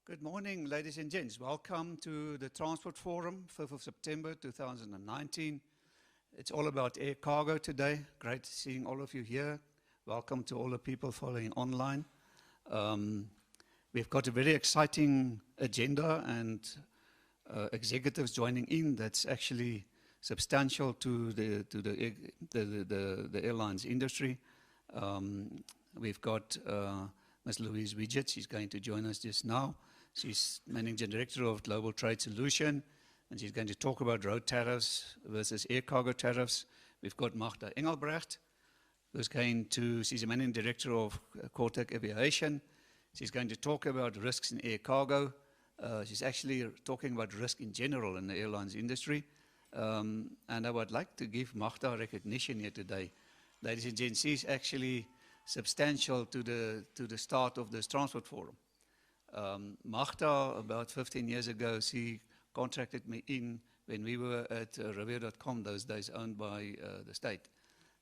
Good morning, ladies and gents. Welcome to the Transport Forum, 5th of September 2019. It's all about air cargo today. Great seeing all of you here. Welcome to all the people following online. We've got a very exciting agenda and executives joining in that's actually substantial to the airlines industry. We've got Ms. Louise Widget. She's going to join us just now. She's Managing Director of Global Trade Solution, and she's going to talk about road tariffs versus air cargo tariffs. We've got Magda Engelbrecht, she's a Managing Director of Cortec Aviation. She's going to talk about risks in air cargo. She's actually talking about risk in general in the airlines industry. And I would like to give Magda recognition here today. Ladies and gents, she's actually substantial to the start of this Transport Forum. Magda, about 15 years ago, she contracted me in when we were at Revere.com, those days owned by the state.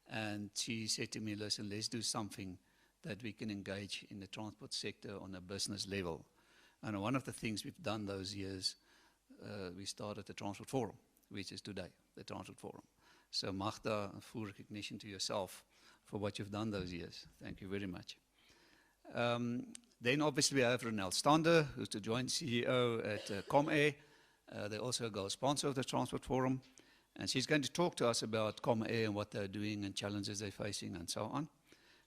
And she said to me, listen, let's do something that we can engage in the transport sector on a business level. And one of the things we've done those years, we started the Transport Forum, which is today, the Transport Forum. So Magda, full recognition to yourself for what you've done those years. Thank you very much. Then obviously we have Ronel Stander, who's the joint CEO at ComAir. They're also a gold sponsor of the Transport Forum. And she's going to talk to us about ComAir and what they're doing and challenges they're facing and so on.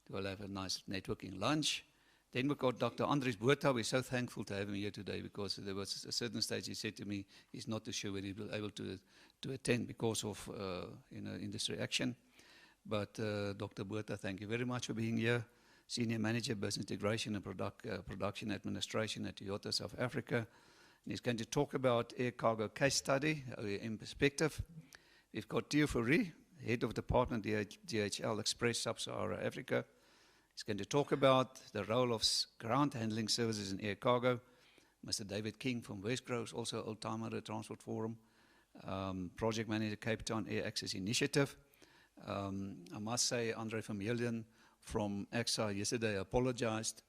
We'll have a nice networking lunch. Then we've got Dr. Andries Botha. We're so thankful to have him here today because there was a certain stage he said to me he's not too sure whether he will be able to attend because of industry action. But Dr. Botha, thank you very much for being here. Senior Manager, Business Integration and Production Administration at Toyota South Africa. And he's going to talk about air cargo case study in perspective. We've got Theo Fourie, Head of Department DHL Express Sub-Sahara Africa. He's going to talk about the role of ground handling services in air cargo. Mr. David King from Westgrove, also old-timer at the Transport Forum. Project Manager, Cape Town Air Access Initiative. I must say, Andre Vermeulen from AXA yesterday apologized.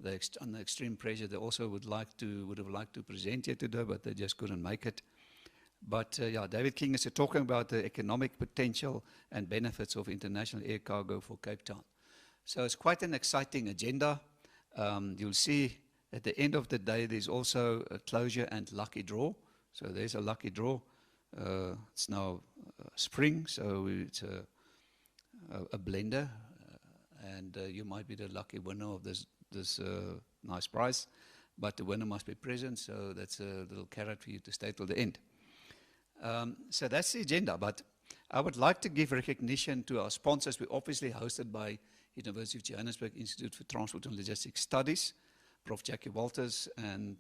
They're under extreme pressure. They also would have liked to present here today, but they just couldn't make it. But yeah, David King is talking about the economic potential and benefits of international air cargo for Cape Town. So it's quite an exciting agenda. You'll see at the end of the day, there's also a closure and lucky draw. So there's a lucky draw. It's now spring, so it's a blender. And you might be the lucky winner of this nice prize, but the winner must be present, so that's a little carrot for you to stay till the end. So that's the agenda, but I would like to give recognition to our sponsors. We're obviously hosted by University of Johannesburg Institute for Transport and Logistics Studies, Prof. Jackie Walters and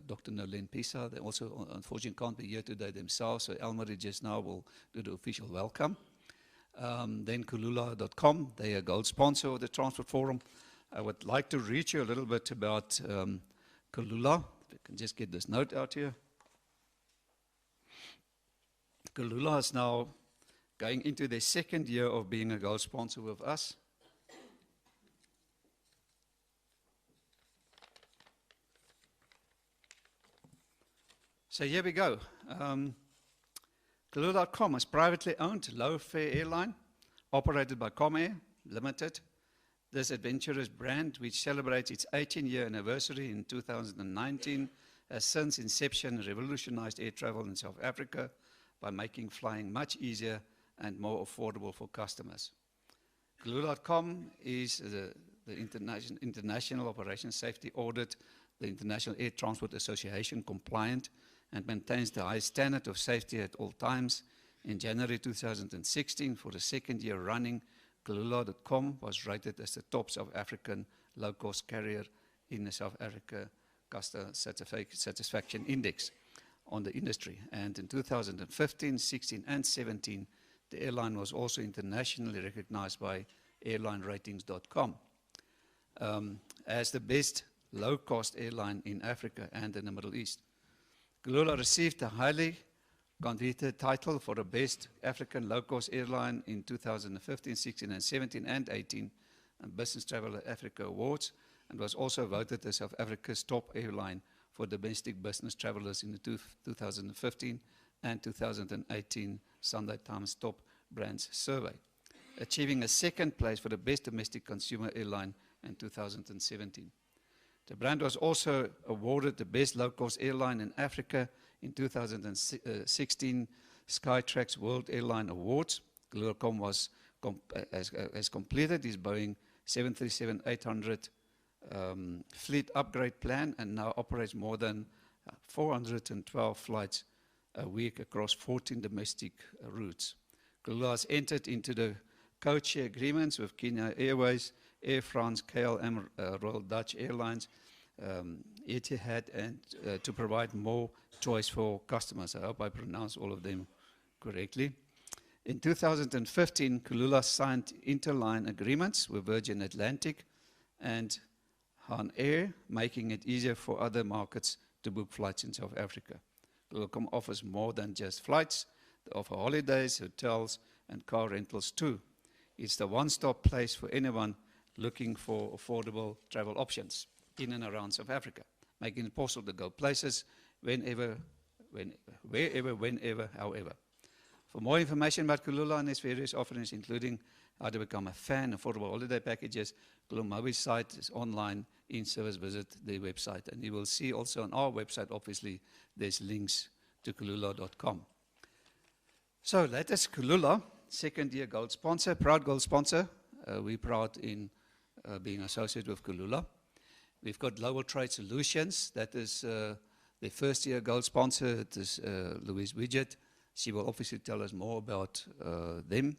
Dr. Nolene Pisa. They also unfortunately can't be here today themselves, so Elmarie just now will do the official welcome. Then Kulula.com, they are a gold sponsor of the Transport Forum. I would like to read you a little bit about Kulula. If I can just get this note out here. Kulula is now going into their second year of being a gold sponsor with us. So here we go. Kulula.com is privately owned, low-fare airline operated by ComAir Limited. This adventurous brand, which celebrates its 18-year anniversary in 2019, has since inception revolutionized air travel in South Africa by making flying much easier and more affordable for customers. Kulula.com is the International Operations Safety Audit, the International Air Transport Association compliant, and maintains the high standard of safety at all times. In January 2016, for the second year running, Kulula.com was rated as the top South African low-cost carrier in the South Africa Customer Satisfaction Index on the industry. And in 2015, 16, and 17, the airline was also internationally recognized by airlineratings.com as the best low-cost airline in Africa and in the Middle East. Kulula received the highly coveted title for the best African low-cost airline in 2015, 16, and 17, and 18 and Business Traveler Africa Awards, and was also voted as South Africa's top airline for domestic business travelers in the 2015 and 2018 Sunday Times Top Brands survey, achieving a second place for the best domestic consumer airline in 2017. The brand was also awarded the best low-cost airline in Africa in 2016 Skytrax World Airline Awards. Kulula.com has completed his Boeing 737-800 fleet upgrade plan and now operates more than 412 flights a week across 14 domestic routes. Kulula has entered into the code-share agreements with Kenya Airways, Air France, KLM, Royal Dutch Airlines, Etihad, and to provide more choice for customers. I hope I pronounced all of them correctly. In 2015, Kulula signed interline agreements with Virgin Atlantic and Han Air, making it easier for other markets to book flights in South Africa. Kulula.com offers more than just flights. They offer holidays, hotels, and car rentals too. It's the one-stop place for anyone looking for affordable travel options in and around South Africa, making it possible to go places wherever, whenever, however. For more information about Kulula and its various offerings, including how to become a fan, affordable holiday packages, Kulula Mobi's site is online, in-service, visit their website. And you will see also on our website, obviously, there's links to Kulula.com. So latest Kulula, second year gold sponsor, proud gold sponsor. We're proud in being associated with Kulula. We've got Global Trade Solutions, that is the first year gold sponsor. It is Louise Widget. She will obviously tell us more about them.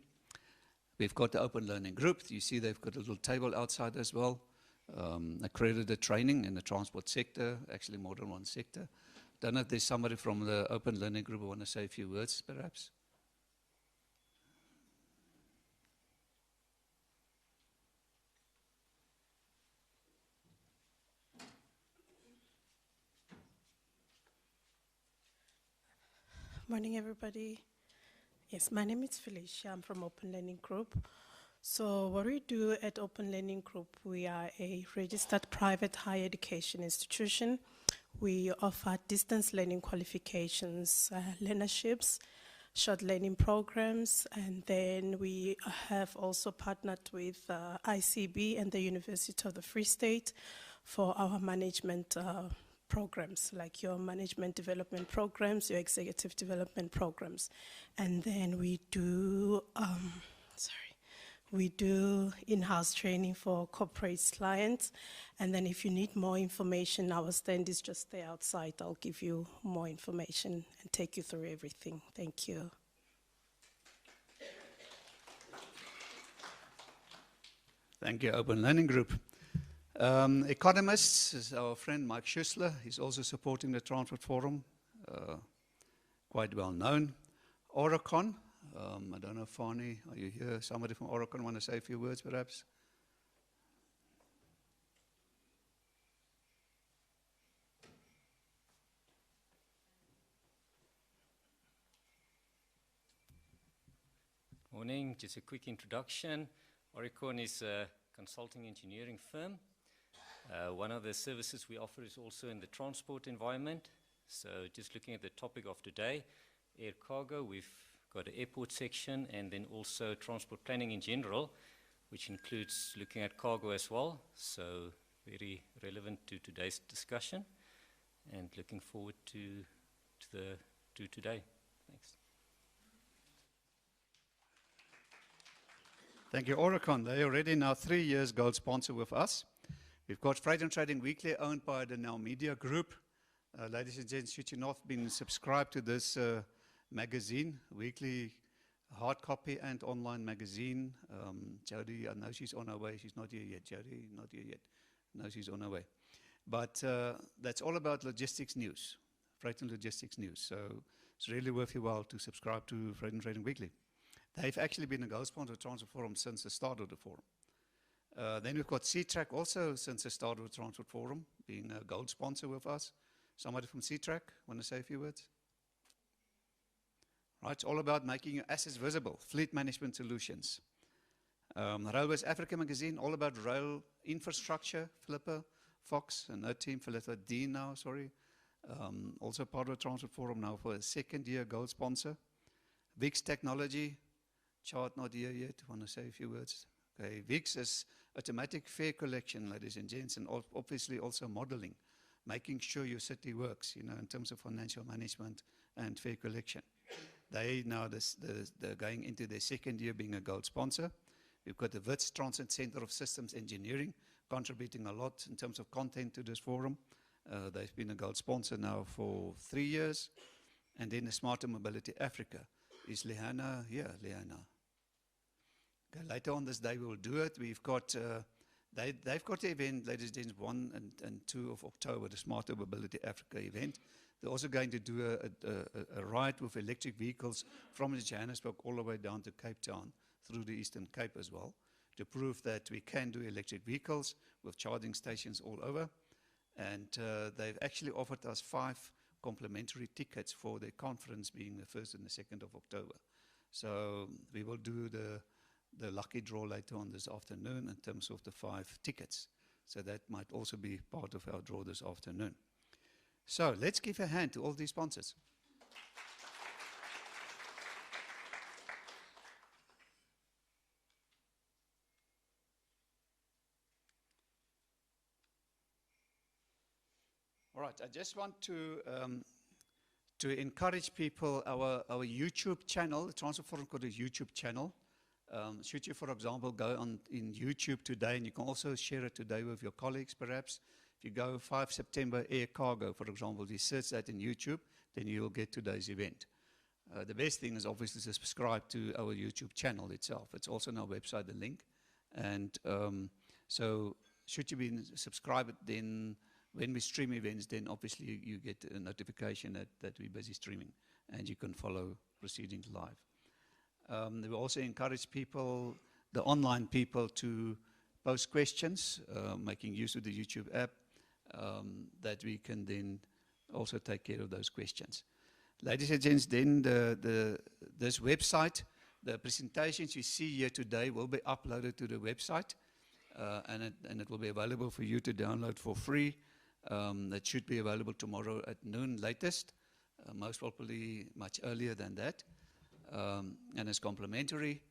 We've got the Open Learning Group. You see they've got a little table outside as well. Accredited training in the transport sector, actually more than one sector. Don't know if there's somebody from the Open Learning Group who want to say a few words, perhaps. Morning, everybody. Yes, my name is Felicia. I'm from Open Learning Group. So what we do at Open Learning Group, we are a registered private higher education institution. We offer distance learning qualifications, learnerships, short learning programs, and then we have also partnered with ICB and the University of the Free State for our management programs, like your management development programs, your executive development programs. And then we do, we do in-house training for corporate clients. And then if you need more information, our stand is just there outside. I'll give you more information and take you through everything. Thank you. Thank you, Open Learning Group. Economists is our friend Mike Schussler. He's also supporting the Transport Forum, quite well known. Oricon, I don't know, Fani, are you here? Somebody from Oricon want to say a few words, perhaps? Morning, just a quick introduction. Oricon is a consulting engineering firm. One of the services we offer is also in the transport environment. So just looking at the topic of today, air cargo, we've got an airport section, and then also transport planning in general, which includes looking at cargo as well. So very relevant to today's discussion, and looking forward to today. Thanks. Thank you, Oricon. They're already now 3 years gold sponsor with us. We've got Freight and Trading Weekly, owned by the Now Media Group. Ladies and gents, should you not have been subscribed to this magazine, weekly hard copy and online magazine. Jody, I know she's on her way. She's not here yet. Jody, not here yet. No, she's on her way. But that's all about logistics news, freight and logistics news. So it's really worth your while to subscribe to Freight and Trading Weekly. They've actually been a gold sponsor of the Transport Forum since the start of the forum. Then we've got C-Track also since the start of the Transport Forum, being a gold sponsor with us. Somebody from C-Track want to say a few words? Right, it's all about making your assets visible, fleet management solutions. Railways Africa magazine, all about rail infrastructure. Philippa Fox and her team, Philippa Dean now, sorry. Also part of the Transport Forum now for a second year gold sponsor. VIX Technology, chart not here yet, want to say a few words. Okay, VIX is automatic fare collection, ladies and gents, and obviously also modeling, making sure your city works, you know, in terms of financial management and fare collection. They now, they're going into their second year being a gold sponsor. We've got the WITS Transit Center of Systems Engineering, contributing a lot in terms of content to this forum. They've been a gold sponsor now for 3 years. And then the Smarter Mobility Africa is Liana here, Liana. Okay, later on this day we will do it. We've got, they've got the event, ladies and gents, 1 and 2 of October, the Smarter Mobility Africa event. They're also going to do a ride with electric vehicles from Johannesburg all the way down to Cape Town, through the Eastern Cape as well, to prove that we can do electric vehicles with charging stations all over. And they've actually offered us 5 complimentary tickets for their conference being the 1st and the 2nd of October. So we will do the lucky draw later on this afternoon in terms of the 5 tickets. So that might also be part of our draw this afternoon. So let's give a hand to all these sponsors. All right, I just want to encourage people, our YouTube channel, the Transport Forum got a YouTube channel. Should you, for example, go on in YouTube today, and you can also share it today with your colleagues perhaps. If you go 5 September Air Cargo, for example, you search that in YouTube, then you will get today's event. The best thing is obviously to subscribe to our YouTube channel itself. It's also on our website, the link. And so should you be subscribed, then when we stream events, then obviously you get a notification that we're busy streaming, and you can follow proceedings live. We also encourage people, the online people, to post questions, making use of the YouTube app, that we can then also take care of those questions. Ladies and gents, then this website, the presentations you see here today will be uploaded to the website, and it will be available for you to download for free. That should be available tomorrow at noon latest, most probably much earlier than that, and it's complimentary.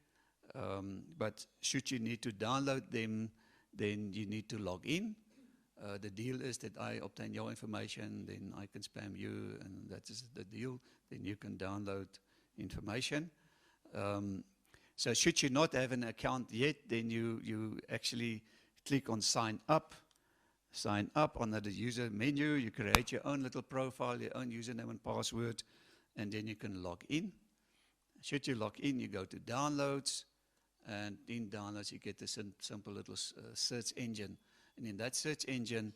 But should you need to download them, then you need to log in. The deal is that I obtain your information, then I can spam you, and that is the deal. Then you can download information. So should you not have an account yet, then you actually click on sign up. Sign up under the user menu. You create your own little profile, your own username and password, and then you can log in. Should you log in, you go to downloads, and in downloads you get a simple little search engine. And in that search engine,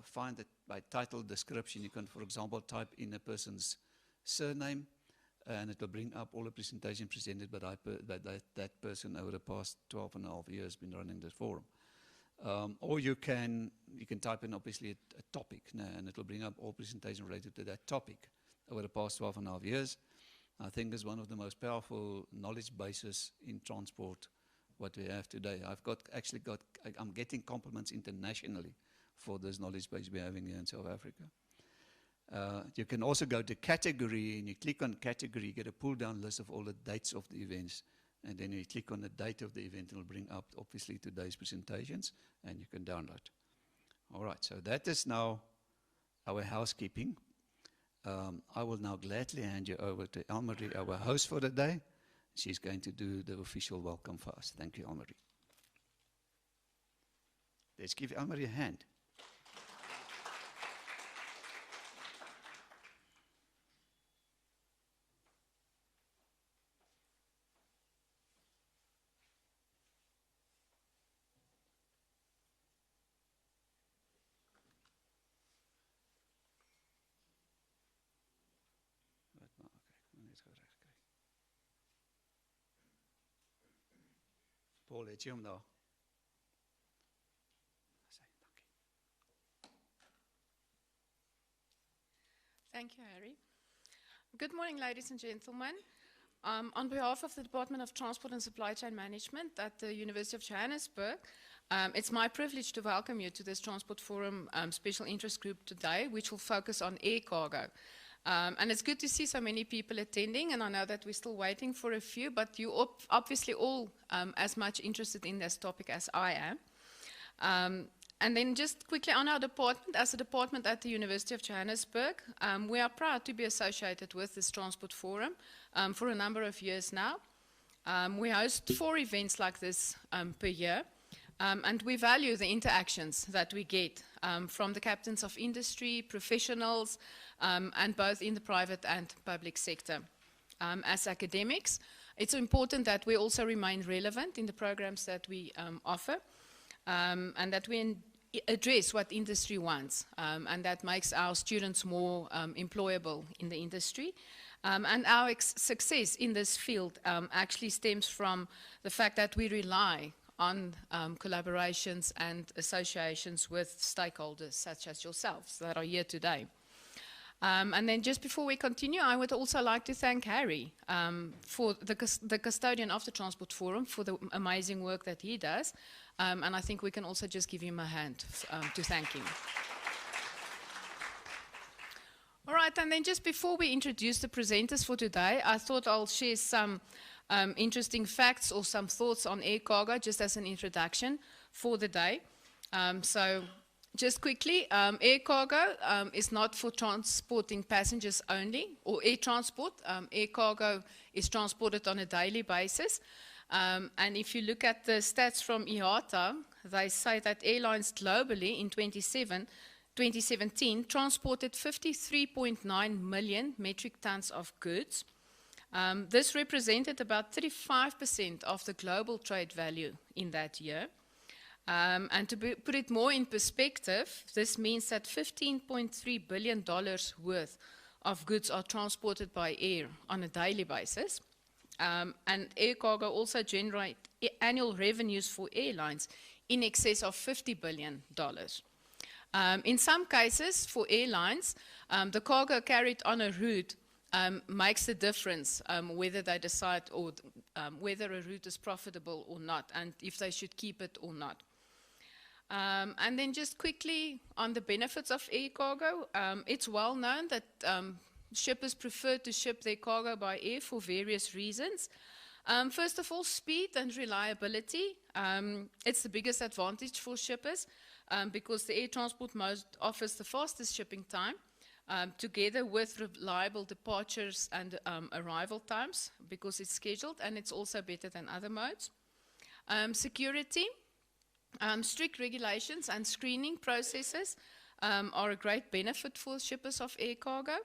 find it by title description. You can, for example, type in a person's surname, and it will bring up all the presentations presented by that person over the past 12 and a half years been running this forum. Or you can type in obviously a topic, and it will bring up all presentations related to that topic over the past 12 and a half years. I think is one of the most powerful knowledge bases in transport what we have today. I'm getting compliments internationally for this knowledge base we're having here in South Africa. You can also go to category, and you click on category, you get a pull down list of all the dates of the events. And then you click on the date of the event, and it'll bring up, obviously, today's presentations, and you can download. All right, so that is now our housekeeping. I will now gladly hand you over to Elmarie, our host for the day. She's going to do the official welcome for us. Thank you, Elmarie. Let's give Elmarie a hand. Paul, het jy hom daar? Thank you, Harry. Good morning, ladies and gentlemen. On behalf of the Department of Transport and Supply Chain Management at the University of Johannesburg, it's my privilege to welcome you to this Transport Forum Special Interest Group today, which will focus on air cargo. And it's good to see so many people attending, and I know that we're still waiting for a few, but you're obviously all as much interested in this topic as I am. And then just quickly on our department, as a department at the University of Johannesburg, we are proud to be associated with this Transport Forum for a number of years now. We host 4 events like this per year, and we value the interactions that we get from the captains of industry, professionals, and both in the private and public sector. As academics, it's important that we also remain relevant in the programs that we offer, and that we address what industry wants, and that makes our students more employable in the industry. And our success in this field actually stems from the fact that we rely on collaborations and associations with stakeholders such as yourselves that are here today. And then just before we continue, I would also like to thank Harry, for the custodian of the Transport Forum, for the amazing work that he does. And I think we can also just give him a hand to thank him. All right, and then just before we introduce the presenters for today, I thought I'll share some interesting facts or some thoughts on air cargo, just as an introduction for the day. So just quickly, air cargo is not for transporting passengers only, or air transport. Air cargo is transported on a daily basis. And if you look at the stats from IATA, they say that airlines globally in 2017 transported 53.9 million metric tons of goods. This represented about 35% of the global trade value in that year. And to put it more in perspective, this means that $15.3 billion worth of goods are transported by air on a daily basis. And air cargo also generate annual revenues for airlines in excess of $50 billion. In some cases, for airlines, the cargo carried on a route makes the difference whether they decide or whether a route is profitable or not, and if they should keep it or not. And then just quickly on the benefits of air cargo, it's well known that shippers prefer to ship their cargo by air for various reasons. First of all, speed and reliability. It's the biggest advantage for shippers because the air transport mode offers the fastest shipping time, together with reliable departures and arrival times because it's scheduled, and it's also better than other modes. Security. Strict regulations and screening processes are a great benefit for shippers of air cargo.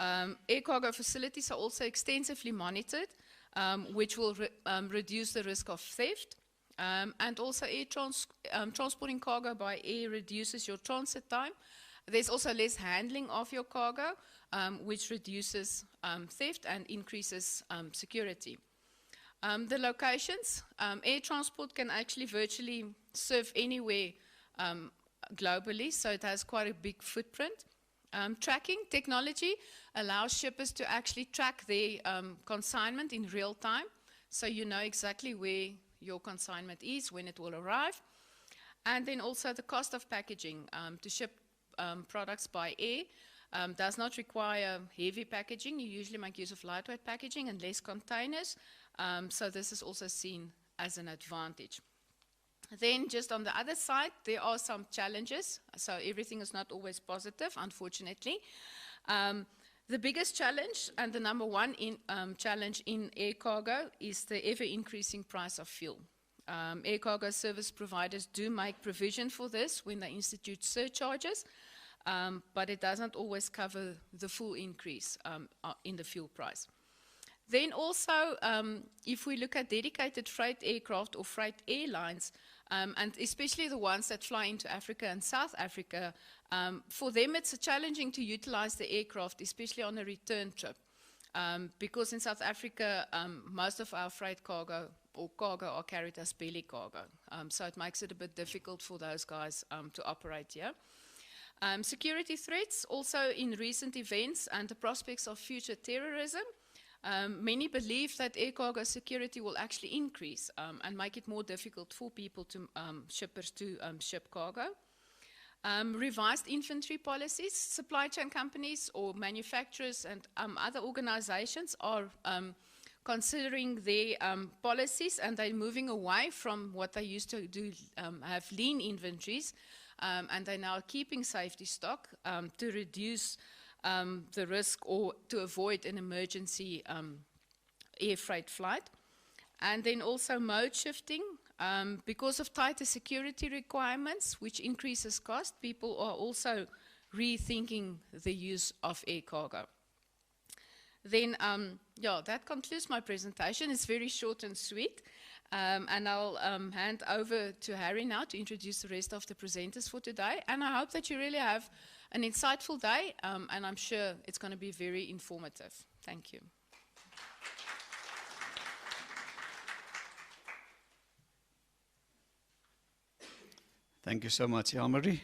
Air cargo facilities are also extensively monitored, which will reduce the risk of theft. And also transporting cargo by air reduces your transit time. There's also less handling of your cargo, which reduces theft and increases security. The locations, air transport can actually virtually serve anywhere globally, so it has quite a big footprint. Tracking technology allows shippers to actually track their consignment in real time, so you know exactly where your consignment is, when it will arrive. And then also the cost of packaging. To ship products by air does not require heavy packaging. You usually make use of lightweight packaging and less containers, so this is also seen as an advantage. Then just on the other side, there are some challenges. So everything is not always positive, unfortunately. The biggest challenge and the number one challenge in air cargo is the ever-increasing price of fuel. Air cargo service providers do make provision for this when they institute surcharges, but it doesn't always cover the full increase in the fuel price. Then also, if we look at dedicated freight aircraft or freight airlines, and especially the ones that fly into Africa and South Africa, for them it's challenging to utilize the aircraft, especially on a return trip, because in South Africa, most of our freight cargo are carried as belly cargo, so it makes it a bit difficult for those guys to operate here. Security threats, also in recent events and the prospects of future terrorism, Many believe that air cargo security will actually increase and make it more difficult for people to shippers to ship cargo. Revised inventory policies, supply chain companies or manufacturers and other organizations are considering their policies, and they're moving away from what they used to do, have lean inventories, and they're now keeping safety stock to reduce the risk or to avoid an emergency air freight flight. And then also mode shifting. Because of tighter security requirements, which increases cost, people are also rethinking the use of air cargo. Then, that concludes my presentation. It's very short and sweet. And I'll hand over to Harry now to introduce the rest of the presenters for today. And I hope that you really have an insightful day, and I'm sure it's going to be very informative. Thank you. Thank you so much, Yamari.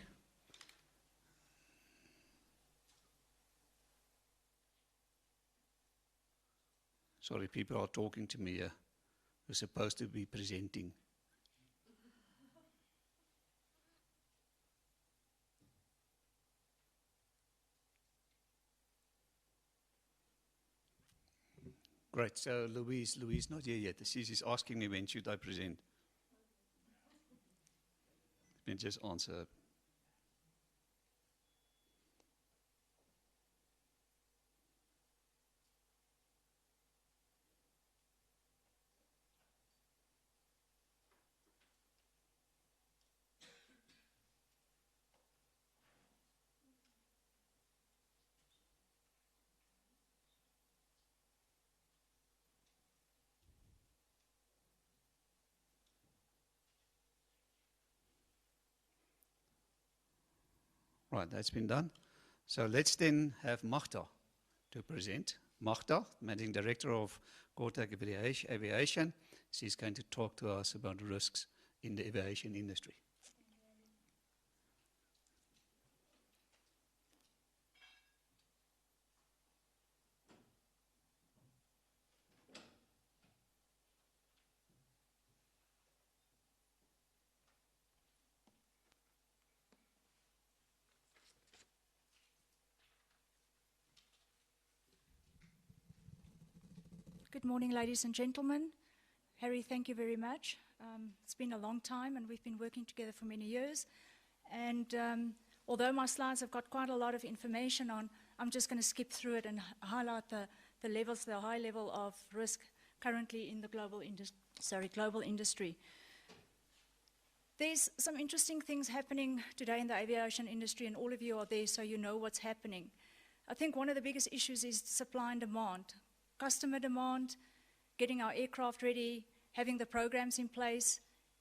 Sorry, people are talking to me here. We're supposed to be presenting. Great, so Louise not here yet. She's asking me when should I present. Let me just answer. Right, that's been done. So let's then have Magda to present. Magda, Managing Director of Kortec Aviation. She's going to talk to us about risks in the aviation industry. Good morning, ladies and gentlemen. Harry, thank you very much. It's been a long time, and we've been working together for many years. And although my slides have got quite a lot of information on, I'm just going to skip through it and highlight the levels, the high level of risk currently in the global industry. There's some interesting things happening today in the aviation industry, and all of you are there, so you know what's happening. I think one of the biggest issues is supply and demand. Customer demand, getting our aircraft ready, having the programs in place,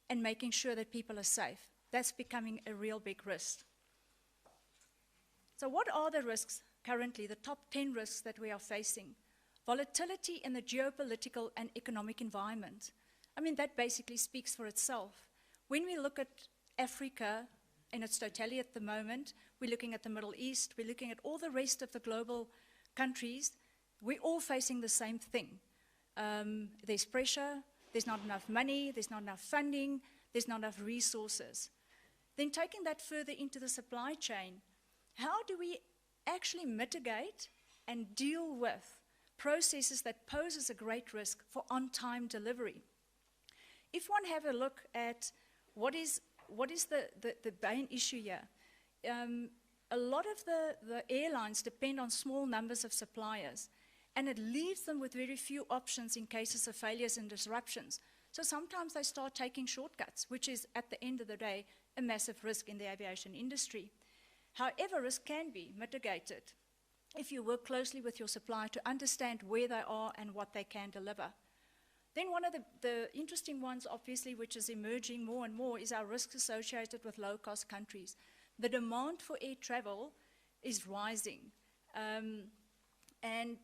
and making sure that people are safe. That's becoming a real big risk. So what are the risks currently, the top 10 risks that we are facing? Volatility in the geopolitical and economic environment. I mean, that basically speaks for itself. When we look at Africa in its totality at the moment, we're looking at the Middle East, we're looking at all the rest of the global countries, we're all facing the same thing. There's pressure, there's not enough money, there's not enough funding, there's not enough resources. Then taking that further into the supply chain, how do we actually mitigate and deal with processes that poses a great risk for on-time delivery? If one have a look at what is the main issue here, a lot of the airlines depend on small numbers of suppliers, and it leaves them with very few options in cases of failures and disruptions. So sometimes they start taking shortcuts, which is, at the end of the day, a massive risk in the aviation industry. However, risk can be mitigated if you work closely with your supplier to understand where they are and what they can deliver. Then one of the interesting ones, obviously, which is emerging more and more, is our risks associated with low-cost countries. The demand for air travel is rising. And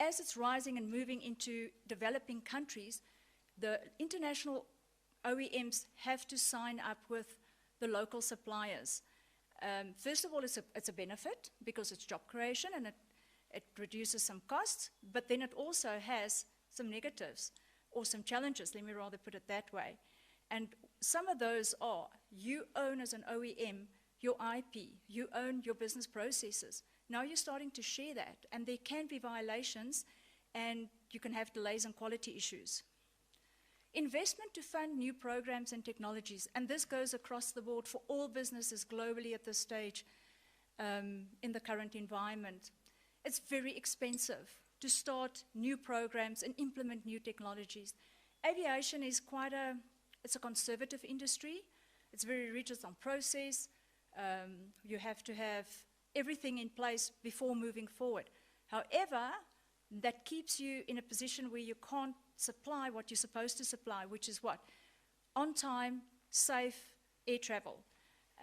as it's rising and moving into developing countries, the international OEMs have to sign up with the local suppliers. First of all, it's a benefit because it's job creation, and It reduces some costs, but then it also has some negatives or some challenges, let me rather put it that way. And some of those are, you own as an OEM your IP, you own your business processes. Now you're starting to share that, and there can be violations, and you can have delays and quality issues. Investment to fund new programs and technologies, and this goes across the board for all businesses globally at this stage in the current environment. It's very expensive to start new programs and implement new technologies. Aviation is it's a conservative industry. It's very rigid on process. You have to have everything in place before moving forward. However, that keeps you in a position where you can't supply what you're supposed to supply, which is what? On time, safe air travel.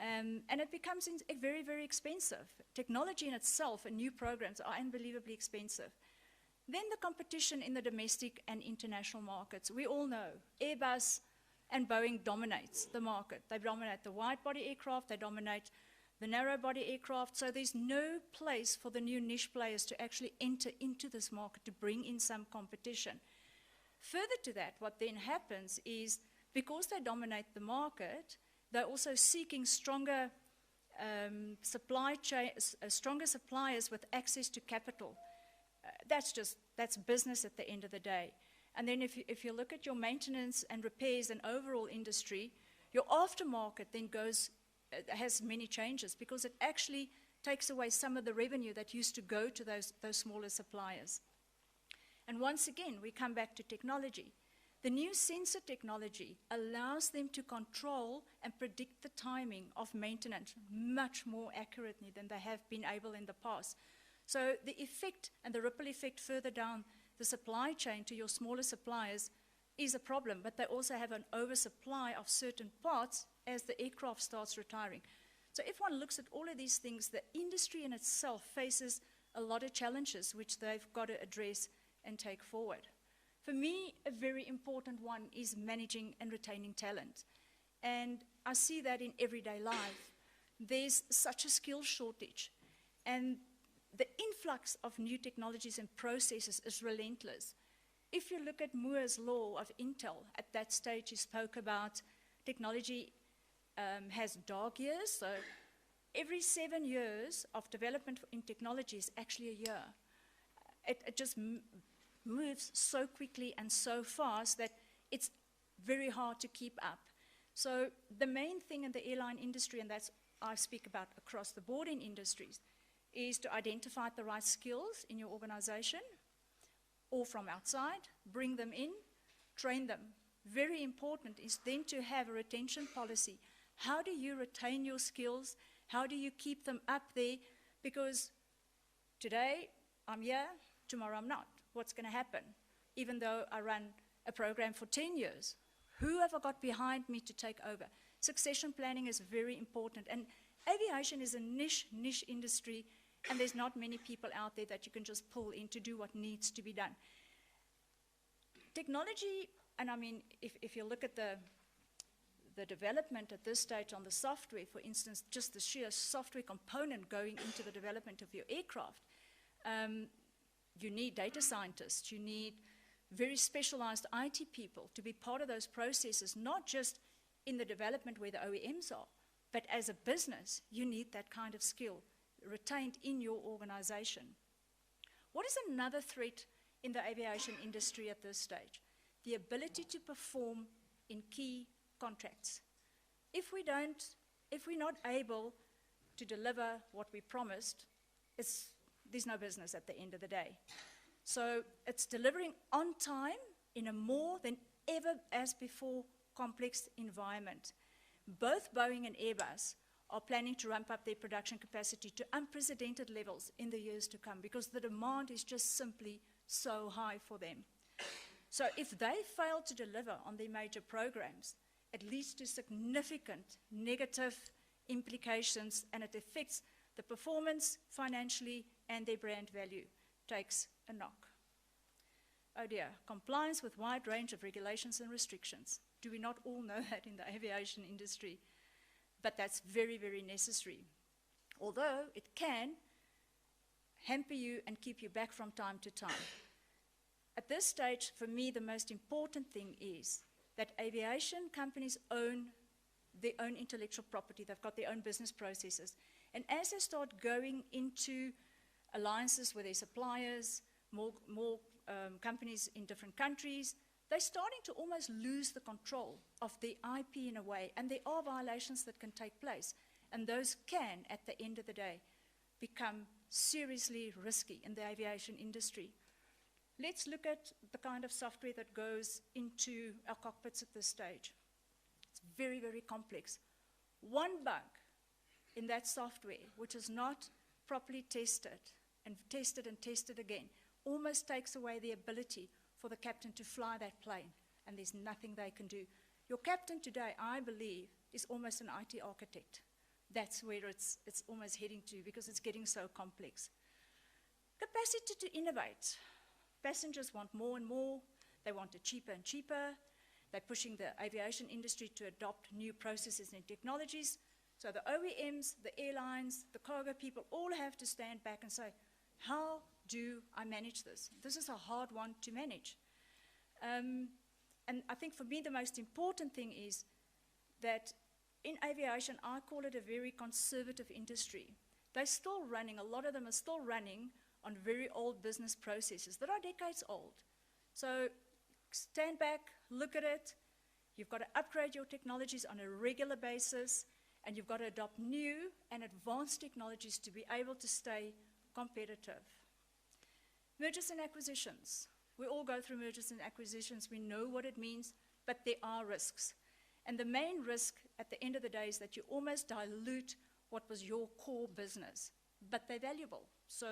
And it becomes very, very expensive. Technology in itself and new programs are unbelievably expensive. Then the competition in the domestic and international markets. We all know Airbus and Boeing dominates the market. They dominate the wide-body aircraft, they dominate the narrow-body aircraft, so there's no place for the new niche players to actually enter into this market to bring in some competition. Further to that, what then happens is, because they dominate the market, they're also seeking stronger stronger suppliers with access to capital. That's business at the end of the day. And then if you look at your maintenance and repairs and overall industry, your aftermarket then has many changes, because it actually takes away some of the revenue that used to go to those smaller suppliers. And once again, we come back to technology. The new sensor technology allows them to control and predict the timing of maintenance much more accurately than they have been able in the past. So the effect and the ripple effect further down the supply chain to your smaller suppliers is a problem, but they also have an oversupply of certain parts as the aircraft starts retiring. So if one looks at all of these things, the industry in itself faces a lot of challenges which they've got to address and take forward. For me, a very important one is managing and retaining talent. And I see that in everyday life. There's such a skill shortage. And the influx of new technologies and processes is relentless. If you look at Moore's law of Intel, at that stage he spoke about technology has dog years, so every 7 years of development in technology is actually a year. It just moves so quickly and so fast that it's very hard to keep up. So the main thing in the airline industry, and that's I speak about across the board in industries, is to identify the right skills in your organization or from outside, bring them in, train them. Very important is then to have a retention policy. How do you retain your skills? How do you keep them up there? Because today I'm here, tomorrow I'm not. What's going to happen? Even though I run a program for 10 years, who have I got behind me to take over? Succession planning is very important. And aviation is a niche industry, and there's not many people out there that you can just pull in to do what needs to be done. Technology, and I mean, if you look at the development at this stage on the software, for instance, just the sheer software component going into the development of your aircraft, you need data scientists, you need very specialized IT people to be part of those processes, not just in the development where the OEMs are, but as a business, you need that kind of skill retained in your organization. What is another threat in the aviation industry at this stage? The ability to perform in key contracts. If we're not able to deliver what we promised, there's no business at the end of the day. So it's delivering on time in a more than ever as before complex environment. Both Boeing and Airbus are planning to ramp up their production capacity to unprecedented levels in the years to come, because the demand is just simply so high for them. So if they fail to deliver on their major programs, it leads to significant negative implications, and it affects the performance financially, and their brand value takes a knock. Oh dear, compliance with wide range of regulations and restrictions. Do we not all know that in the aviation industry? But that's very, very necessary. Although it can hamper you and keep you back from time to time. At this stage, for me, the most important thing is that aviation companies own their own intellectual property. They've got their own business processes. And as they start going into alliances with their suppliers, more companies in different countries, they're starting to almost lose the control of their IP in a way, and there are violations that can take place, and those can, at the end of the day, become seriously risky in the aviation industry. Let's look at the kind of software that goes into our cockpits at this stage. It's very, very complex. One bug in that software, which is not properly tested and tested again, almost takes away the ability for the captain to fly that plane, and there's nothing they can do. Your captain today, I believe, is almost an IT architect. That's where it's almost heading to, because it's getting so complex. Capacity to innovate. Passengers want more and more. They want it cheaper and cheaper. They're pushing the aviation industry to adopt new processes and technologies. So the OEMs, the airlines, the cargo people all have to stand back and say, how do I manage this? This is a hard one to manage. And I think for me the most important thing is that in aviation, I call it a very conservative industry. They're still running, a lot of them are still running on very old business processes that are decades old. So stand back, look at it. You've got to upgrade your technologies on a regular basis, and you've got to adopt new and advanced technologies to be able to stay competitive. Mergers and acquisitions. We all go through mergers and acquisitions. We know what it means, but there are risks. And the main risk at the end of the day is that you almost dilute what was your core business, but they're valuable. So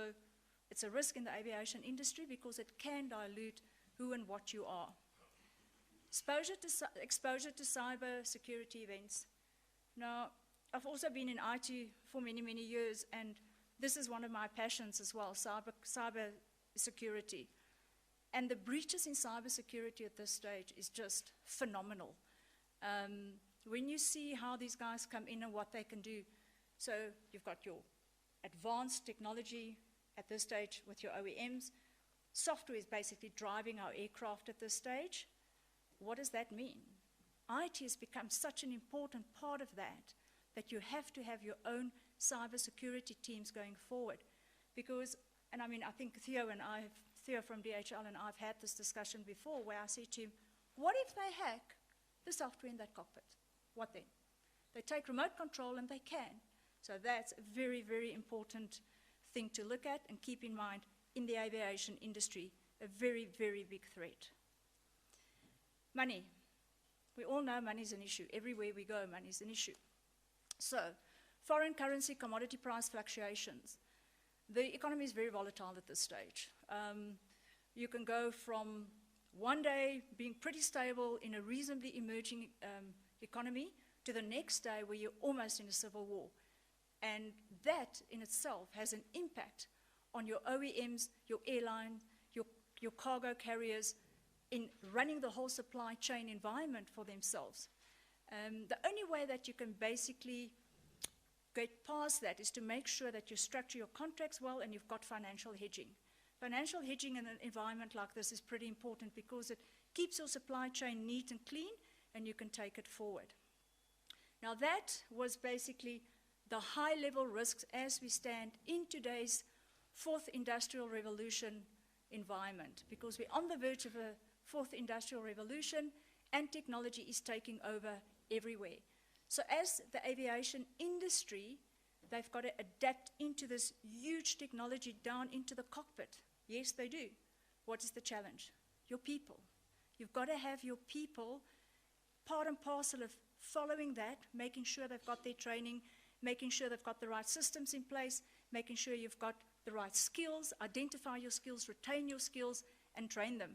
it's a risk in the aviation industry because it can dilute who and what you are. Exposure to cyber security events. Now, I've also been in IT for many, many years, and this is one of my passions as well, cyber security. And the breaches in cyber security at this stage is just phenomenal. When you see how these guys come in and what they can do, so you've got your advanced technology at this stage with your OEMs. Software is basically driving our aircraft at this stage. What does that mean? IT has become such an important part of that you have to have your own cyber security teams going forward. Because, and I mean, I think Theo from DHL and I've had this discussion before where I said to him, what if they hack the software in that cockpit? What then? They take remote control and they can. So that's a very, very important thing to look at and keep in mind in the aviation industry, a very, very big threat. Money. We all know money is an issue. Everywhere we go, money is an issue. So, foreign currency, commodity price fluctuations. The economy is very volatile at this stage. You can go from one day being pretty stable in a reasonably emerging economy to the next day where you're almost in a civil war. And that in itself has an impact on your OEMs, your airline, your cargo carriers in running the whole supply chain environment for themselves. The only way that you can basically get past that is to make sure that you structure your contracts well and you've got financial hedging. Financial hedging in an environment like this is pretty important because it keeps your supply chain neat and clean and you can take it forward. Now that was basically the high-level risks as we stand in today's fourth industrial revolution environment, because we're on the verge of a fourth industrial revolution and technology is taking over everywhere. So as the aviation industry, they've got to adapt into this huge technology down into the cockpit. Yes, they do. What is the challenge? Your people. You've got to have your people part and parcel of following that, making sure they've got their training, making sure they've got the right systems in place, making sure you've got the right skills, identify your skills, retain your skills, and train them.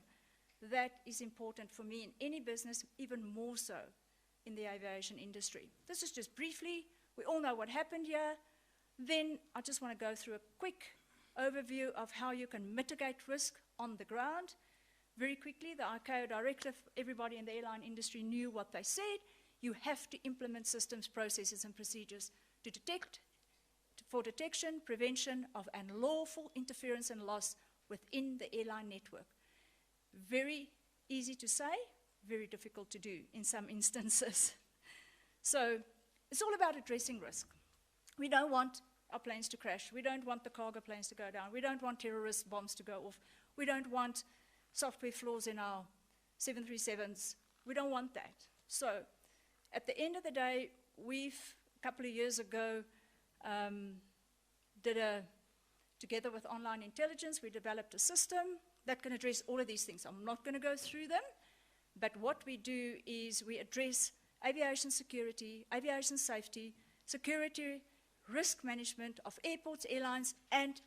That is important for me in any business, even more so in the aviation industry. This is just briefly, we all know what happened here. Then I just want to go through a quick overview of how you can mitigate risk on the ground. Very quickly, the ICAO directive, everybody in the airline industry knew what they said. You have to implement systems, processes, and procedures to detect, for detection, prevention of unlawful interference and loss within the airline network. Very easy to say, very difficult to do in some instances. So it's all about addressing risk. We don't want our planes to crash. We don't want the cargo planes to go down. We don't want terrorist bombs to go off. We don't want software flaws in our 737s. We don't want that. So at the end of the day, we've, a couple of years ago, together with Online Intelligence, we developed a system that can address all of these things. I'm not going to go through them, but what we do is we address aviation security, aviation safety, security, risk management of airports, airlines, and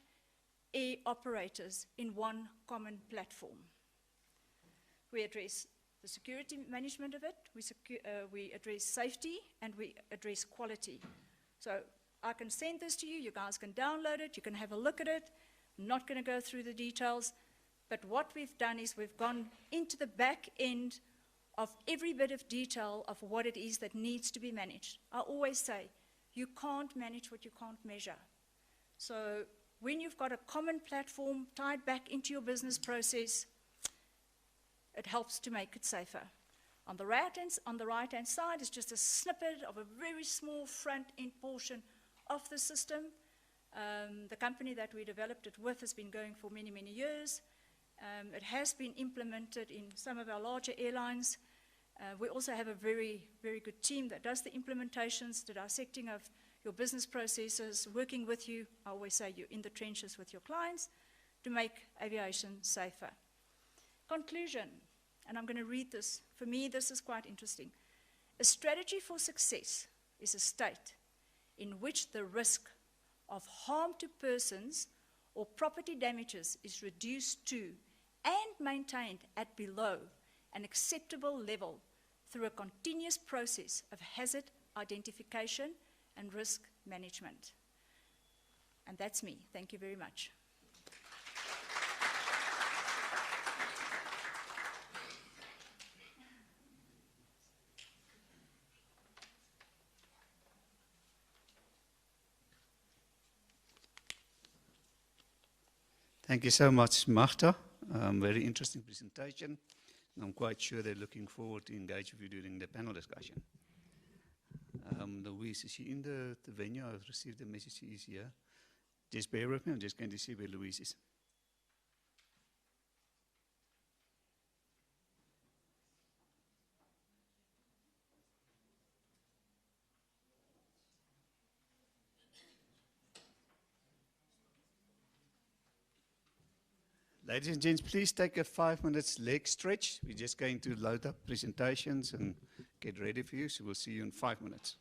air operators in one common platform. We address the security management of it, we address safety, and we address quality. So I can send this to you, you guys can download it, you can have a look at it. I'm not going to go through the details, but what we've done is we've gone into the back end of every bit of detail of what it is that needs to be managed. I always say, you can't manage what you can't measure. So when you've got a common platform tied back into your business process, it helps to make it safer. On the right-hand side is just a snippet of a very small front-end portion of the system. The company that we developed it with has been going for many, many years. It has been implemented in some of our larger airlines. We also have a very, very good team that does the implementations, the dissecting of your business processes, working with you. I always say you're in the trenches with your clients to make aviation safer. Conclusion, and I'm going to read this. For me, this is quite interesting. A strategy for success is a state in which the risk of harm to persons or property damages is reduced to and maintained at below an acceptable level through a continuous process of hazard identification and risk management. And that's me. Thank you very much. Thank you so much, Magda. Very interesting presentation. And I'm quite sure they're looking forward to engage with you during the panel discussion. Louise, is she in the venue? I've received the message she is here. Just bear with me. I'm just going to see where Louise is. Ladies and gents, please take a 5 minutes leg stretch. We're just going to load up presentations and get ready for you. So we'll see you in 5 minutes.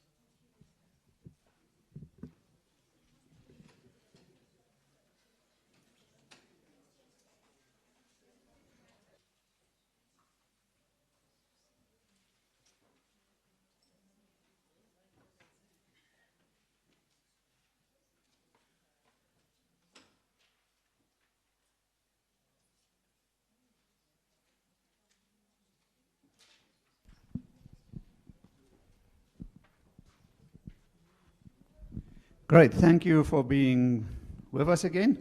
Great, thank you for being with us again.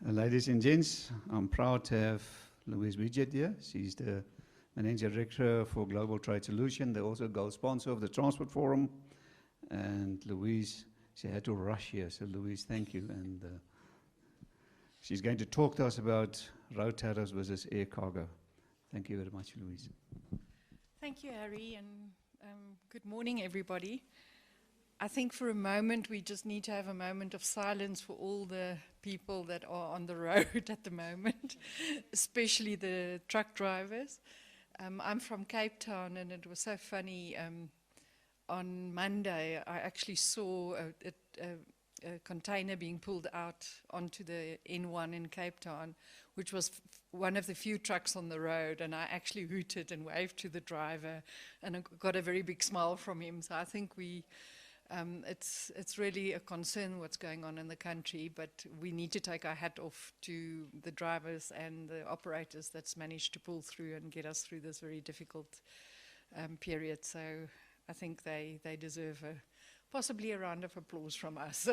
Ladies and gents, I'm proud to have Louise Widget here. She's the Managing Director for Global Trade Solution. They're also gold sponsor of the Transport Forum. And Louise, she had to rush here, so Louise, thank you. And she's going to talk to us about road tariffs versus air cargo. Thank you very much, Louise. Thank you, Harry, and good morning, everybody. I think for a moment we just need to have a moment of silence for all the people that are on the road at the moment, especially the truck drivers. I'm from Cape Town, and it was so funny. On Monday, I actually saw a container being pulled out onto the N1 in Cape Town, which was one of the few trucks on the road, and I actually hooted and waved to the driver, and I got a very big smile from him. So I think it's really a concern what's going on in the country, but we need to take our hat off to the drivers and the operators that's managed to pull through and get us through this very difficult period. So I think they deserve a possibly a round of applause from us.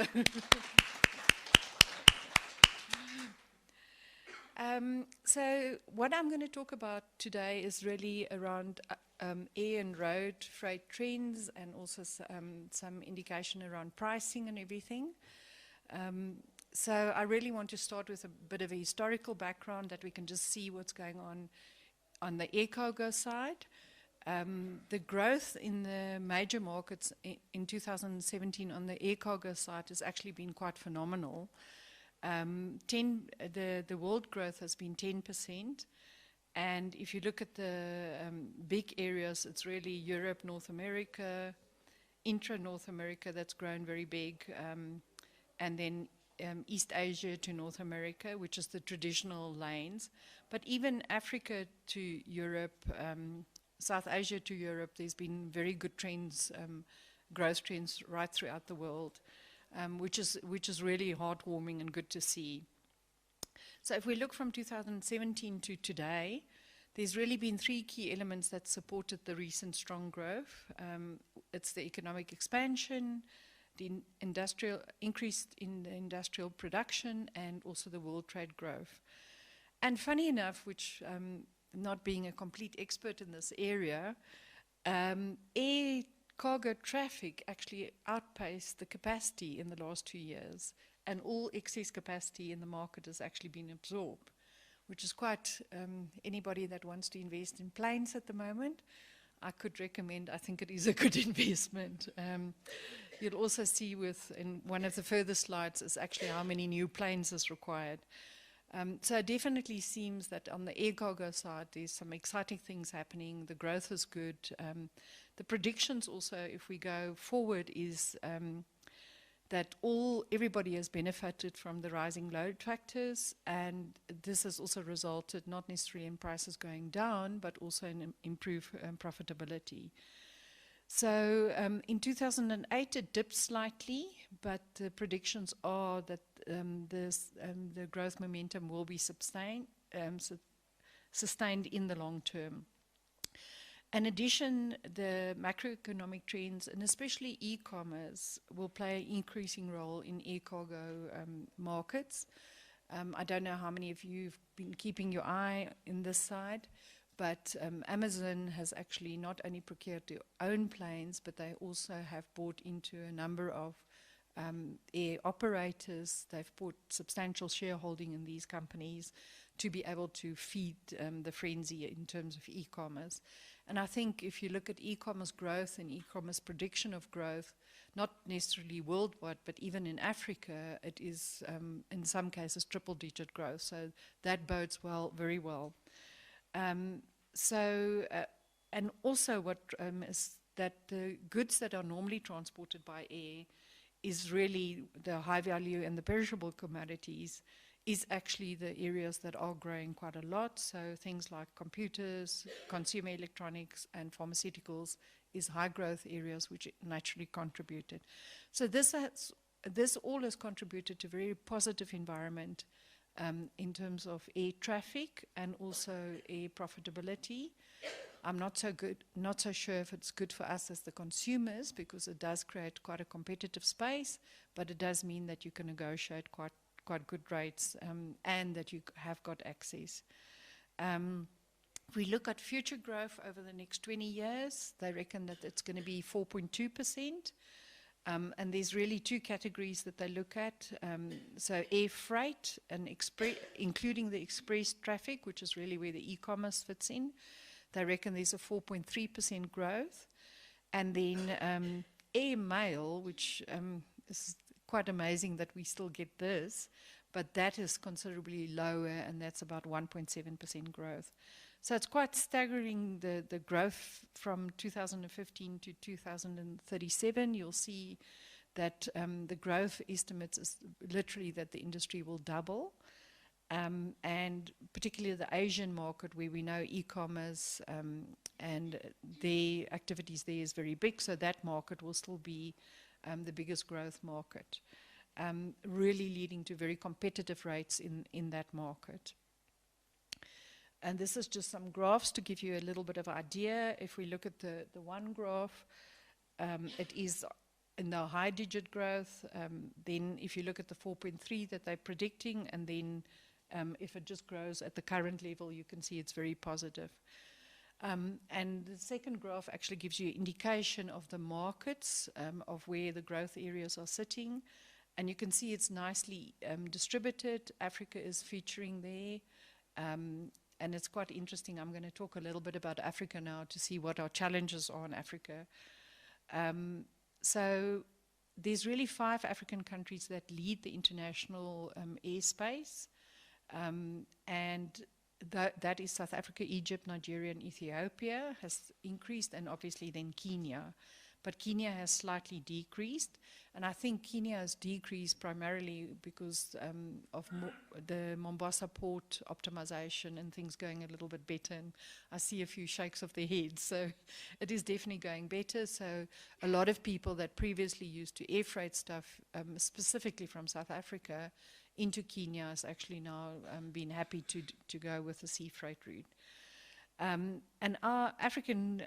So what I'm going to talk about today is really around air and road freight trends, and also some indication around pricing and everything. So I really want to start with a bit of a historical background that we can just see what's going on the air cargo side. The growth in the major markets in 2017 on the air cargo side has actually been quite phenomenal. The world growth has been 10%, and if you look at the big areas, it's really Europe, North America, intra-North America that's grown very big, and then East Asia to North America, which is the traditional lanes. But even Africa to Europe, South Asia to Europe, there's been very good trends, growth trends right throughout the world, which is really heartwarming and good to see. So if we look from 2017 to today, there's really been three key elements that supported the recent strong growth. It's the economic expansion, the increase in the industrial production, and also the world trade growth. And funny enough, which not being a complete expert in this area, air cargo traffic actually outpaced the capacity in the last 2 years, and all excess capacity in the market has actually been absorbed, which is quite, anybody that wants to invest in planes at the moment, I could recommend. I think it is a good investment. You'll also see in one of the further slides is actually how many new planes is required. So it definitely seems that on the air cargo side, there's some exciting things happening. The growth is good. The predictions also, if we go forward, is that everybody has benefited from the rising load factors, and this has also resulted not necessarily in prices going down, but also in improved profitability. So in 2008 it dipped slightly, but the predictions are that the growth momentum will be sustained in the long term. In addition, the macroeconomic trends, and especially e-commerce, will play an increasing role in air cargo markets. I don't know how many of you have been keeping your eye in this side, but Amazon has actually not only procured their own planes, but they also have bought into a number of air operators. They've bought substantial shareholding in these companies to be able to feed the frenzy in terms of e-commerce. And I think if you look at e-commerce growth and e-commerce prediction of growth, not necessarily worldwide, but even in Africa, it is in some cases triple-digit growth. So that bodes well, very well. And also what is that the goods that are normally transported by air is really the high value and the perishable commodities is actually the areas that are growing quite a lot. So things like computers, consumer electronics, and pharmaceuticals is high growth areas which naturally contributed. So this all has contributed to a very positive environment in terms of air traffic and also air profitability. I'm not so sure if it's good for us as the consumers, because it does create quite a competitive space, but it does mean that you can negotiate quite good rates and that you have got access. If we look at future growth over the next 20 years, they reckon that it's going to be 4.2%. And there's really two categories that they look at. So air freight, and including the express traffic, which is really where the e-commerce fits in. They reckon there's a 4.3% growth. And then air mail, which is quite amazing that we still get this, but that is considerably lower, and that's about 1.7% growth. So it's quite staggering, the growth from 2015 to 2037. You'll see that the growth estimates is literally that the industry will double. And particularly the Asian market, where we know e-commerce and their activities there is very big, so that market will still be the biggest growth market, really leading to very competitive rates in that market. And this is just some graphs to give you a little bit of idea. If we look at the one graph, it is in the high digit growth. Then if you look at the 4.3 that they're predicting, and then if it just grows at the current level, you can see it's very positive. And the second graph actually gives you an indication of the markets, of where the growth areas are sitting. And you can see it's nicely distributed. Africa is featuring there. And it's quite interesting. I'm going to talk a little bit about Africa now to see what our challenges are in Africa. So there's really 5 African countries that lead the international airspace. And that is South Africa, Egypt, Nigeria, and Ethiopia has increased, and obviously then Kenya. But Kenya has slightly decreased, and I think Kenya has decreased primarily because of the Mombasa port optimization and things going a little bit better, and I see a few shakes of their heads, so it is definitely going better. So a lot of people that previously used to air freight stuff, specifically from South Africa, into Kenya has actually now been happy to go with the sea freight route. And our African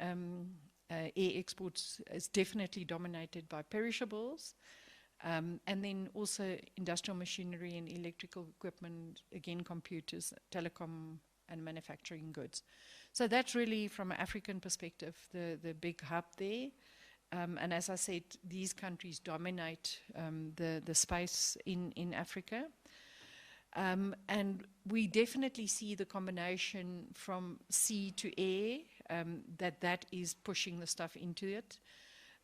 air exports is definitely dominated by perishables, and then also industrial machinery and electrical equipment, again computers, telecom and manufacturing goods. So that's really, from an African perspective, the big hub there. And as I said, these countries dominate the space in Africa. And we definitely see the combination from sea to air, that is pushing the stuff into it.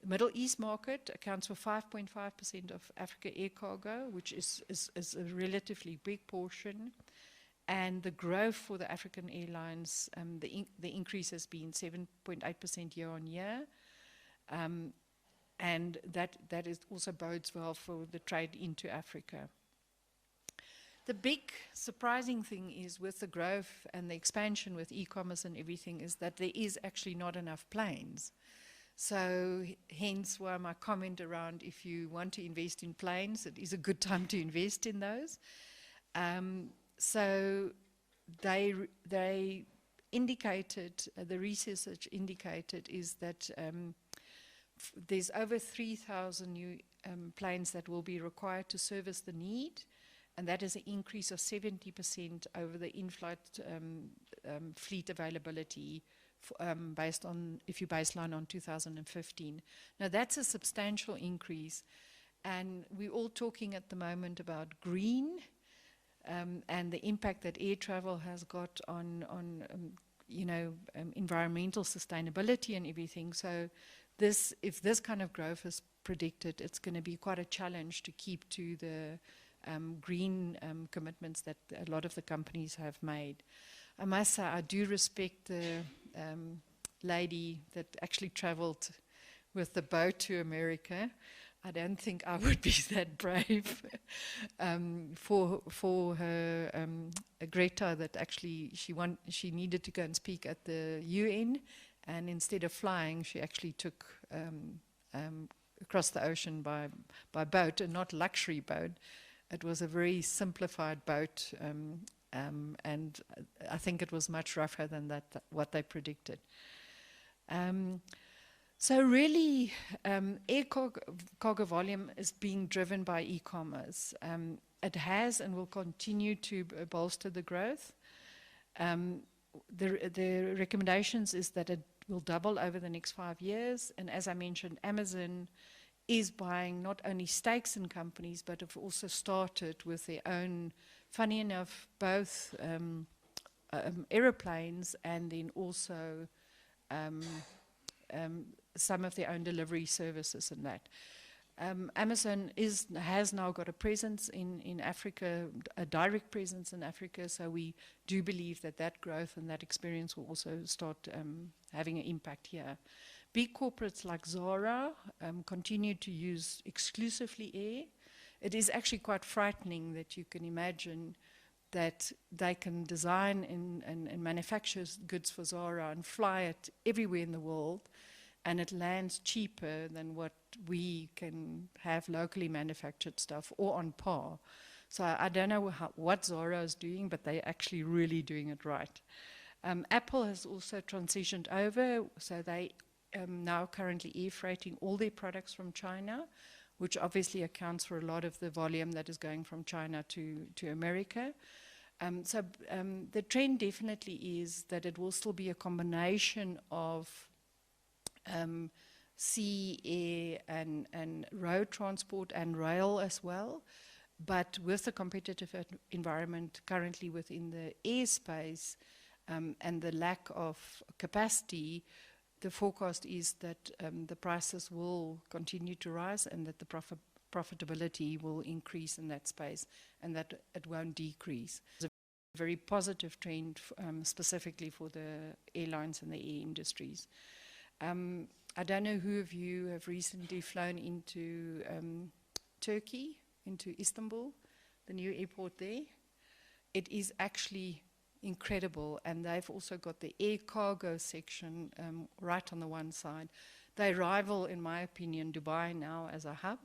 The Middle East market accounts for 5.5% of Africa air cargo, which is a relatively big portion. And the growth for the African airlines, the increase has been 7.8% year on year. And that is also bodes well for the trade into Africa. The big surprising thing is, with the growth and the expansion with e-commerce and everything, is that there is actually not enough planes. So hence why my comment around, if you want to invest in planes, it is a good time to invest in those. So they indicated, the research indicated is that there's over 3,000 new planes that will be required to service the need. And that is an increase of 70% over the in-flight fleet availability, based on, if you baseline on 2015. Now that's a substantial increase, and we're all talking at the moment about green, and the impact that air travel has got on environmental sustainability and everything. So if this kind of growth is predicted, it's going to be quite a challenge to keep to the green commitments that a lot of the companies have made. I must say, I do respect the lady that actually traveled with the boat to America. I don't think I would be that brave for her Greta, that actually she needed to go and speak at the UN, and instead of flying, she actually took across the ocean by boat, and not luxury boat. It was a very simplified boat, and I think it was much rougher than what they predicted. So really, air cargo volume is being driven by e-commerce. It has and will continue to bolster the growth. The recommendations is that it will double over the next 5 years, and as I mentioned, Amazon is buying not only stakes in companies, but have also started with their own, funny enough, both aeroplanes and then also some of their own delivery services and that. Amazon has now got a presence in Africa, a direct presence in Africa, so we do believe that growth and that experience will also start having an impact here. Big corporates like Zara continue to use exclusively air. It is actually quite frightening that you can imagine that they can design and manufacture goods for Zara and fly it everywhere in the world, and it lands cheaper than what we can have locally manufactured stuff, or on par. So I don't know what Zara is doing, but they're actually really doing it right. Apple has also transitioned over, so they now currently air freighting all their products from China, which obviously accounts for a lot of the volume that is going from China to America. The trend definitely is that it will still be a combination of sea, air, and road transport and rail as well. But with the competitive environment currently within the airspace and the lack of capacity, the forecast is that the prices will continue to rise and that the profitability will increase in that space and that it won't decrease. It's a very positive trend specifically for the airlines and the air industries. I don't know who of you have recently flown into Turkey, into Istanbul, the new airport there. It is actually incredible, and they've also got the air cargo section right on the one side. They rival, in my opinion, Dubai now as a hub.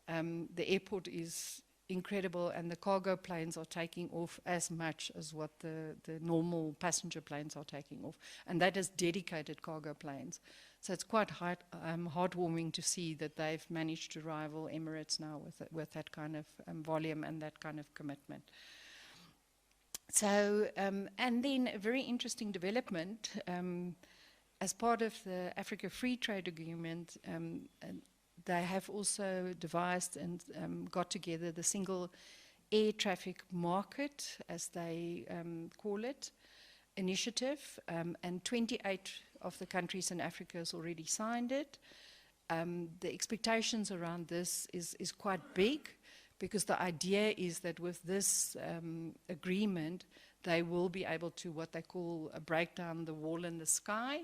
The airport is incredible, and the cargo planes are taking off as much as what the normal passenger planes are taking off, and that is dedicated cargo planes. So it's quite heartwarming to see that they've managed to rival Emirates now with that kind of volume and that kind of commitment. So, and then a very interesting development, as part of the Africa Free Trade Agreement, they have also devised and got together the single air traffic market, as they call it, initiative, and 28 of the countries in Africa has already signed it. The expectations around this is quite big, because the idea is that with this agreement, they will be able to, what they call, break down the wall in the sky.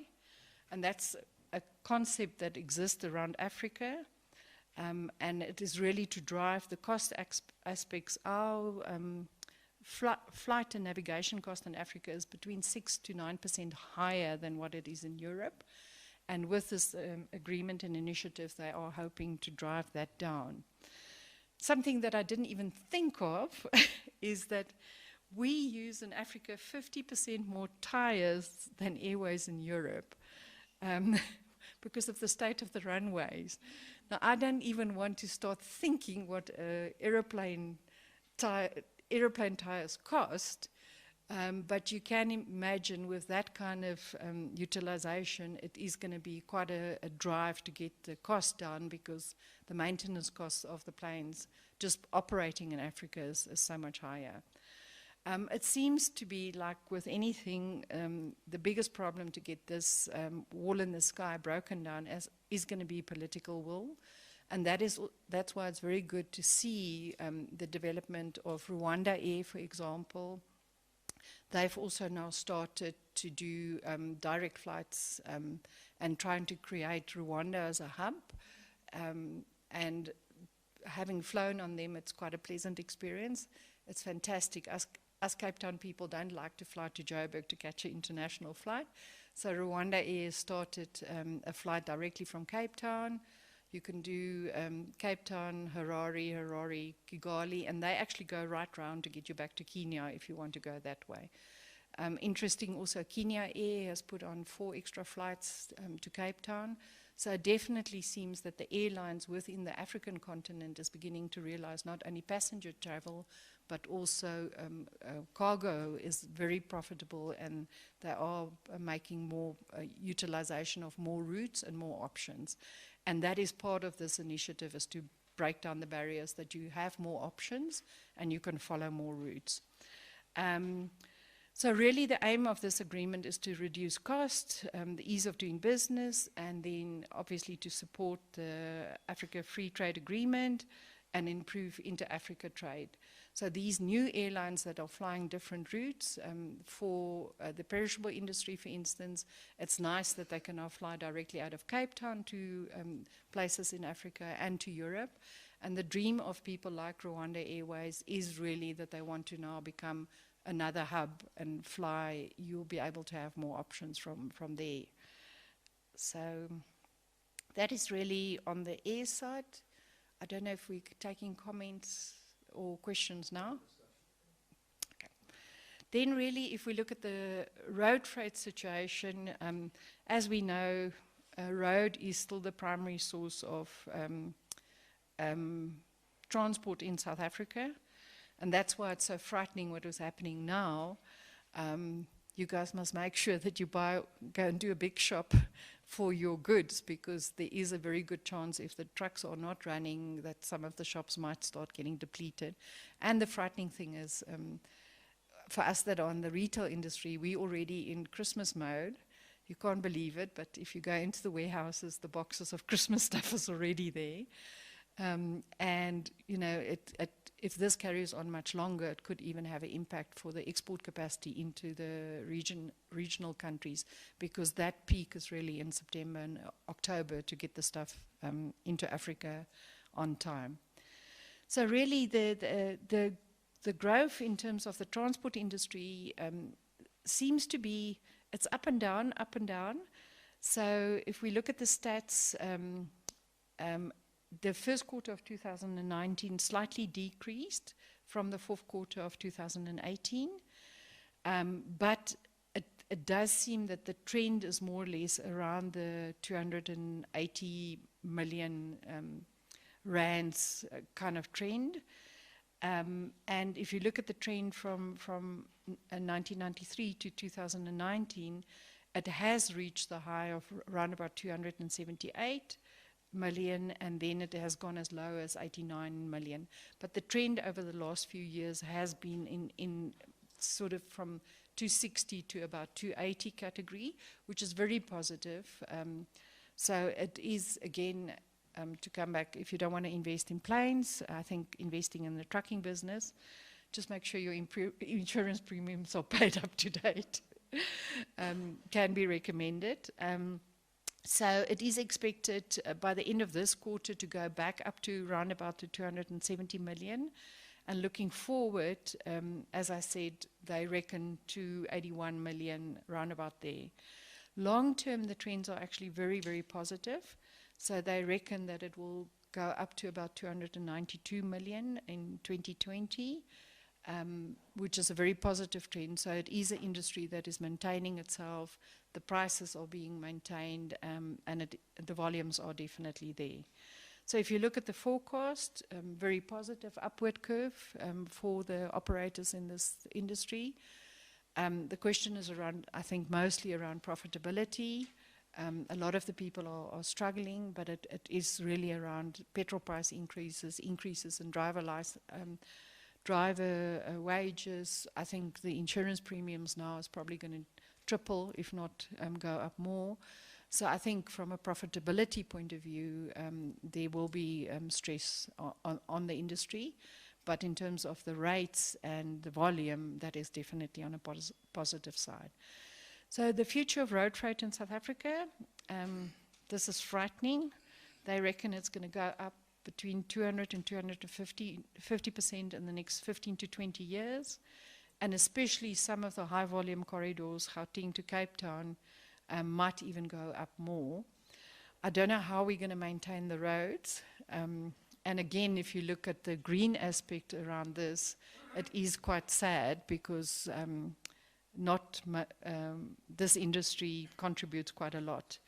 And that's a concept that exists around Africa. And it is really to drive the cost aspects. Our flight and navigation cost in Africa is between 6 to 9% higher than what it is in Europe. And with this agreement and initiative, they are hoping to drive that down. Something that I didn't even think of is that we use in Africa 50% more tires than airways in Europe because of the state of the runways. Now, I don't even want to start thinking what aeroplane tires cost, but you can imagine with that kind of utilization, it is going to be quite a drive to get the cost down, because the maintenance costs of the planes just operating in Africa is so much higher. It seems to be like with anything, the biggest problem to get this wall in the sky broken down is going to be political will. And that's why it's very good to see the development of Rwanda Air, for example. They've also now started to do direct flights and trying to create Rwanda as a hub. And having flown on them, it's quite a pleasant experience. It's fantastic. Us Cape Town people don't like to fly to Joburg to catch an international flight. So Rwanda Air started a flight directly from Cape Town. You can do Cape Town, Harare, Kigali, and they actually go right round to get you back to Kenya if you want to go that way. Interesting also, Kenya Air has put on 4 extra flights to Cape Town. So it definitely seems that the airlines within the African continent is beginning to realize not only passenger travel, but also cargo is very profitable, and they are making more utilization of more routes and more options. And that is part of this initiative, is to break down the barriers, that you have more options and you can follow more routes. So really the aim of this agreement is to reduce cost, the ease of doing business, and then obviously to support the Africa Free Trade Agreement and improve inter-Africa trade. So these new airlines that are flying different routes, for the perishable industry, for instance, it's nice that they can now fly directly out of Cape Town to places in Africa and to Europe. And the dream of people like Rwanda Airways is really that they want to now become another hub and fly. You'll be able to have more options from there. So that is really on the air side. I don't know if we're taking comments or questions now. Okay. Then really, if we look at the road freight situation, as we know, road is still the primary source of transport in South Africa. And that's why it's so frightening what is happening now. You guys must make sure that you go and do a big shop for your goods, because there is a very good chance, if the trucks are not running, that some of the shops might start getting depleted. And the frightening thing is, for us that are in the retail industry, we already in Christmas mode. You can't believe it, but if you go into the warehouses, the boxes of Christmas stuff is already there. And, you know, if this carries on much longer, it could even have an impact for the export capacity into the regional countries, because that peak is really in September and October to get the stuff into Africa on time. So really the growth in terms of the transport industry seems to be, it's up and down, up and down. So if we look at the stats, the first quarter of 2019 slightly decreased from the fourth quarter of 2018. But it does seem that the trend is more or less around the 280 million rands kind of trend. And if you look at the trend from 1993 to 2019, it has reached the high of around about 278 million, and then it has gone as low as 89 million. But the trend over the last few years has been in sort of from 260 to about 280 category, which is very positive. So it is, again, to come back, if you don't want to invest in planes, I think investing in the trucking business, just make sure your insurance premiums are paid up to date, can be recommended. So it is expected by the end of this quarter to go back up to around about the 270 million. And looking forward, as I said, they reckon 281 million, round about there. Long term, the trends are actually very, very positive. So they reckon that it will go up to about 292 million in 2020, which is a very positive trend. So it is an industry that is maintaining itself. The prices are being maintained, and the volumes are definitely there. So if you look at the forecast, very positive upward curve for the operators in this industry. The question is around, I think, mostly around profitability. A lot of the people are struggling, but it is really around petrol price increases in driver wages. I think the insurance premiums now is probably going to triple, if not go up more. So I think from a profitability point of view, there will be stress on the industry. But in terms of the rates and the volume, that is definitely on a positive side. So the future of road freight in South Africa, this is frightening. They reckon it's going to go up between 200 and 250% in the next 15 to 20 years. And especially some of the high volume corridors, Gauteng to Cape Town, might even go up more. I don't know how we're going to maintain the roads. And again, if you look at the green aspect around this, it is quite sad because this industry contributes quite a lot.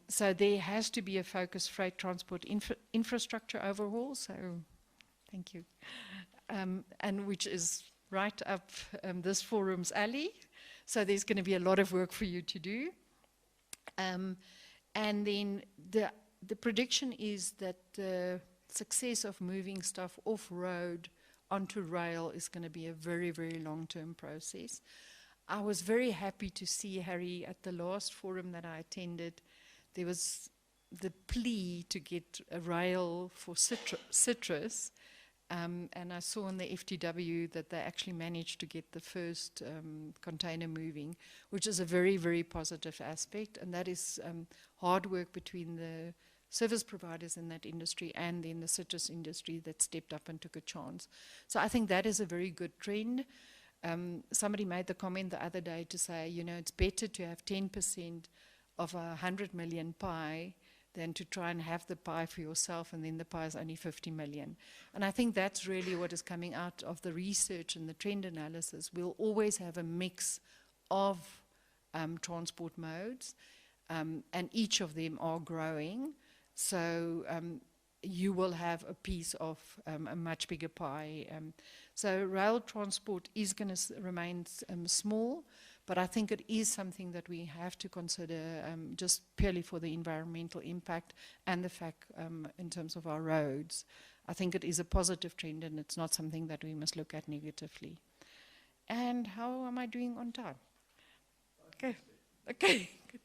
So there has to be a focused freight transport infrastructure overhaul. So thank you. And which is right up this forum's alley. So there's going to be a lot of work for you to do. And then the prediction is that the success of moving stuff off-road onto rail is going to be a very, very long-term process. I was very happy to see, Harry, at the last forum that I attended, there was the plea to get a rail for citrus. And I saw in the FTW that they actually managed to get the first container moving, which is a very, very positive aspect. And that is hard work between the service providers in that industry and then the citrus industry that stepped up and took a chance. So I think that is a very good trend. Somebody made the comment the other day to say, you know, it's better to have 10% of a 100 million pie than to try and have the pie for yourself and then the pie is only 50 million. And I think that's really what is coming out of the research and the trend analysis. We'll always have a mix of transport modes. and each of them are growing. So you will have a piece of a much bigger pie. So rail transport is going to remain small, but I think it is something that we have to consider just purely for the environmental impact and the fact in terms of our roads. I think it is a positive trend and it's not something that we must look at negatively. And how am I doing on time? Okay, okay, good.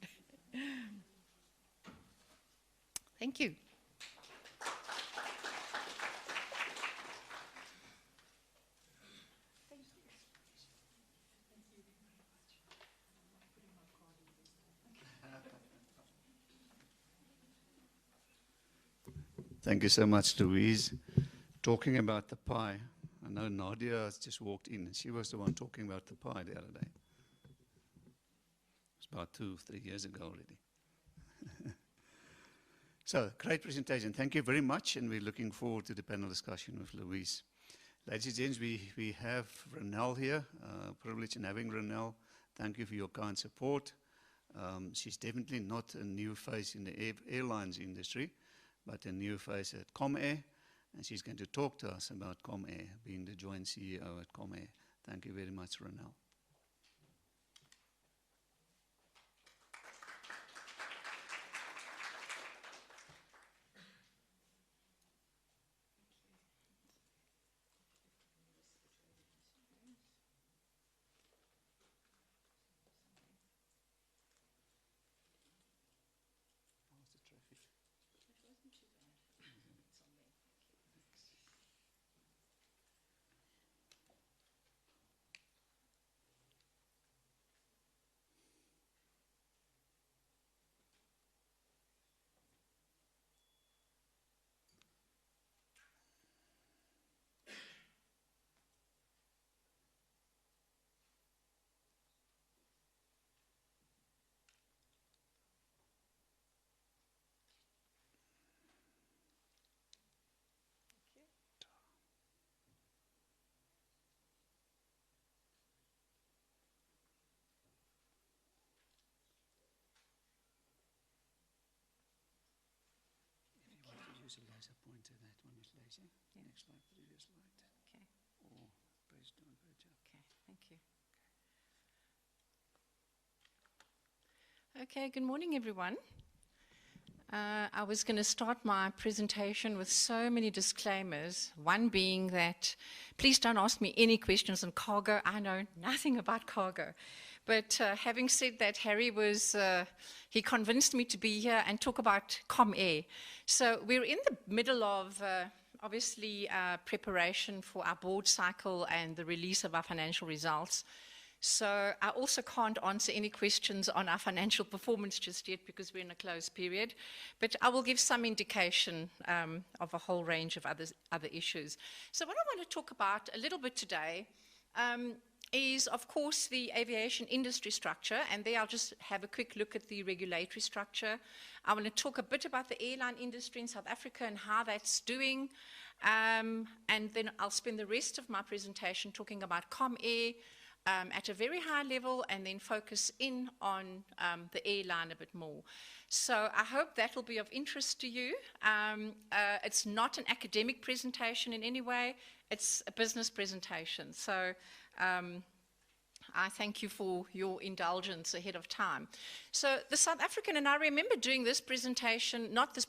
Thank you. Thank you so much, Louise. Talking about the pie, I know Nadia has just walked in, and she was the one talking about the pie the other day. It was about 2-3 years ago already. So, great presentation. Thank you very much, and we're looking forward to the panel discussion with Louise. Ladies and gents, we have Renelle here. Privilege in having Renelle. Thank you for your kind support. She's definitely not a new face in the airlines industry, but a new face at ComAir, and she's going to talk to us about ComAir, being the joint CEO at ComAir. Thank you very much, Renelle. Use a laser pointer, that one is laser. Yeah. Next slide, previous slide. Okay. Or press down, page up. Okay, thank you. Okay, good morning, everyone. I was going to start my presentation with so many disclaimers, one being that please don't ask me any questions on cargo. I know nothing about cargo. But having said that, Harry he convinced me to be here and talk about ComAir. So we're in the middle of, obviously, preparation for our board cycle and the release of our financial results. So I also can't answer any questions on our financial performance just yet because we're in a closed period. But I will give some indication of a whole range of other issues. So what I want to talk about a little bit today is, of course, the aviation industry structure, and there I'll just have a quick look at the regulatory structure. I want to talk a bit about the airline industry in South Africa and how that's doing, and then I'll spend the rest of my presentation talking about ComAir at a very high level, and then focus in on the airline a bit more. So I hope that will be of interest to you. It's not an academic presentation in any way, it's a business presentation. So I thank you for your indulgence ahead of time. So the South African, and I remember doing this presentation, not this,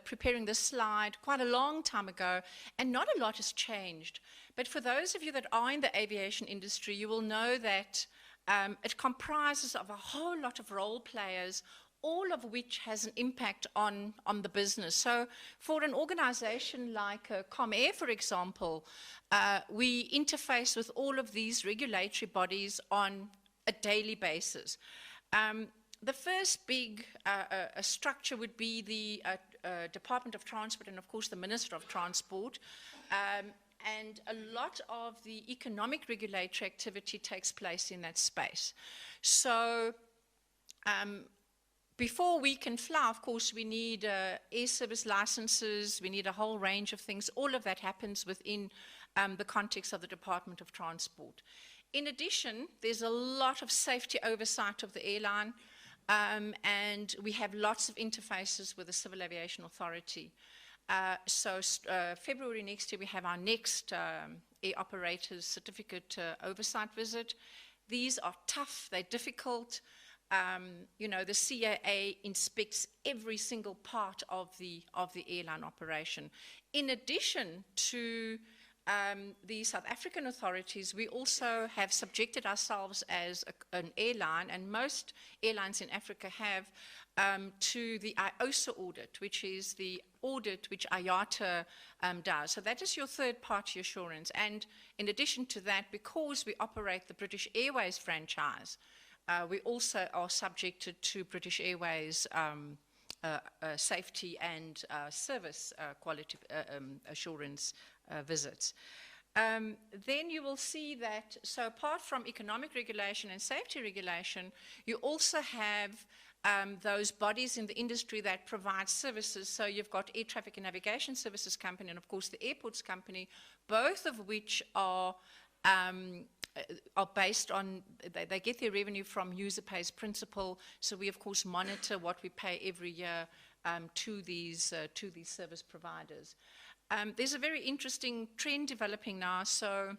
preparing this slide quite a long time ago, and not a lot has changed. But for those of you that are in the aviation industry, you will know that it comprises of a whole lot of role players, all of which has an impact on the business. So for an organization like ComAir, for example, we interface with all of these regulatory bodies on a daily basis. The first big structure would be the Department of Transport and, of course, the Minister of Transport. And a lot of the economic regulatory activity takes place in that space. So before we can fly, of course, we need air service licenses, we need a whole range of things. All of that happens within the context of the Department of Transport. In addition, there's a lot of safety oversight of the airline. and we have lots of interfaces with the Civil Aviation Authority. February next year, we have our next Air Operators Certificate oversight visit. These are tough, they're difficult. You know, the CAA inspects every single part of the airline operation. In addition to the South African authorities, we also have subjected ourselves as an airline, and most airlines in Africa have, to the IOSA audit, which is the audit which IATA does. So that is your third-party assurance. And in addition to that, because we operate the British Airways franchise, we also are subjected to British Airways safety and service quality assurance visits. Then you will see that, so apart from economic regulation and safety regulation, you also have those bodies in the industry that provide services. So you've got Air Traffic and Navigation Services Company and, of course, the Airports Company, both of which are based on, they get their revenue from user pays principle. So we, of course, monitor what we pay every year to these service providers. There's a very interesting trend developing now. So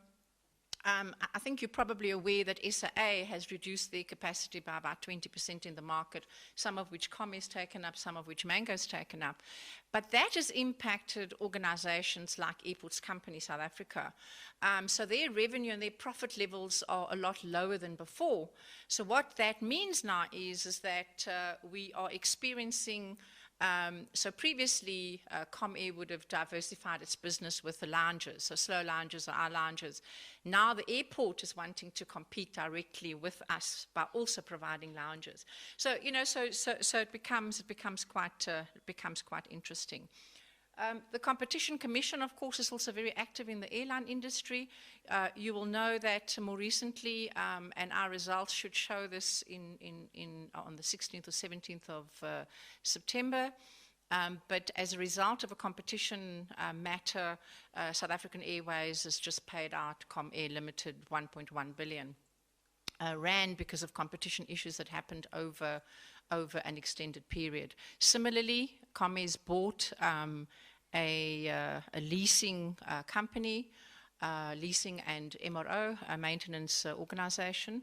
I think you're probably aware that SAA has reduced their capacity by about 20% in the market, some of which Com has taken up, some of which Mango's taken up. But that has impacted organizations like Airports Company South Africa. So their revenue and their profit levels are a lot lower than before. So what that means now is that we are experiencing, so previously Comair would have diversified its business with the lounges, so slow lounges or our lounges. Now the airport is wanting to compete directly with us by also providing lounges. So you know, so it becomes quite interesting. The Competition Commission, of course, is also very active in the airline industry. You will know that more recently, and our results should show this on the 16th or 17th of September. But as a result of a competition matter, South African Airways has just paid out Comair Limited 1.1 billion rand because of competition issues that happened over an extended period. Similarly, Comair's bought a leasing company, leasing and MRO, a maintenance organization,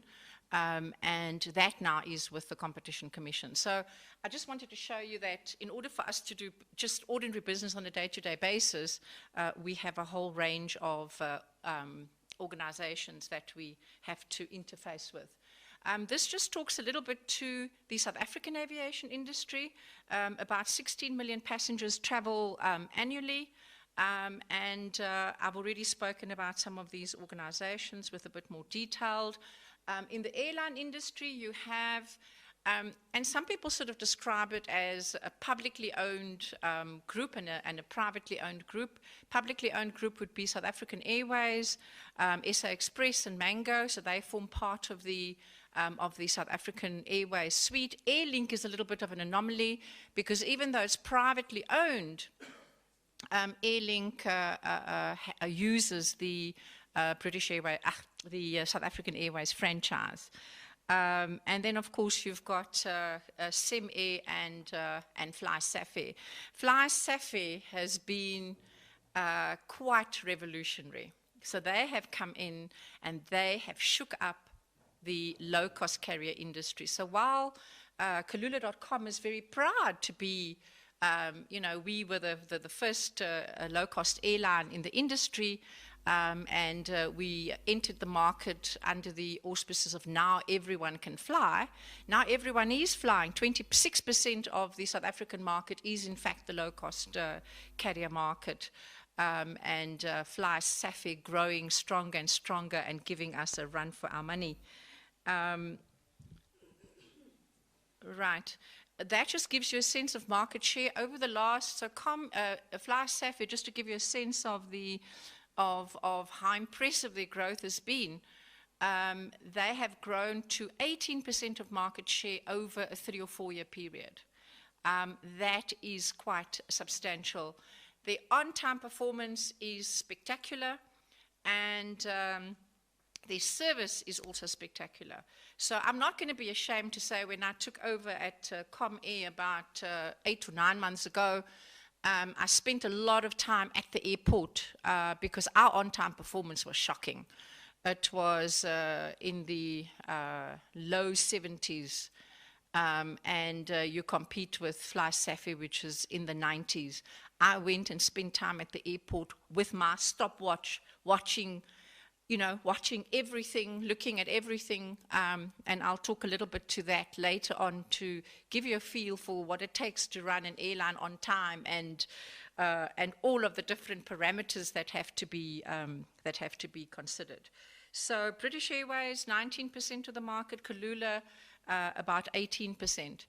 and that now is with the Competition Commission. So I just wanted to show you that in order for us to do just ordinary business on a day-to-day basis, we have a whole range of organizations that we have to interface with. This just talks a little bit to the South African aviation industry. About 16 million passengers travel annually, and I've already spoken about some of these organizations with a bit more detailed. In the airline industry, you have, and some people sort of describe it as a publicly owned group and a privately owned group. Publicly owned group would be South African Airways, SA Express and Mango, so they form part of the South African Airways suite. Airlink is a little bit of an anomaly because even though it's privately owned, Airlink uses the British Airways, the South African Airways franchise. And then, of course, you've got SemAir and Fly Safair. Fly Safair has been quite revolutionary. So they have come in and they have shook up the low-cost carrier industry. So while Kalula.com is very proud to be, you know, we were the first low-cost airline in the industry, and we entered the market under the auspices of now everyone can fly. Now everyone is flying. 26% of the South African market is in fact the low-cost carrier market. And Fly Safair growing stronger and stronger and giving us a run for our money. Right. That just gives you a sense of market share over the last, so Fly Safair, just to give you a sense of the of how impressive their growth has been, they have grown to 18% of market share over a 3 or 4 year period. That is quite substantial. The on-time performance is spectacular, and their service is also spectacular. So I'm not going to be ashamed to say when I took over at ComAir about 8 or 9 months ago, I spent a lot of time at the airport because our on-time performance was shocking. It was in the low 70s, and you compete with Fly Safi, which is in the 90s. I went and spent time at the airport with my stopwatch, watching everything, looking at everything, and I'll talk a little bit to that later on to give you a feel for what it takes to run an airline on time and all of the different parameters that have to be considered. So British Airways, 19% of the market, Kulula, about 18%.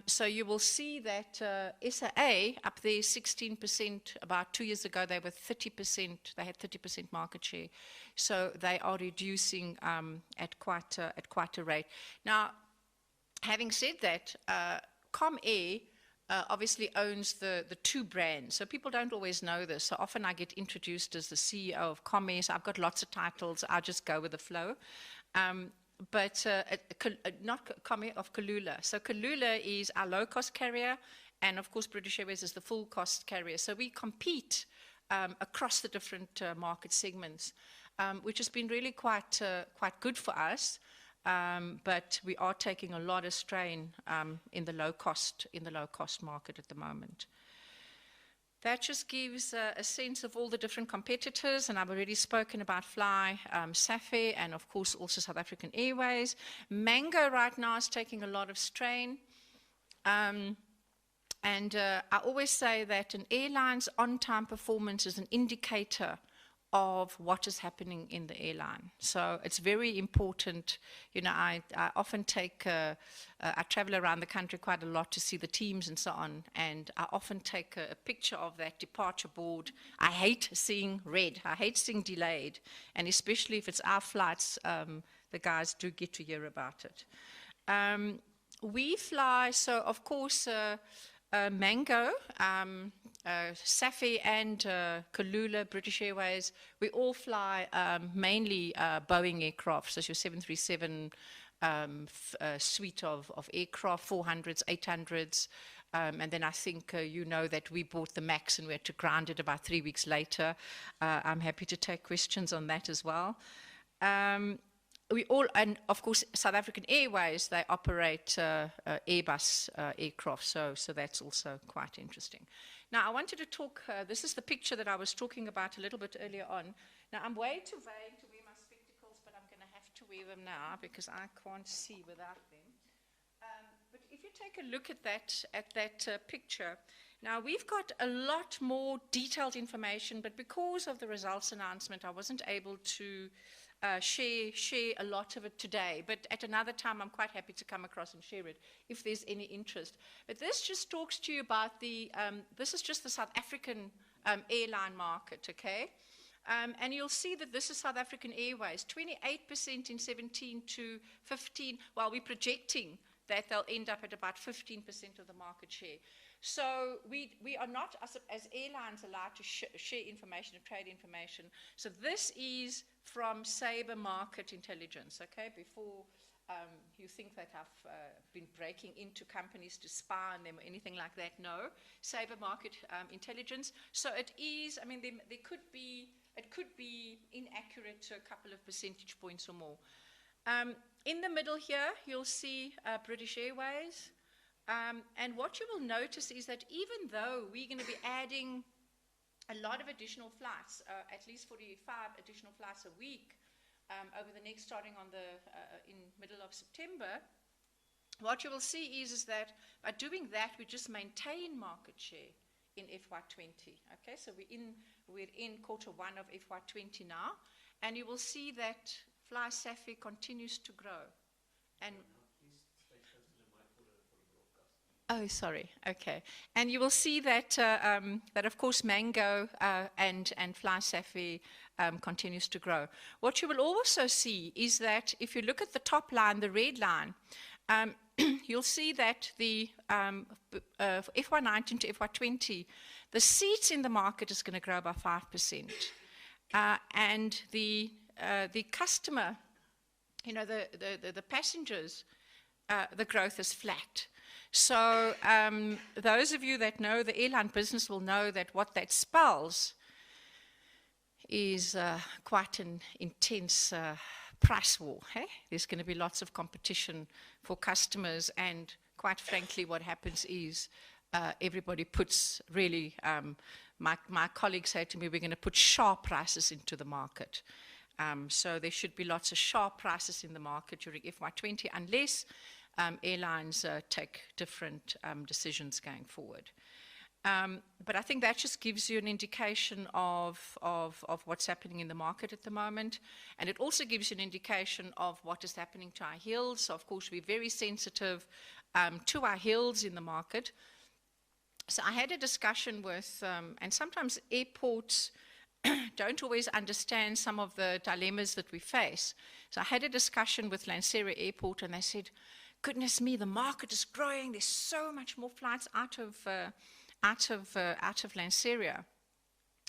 So you will see that SAA up there, 16%. About 2 years ago, they were 30%. They had 30% market share. So they are reducing at quite a rate. Now, having said that, ComAir obviously owns the two brands. So people don't always know this. So often I get introduced as the CEO of ComAir. So I've got lots of titles. I just go with the flow. But not ComAir, of Kulula. So Kulula is our low-cost carrier, and of course British Airways is the full-cost carrier. So we compete across the different market segments, which has been really quite good for us. But we are taking a lot of strain in the low-cost market at the moment. That just gives a sense of all the different competitors, and I've already spoken about Fly, Safi, and of course also South African Airways. Mango right now is taking a lot of strain. I always say that an airline's on-time performance is an indicator of what is happening in the airline. So it's very important. I often I travel around the country quite a lot to see the teams and so on, and I often take a picture of that departure board. I hate seeing red. I hate seeing delayed, and especially if it's our flights, the guys do get to hear about it. We fly, so of course, Mango, Safi and Kulula, British Airways, we all fly mainly Boeing aircraft, so your 737 suite of aircraft, 400s, 800s, and then I think that we bought the MAX and we had to ground it about 3 weeks later. I'm happy to take questions on that as well. And of course, South African Airways, they operate Airbus aircraft, so that's also quite interesting. Now, I wanted to talk, this is the picture that I was talking about a little bit earlier on. Now, I'm way too vain to wear my spectacles, but I'm going to have to wear them now because I can't see without them. But if you take a look at that picture, now we've got a lot more detailed information, but because of the results announcement, I wasn't able to share a lot of it today, but at another time I'm quite happy to come across and share it if there's any interest. But this just talks to you about this is just the South African airline market, okay? And you'll see that this is South African Airways, 28% in 17 to 15, while we're projecting that they'll end up at about 15% of the market share. So we are not, as airlines, allowed to share information and trade information. So this is from Sabre Market Intelligence, okay? Before you think that I've been breaking into companies to spy on them or anything like that, no. Sabre Market Intelligence. So it is, I mean, it could be inaccurate to a couple of percentage points or more. In the middle here, you'll see British Airways. And what you will notice is that even though we're going to be adding a lot of additional flights, at least 45 additional flights a week over the next, starting on in middle of September, what you will see is that by doing that, we just maintain market share in FY20. Okay, so we're in quarter one of FY20 now, and you will see that Fly Safi continues to grow. And oh, sorry. Okay, and you will see that that of course Mango and Fly Safi continues to grow. What you will also see is that if you look at the top line, the red line, you'll see that the FY19 to FY20, the seats in the market is going to grow by 5%, and the the customer, the passengers, the growth is flat. So those of you that know the airline business will know that what that spells is quite an intense price war. Hey? There's going to be lots of competition for customers, and quite frankly, what happens is everybody puts really, my colleagues say to me, we're going to put sharp prices into the market. So there should be lots of sharp prices in the market during FY20 unless airlines take different decisions going forward. But I think that just gives you an indication of what's happening in the market at the moment. And it also gives you an indication of what is happening to our yields. So of course, we're very sensitive to our yields in the market. So I had a discussion with, and sometimes airports don't always understand some of the dilemmas that we face. So I had a discussion with Lanseria Airport, and they said, goodness me, the market is growing. There's so much more flights out of Lanseria.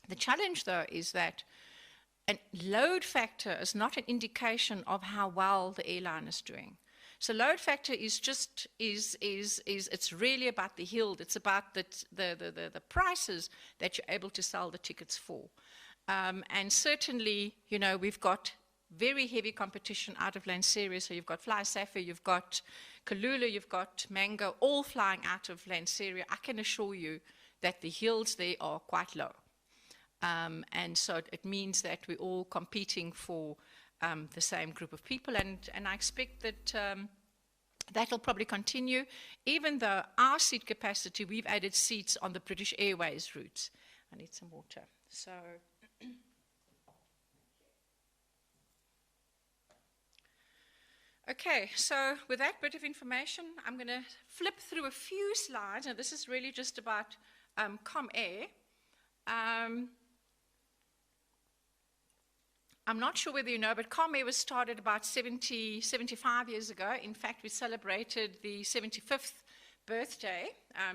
The challenge, though, is that a load factor is not an indication of how well the airline is doing. So load factor is just it's really about the yield. It's about the prices that you're able to sell the tickets for. And certainly, we've got very heavy competition out of Lanseria. So you've got Fly Safair, you've got Kalula, you've got Mango, all flying out of Lanseria. I can assure you that the yields there are quite low. And so it means that we're all competing for the same group of people. And I expect that that'll probably continue, even though our seat capacity, we've added seats on the British Airways routes. I need some water. So... Okay, so with that bit of information, I'm going to flip through a few slides. Now, this is really just about ComAir. I'm not sure whether you know, but ComAir was started about 75 years ago. In fact, we celebrated the 75th birthday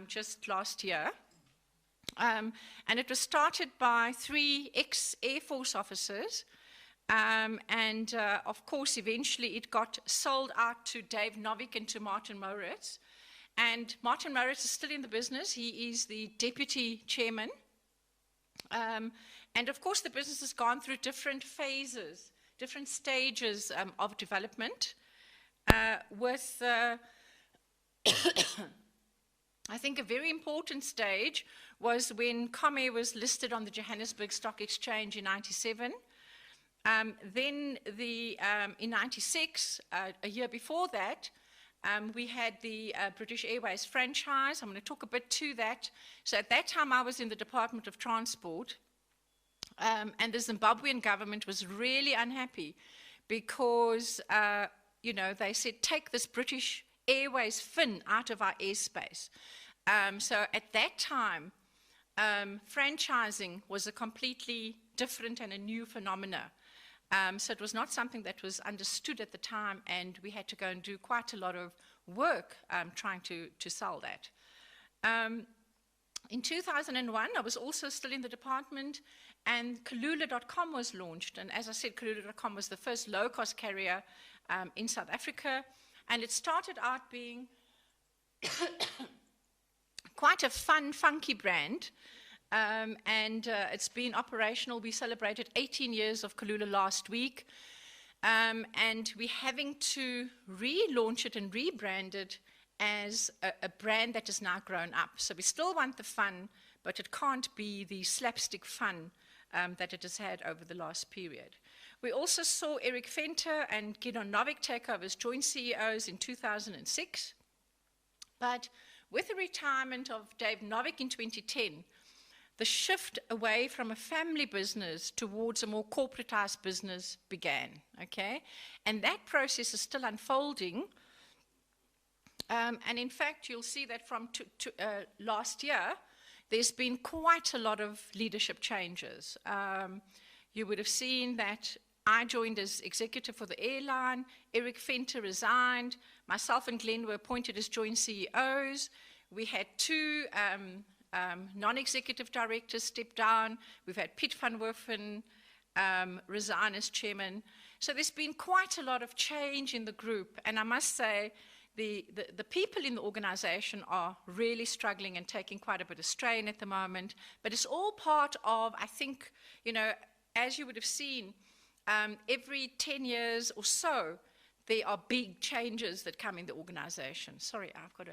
just last year. And it was started by 3 ex-Air Force officers. Of course, eventually it got sold out to Dave Novick and to Martin Moritz. And Martin Moritz is still in the business. He is the deputy chairman. And of course, the business has gone through different phases, different stages of development. With, I think, a very important stage was when ComAir was listed on the Johannesburg Stock Exchange in '97. Then in '96, a year before that, we had the British Airways franchise. I'm going to talk a bit to that. So at that time, I was in the Department of Transport, and the Zimbabwean government was really unhappy because, they said, take this British Airways fin out of our airspace. So at that time, franchising was a completely different and a new phenomena. So it was not something that was understood at the time, and we had to go and do quite a lot of work trying to sell that. In 2001, I was also still in the department, and Kalula.com was launched. And as I said, Kalula.com was the first low-cost carrier in South Africa, and it started out being quite a fun, funky brand. It's been operational. We celebrated 18 years of Kalula last week. And we're having to relaunch it and rebrand it as a brand that has now grown up. So we still want the fun, but it can't be the slapstick fun that it has had over the last period. We also saw Eric Venter and Gideon Novick take over as joint CEOs in 2006. But with the retirement of Dave Novick in 2010, the shift away from a family business towards a more corporatized business began, okay? And that process is still unfolding. And in fact, you'll see that from last year, there's been quite a lot of leadership changes. You would have seen that I joined as executive for the airline, Eric Venter resigned, myself and Glenn were appointed as joint CEOs. We had 2 non-executive directors step down. We've had Piet van Werven resign as chairman. So there's been quite a lot of change in the group, and I must say the people in the organization are really struggling and taking quite a bit of strain at the moment, but it's all part of, I think, you know, as you would have seen, every 10 years or so, there are big changes that come in the organization. Sorry, I've got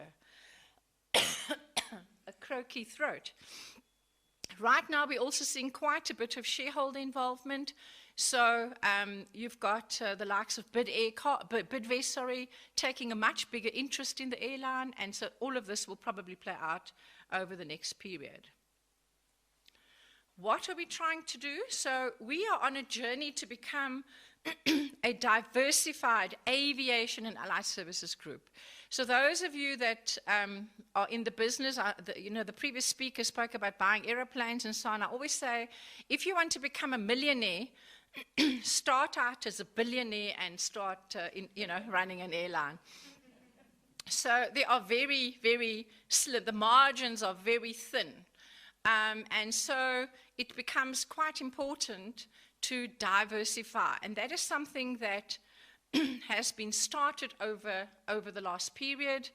a croaky throat. Right now, we're also seeing quite a bit of shareholder involvement. So you've got the likes of Bidvest, taking a much bigger interest in the airline, and so all of this will probably play out over the next period. What are we trying to do? So we are on a journey to become a diversified aviation and allied services group. So those of you that are in the business, you know, the previous speaker spoke about buying aeroplanes and so on. I always say, if you want to become a millionaire, start out as a billionaire and start, running an airline. So they are very, very slim. The margins are very thin. And so it becomes quite important to diversify. And that is something that has been started over the last period.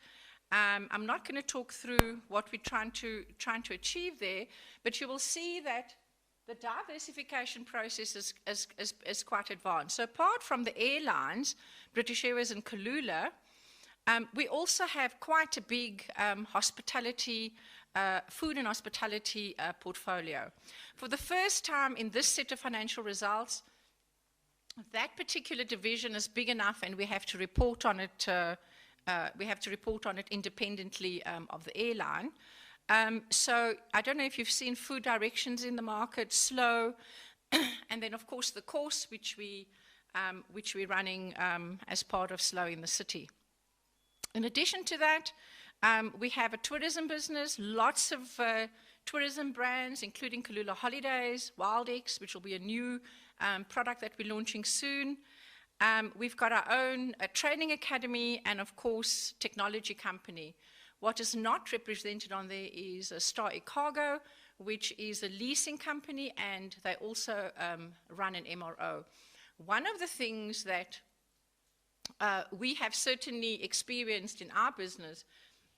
I'm not going to talk through what we're trying to achieve there, but you will see that the diversification process is quite advanced. So apart from the airlines, British Airways and Kulula, we also have quite a big hospitality, food and hospitality portfolio. For the first time in this set of financial results, that particular division is big enough, and we have to report on it. We have to report on it independently of the airline. So I don't know if you've seen food directions in the market, slow, and then of course the course which we're running as part of Slow in the City. In addition to that, we have a tourism business, lots of tourism brands, including Kulula Holidays, WildX, which will be a new product that we're launching soon. We've got our own training academy and, of course, technology company. What is not represented on there is a Star Cargo, which is a leasing company, and they also run an MRO. One of the things that we have certainly experienced in our business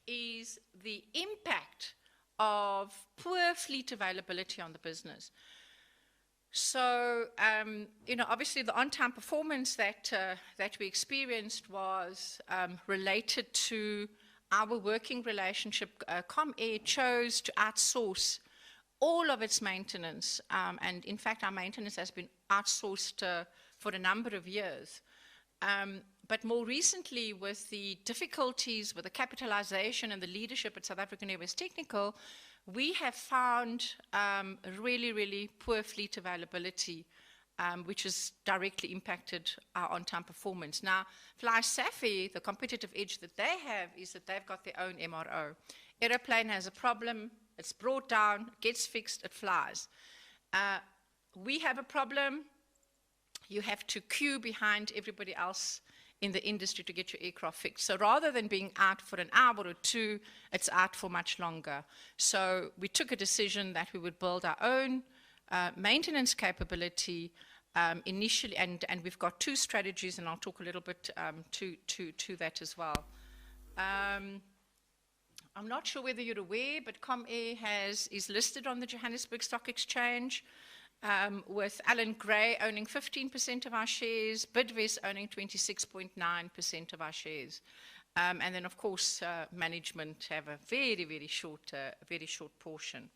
is the impact of poor fleet availability on the business. So, obviously the on-time performance that we experienced was related to our working relationship. Comair chose to outsource all of its maintenance, and in fact our maintenance has been outsourced for a number of years. But more recently, with the difficulties with the capitalization and the leadership at South African Airways Technical, we have found really, really poor fleet availability, which has directly impacted our on-time performance. Now, FlySafi, the competitive edge that they have is that they've got their own MRO. Aeroplane has a problem, it's brought down, gets fixed, it flies. We have a problem, you have to queue behind everybody else in the industry to get your aircraft fixed. So rather than being out for an hour or two, it's out for much longer. So we took a decision that we would build our own maintenance capability initially, and we've got two strategies, and I'll talk a little bit to that as well. I'm not sure whether you're aware, but Comair is listed on the Johannesburg Stock Exchange, with Alan Gray owning 15% of our shares, Bidvest owning 26.9% of our shares. And then, of course, management have a very, very short portion.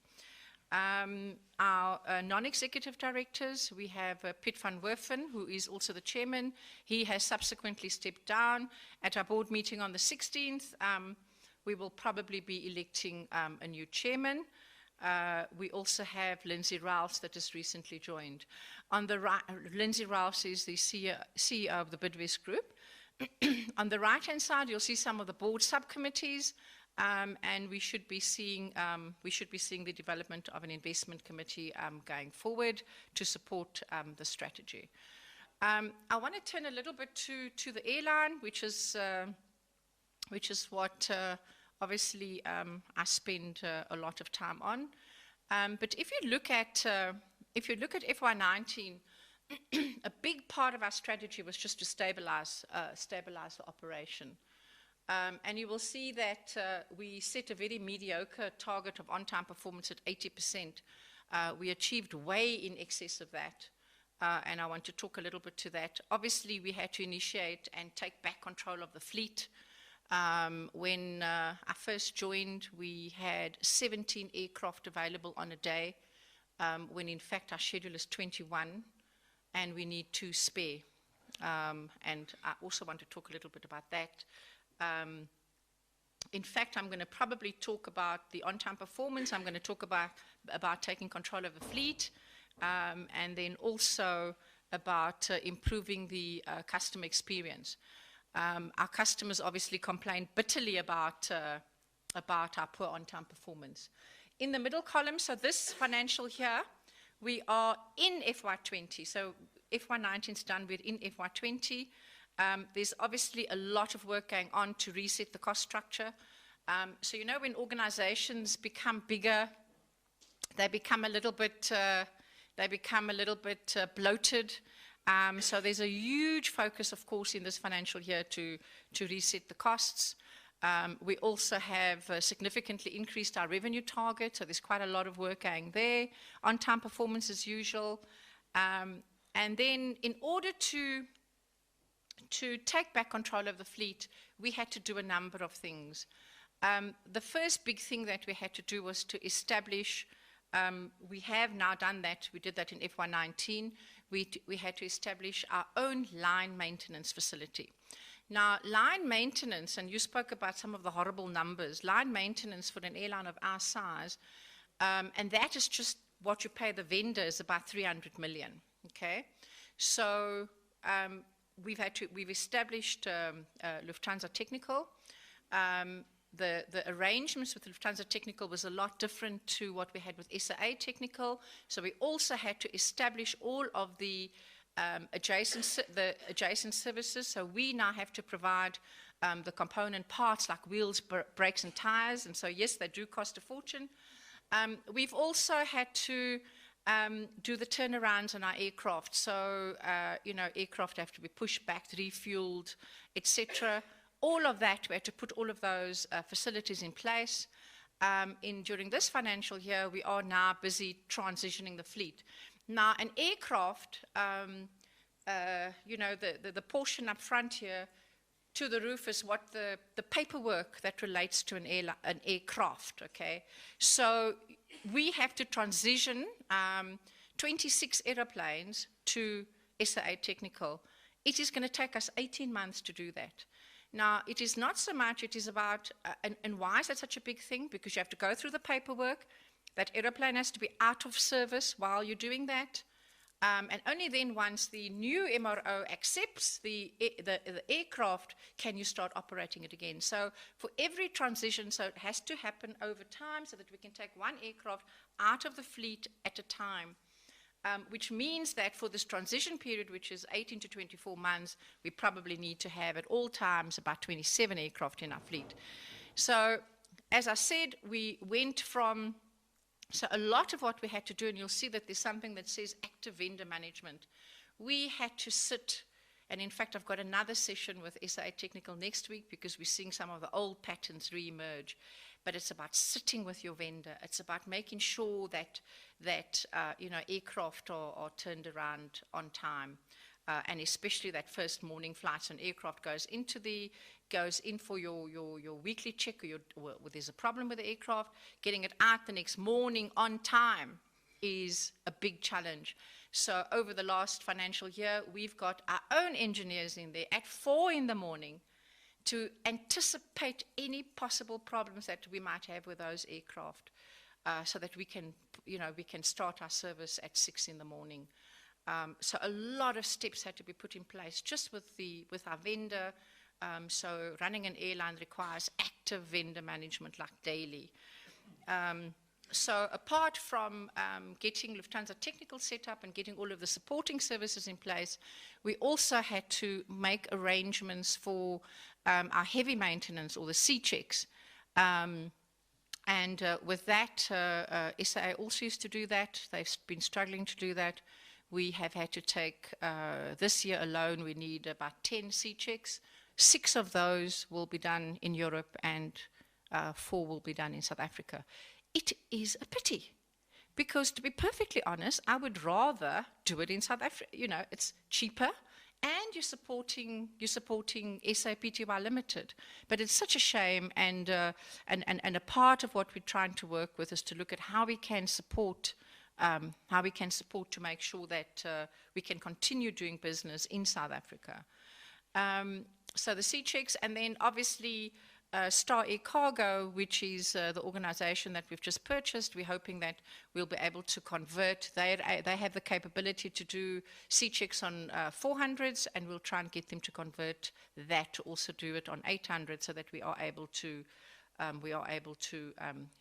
Our non-executive directors, we have Piet van Werven, who is also the chairman. He has subsequently stepped down. At our board meeting on the 16th, we will probably be electing a new chairman. We also have Lindsay Rouse that has recently joined. On the right, Lindsay Rouse is the CEO of the Bidvest Group. On the right-hand side, you'll see some of the board subcommittees, and we should be seeing the development of an investment committee going forward to support the strategy. I want to turn a little bit to the airline, which is what obviously I spend a lot of time on. But if you look at FY19, a big part of our strategy was just to stabilize the operation. And you will see that we set a very mediocre target of on-time performance at 80%. We achieved way in excess of that. And I want to talk a little bit to that. Obviously, we had to initiate and take back control of the fleet. When I first joined, we had 17 aircraft available on a day, when in fact our schedule is 21, and we need 2 spare. And I also want to talk a little bit about that. In fact, I'm going to probably talk about the on-time performance. I'm going to talk about taking control of the fleet, and then also about improving the customer experience. Our customers obviously complained bitterly about our poor on-time performance. In the middle column, so this financial year, we are in FY20. So FY19 is done, we're in FY20. There's obviously a lot of work going on to reset the cost structure. So you know, when organizations become bigger, they become a little bit bloated. So there's a huge focus, of course, in this financial year to reset the costs. We also have significantly increased our revenue target, so there's quite a lot of work going there. On-time performance as usual. And then in order to take back control of the fleet, we had to do a number of things. The first big thing that we had to do was to establish, we have now done that, we did that in FY19, we had to establish our own line maintenance facility. Now, line maintenance, and you spoke about some of the horrible numbers, line maintenance for an airline of our size, and that is just what you pay the vendors, about 300 million, okay? So we've established Lufthansa Technical. The arrangements with Lufthansa Technical was a lot different to what we had with SAA Technical. So we also had to establish all of the adjacent services. So we now have to provide the component parts like wheels, brakes, and tires. And so yes, they do cost a fortune. We've also had to do the turnarounds on our aircraft. So you know, aircraft have to be pushed back, refueled, etc. All of that, we had to put all of those facilities in place. During this financial year, we are now busy transitioning the fleet. Now, an aircraft, you know, the portion up front here to the roof is what the paperwork that relates to an aircraft, okay? So we have to transition 26 aeroplanes to SAA Technical. It is going to take us 18 months to do that. Now, it is not so much, it is about, and why is that such a big thing? Because you have to go through the paperwork. That aeroplane has to be out of service while you're doing that. And only then, once the new MRO accepts the aircraft, can you start operating it again. So for every transition, so it has to happen over time so that we can take one aircraft out of the fleet at a time. Which means that for this transition period, which is 18 to 24 months, we probably need to have at all times about 27 aircraft in our fleet. So, as I said, we went from, so a lot of what we had to do, and you'll see that there's something that says active vendor management. We had to sit, and in fact, I've got another session with SAA Technical next week because we're seeing some of the old patterns re-emerge. But it's about sitting with your vendor. It's about making sure that you know, aircraft are turned around on time, and especially that first morning flight. So an aircraft goes in for your weekly check, or there's a problem with the aircraft. Getting it out the next morning on time is a big challenge. So over the last financial year, we've got our own engineers in there at 4 in the morning to anticipate any possible problems that we might have with those aircraft, so that we can start our service at 6 in the morning. So a lot of steps had to be put in place just with our vendor. So running an airline requires active vendor management, like daily. So apart from getting Lufthansa Technical set up and getting all of the supporting services in place, we also had to make arrangements for our heavy maintenance, or the C checks. And with that, SAA also used to do that. They've been struggling to do that. We have had to take, this year alone, we need about 10 C checks. 6 of those will be done in Europe and 4 will be done in South Africa. It is a pity. Because to be perfectly honest, I would rather do it in South Africa. You know, it's cheaper and you're supporting SAPTY Limited. But it's such a shame, and a part of what we're trying to work with is to look at how we can support to make sure that we can continue doing business in South Africa. So the C checks, and then obviously Star Air Cargo, which is the organization that we've just purchased. We're hoping that we'll be able to convert. They have the capability to do C checks on 400s, and we'll try and get them to convert that to also do it on 800, so that we are able to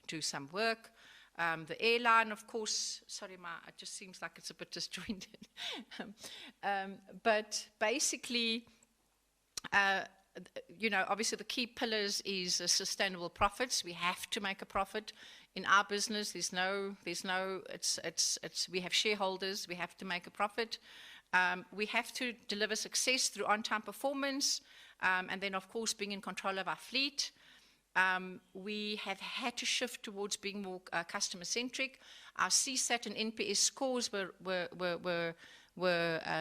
do some work. The airline, of course, sorry, it just seems like it's a bit disjointed. But basically, you know, obviously the key pillars is sustainable profits. We have to make a profit in our business. We have shareholders. We have to make a profit. We have to deliver success through on-time performance, and then, of course, being in control of our fleet. We have had to shift towards being more customer-centric. Our CSAT and NPS scores were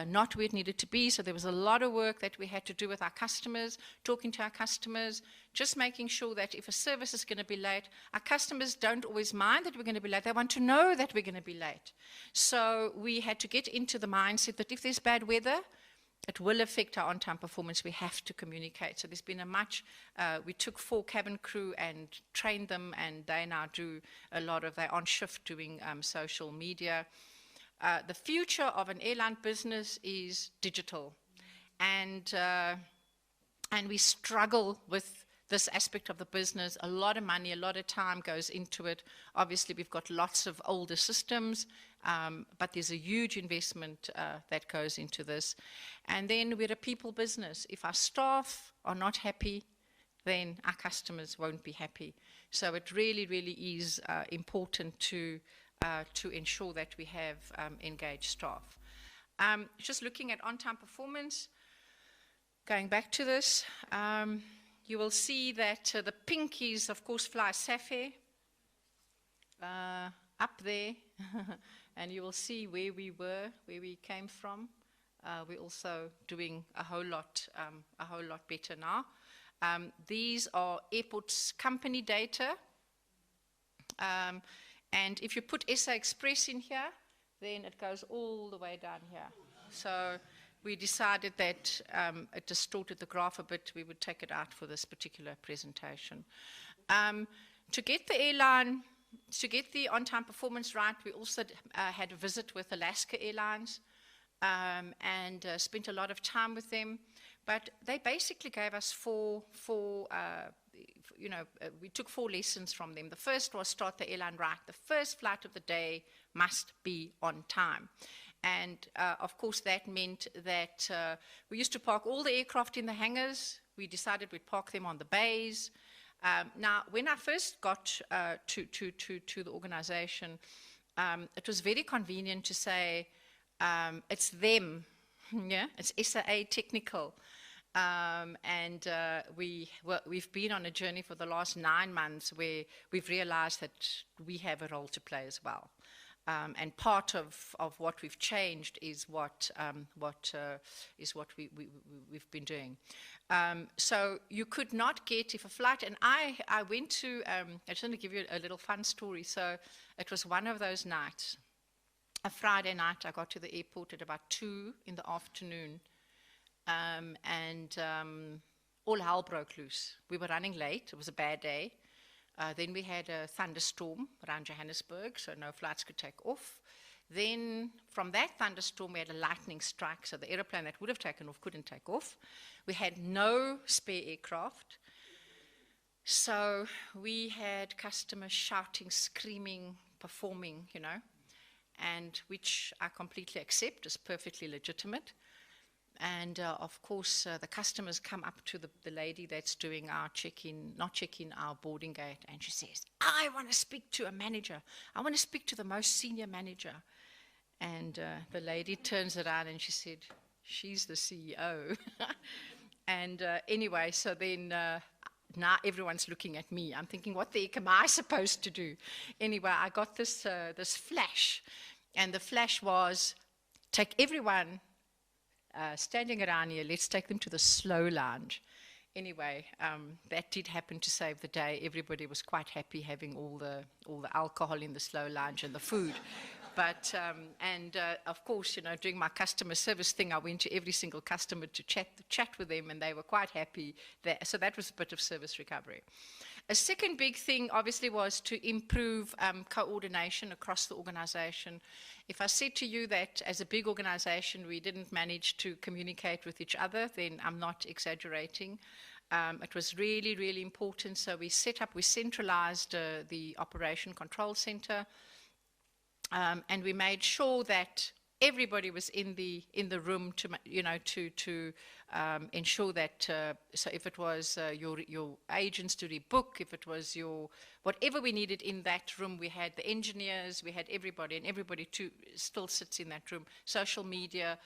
not where it needed to be, so there was a lot of work that we had to do with our customers, talking to our customers, just making sure that if a service is going to be late, our customers don't always mind that we're going to be late. They want to know that we're going to be late. So we had to get into the mindset that if there's bad weather, it will affect our on-time performance. We have to communicate. So there's been we took 4 cabin crew and trained them, and they now do they're on shift doing social media. The future of an airline business is digital, and we struggle with this aspect of the business. A lot of money, a lot of time goes into it. Obviously, we've got lots of older systems, but there's a huge investment that goes into this. And then we're a people business. If our staff are not happy, then our customers won't be happy. So it really, really is important to ensure that we have engaged staff. Just looking at on-time performance, going back to this, you will see that the pink is, of course, Fly Safair up there, and you will see where we came from. We're also doing a whole lot better now. These are airports company data. And if you put SA Express in here, then it goes all the way down here. So we decided that it distorted the graph a bit. We would take it out for this particular presentation. To get the airline, to get the on-time performance right, we also had a visit with Alaska Airlines and spent a lot of time with them. But they basically gave us we took 4 lessons from them. The first was start the airline right. The first flight of the day must be on time. And, of course, that meant that we used to park all the aircraft in the hangars. We decided we'd park them on the bays. Now, when I first got to the organization, it was very convenient to say, it's them, yeah, it's SAA Technical. We've been on a journey for the last 9 months where we've realized that we have a role to play as well. And part of what we've changed is what we've been doing. So you could not get, if a flight, and I went to, I just want to give you a little fun story. So it was one of those nights, a Friday night. I got to the airport at about 2 in the afternoon. All hell broke loose. We were running late. It was a bad day. Then we had a thunderstorm around Johannesburg, so no flights could take off. Then from that thunderstorm, we had a lightning strike, so the aeroplane that would have taken off couldn't take off. We had no spare aircraft. So we had customers shouting, screaming, performing, and which I completely accept as perfectly legitimate. And, of course, the customers come up to the lady that's doing our check-in, not check-in, our boarding gate, and she says, I want to speak to a manager. I want to speak to the most senior manager. And the lady turns around and she said, she's the CEO. And anyway, so then now everyone's looking at me. I'm thinking, what the heck am I supposed to do? Anyway, I got this flash, and the flash was, take everyone standing around here, let's take them to the slow lounge. Anyway, that did happen to save the day. Everybody was quite happy having all the alcohol in the slow lounge and the food. But, of course, during my customer service thing, I went to every single customer to chat with them, and they were quite happy. So that was a bit of service recovery. A second big thing, obviously, was to improve coordination across the organization. If I said to you that as a big organization we didn't manage to communicate with each other, then I'm not exaggerating. It was really, really important. So we centralized the Operation Control Center. And we made sure that everybody was in the room to ensure that so if it was your agents to rebook, if it was your whatever we needed in that room, we had the engineers, we had everybody, and everybody still sits in that room. Social media,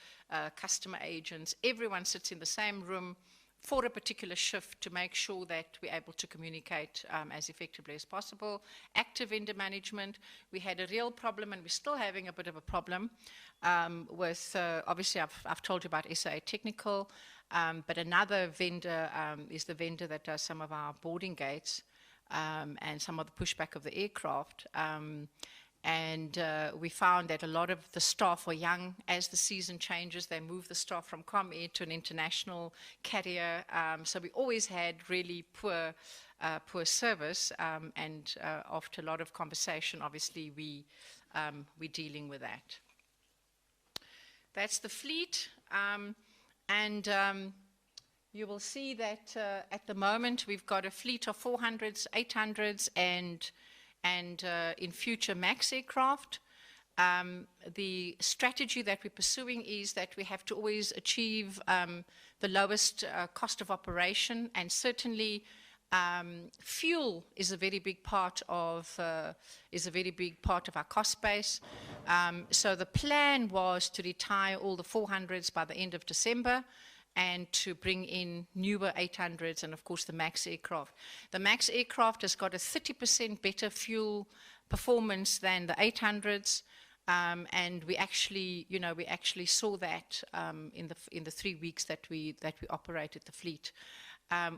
customer agents, everyone sits in the same room for a particular shift to make sure that we're able to communicate as effectively as possible. Active vendor management, we had a real problem, and we're still having a bit of a problem with, obviously I've told you about SA Technical, but another vendor is the vendor that does some of our boarding gates and some of the pushback of the aircraft. And we found that a lot of the staff were young. As the season changes, they move the staff from ComAir to an international carrier. So we always had really poor service. And after a lot of conversation, obviously, we're dealing with that. That's the fleet. You will see that at the moment, we've got a fleet of 400s, 800s, and in future MAX aircraft. The strategy that we're pursuing is that we have to always achieve the lowest cost of operation, and certainly fuel is a very big part of our cost base. So the plan was to retire all the 400s by the end of December, and to bring in newer 800s and, of course, the MAX aircraft. The MAX aircraft has got a 30% better fuel performance than the 800s, and we actually saw that in the 3 weeks that we operated the fleet.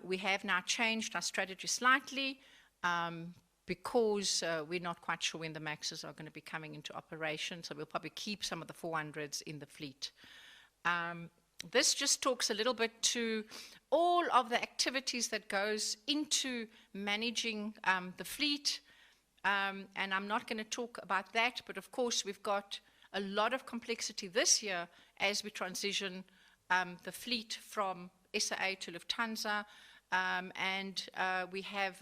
We have now changed our strategy slightly because we're not quite sure when the MAXs are going to be coming into operation, so we'll probably keep some of the 400s in the fleet. This just talks a little bit to all of the activities that goes into managing the fleet. And I'm not going to talk about that, but of course we've got a lot of complexity this year as we transition the fleet from SAA to Lufthansa. And we have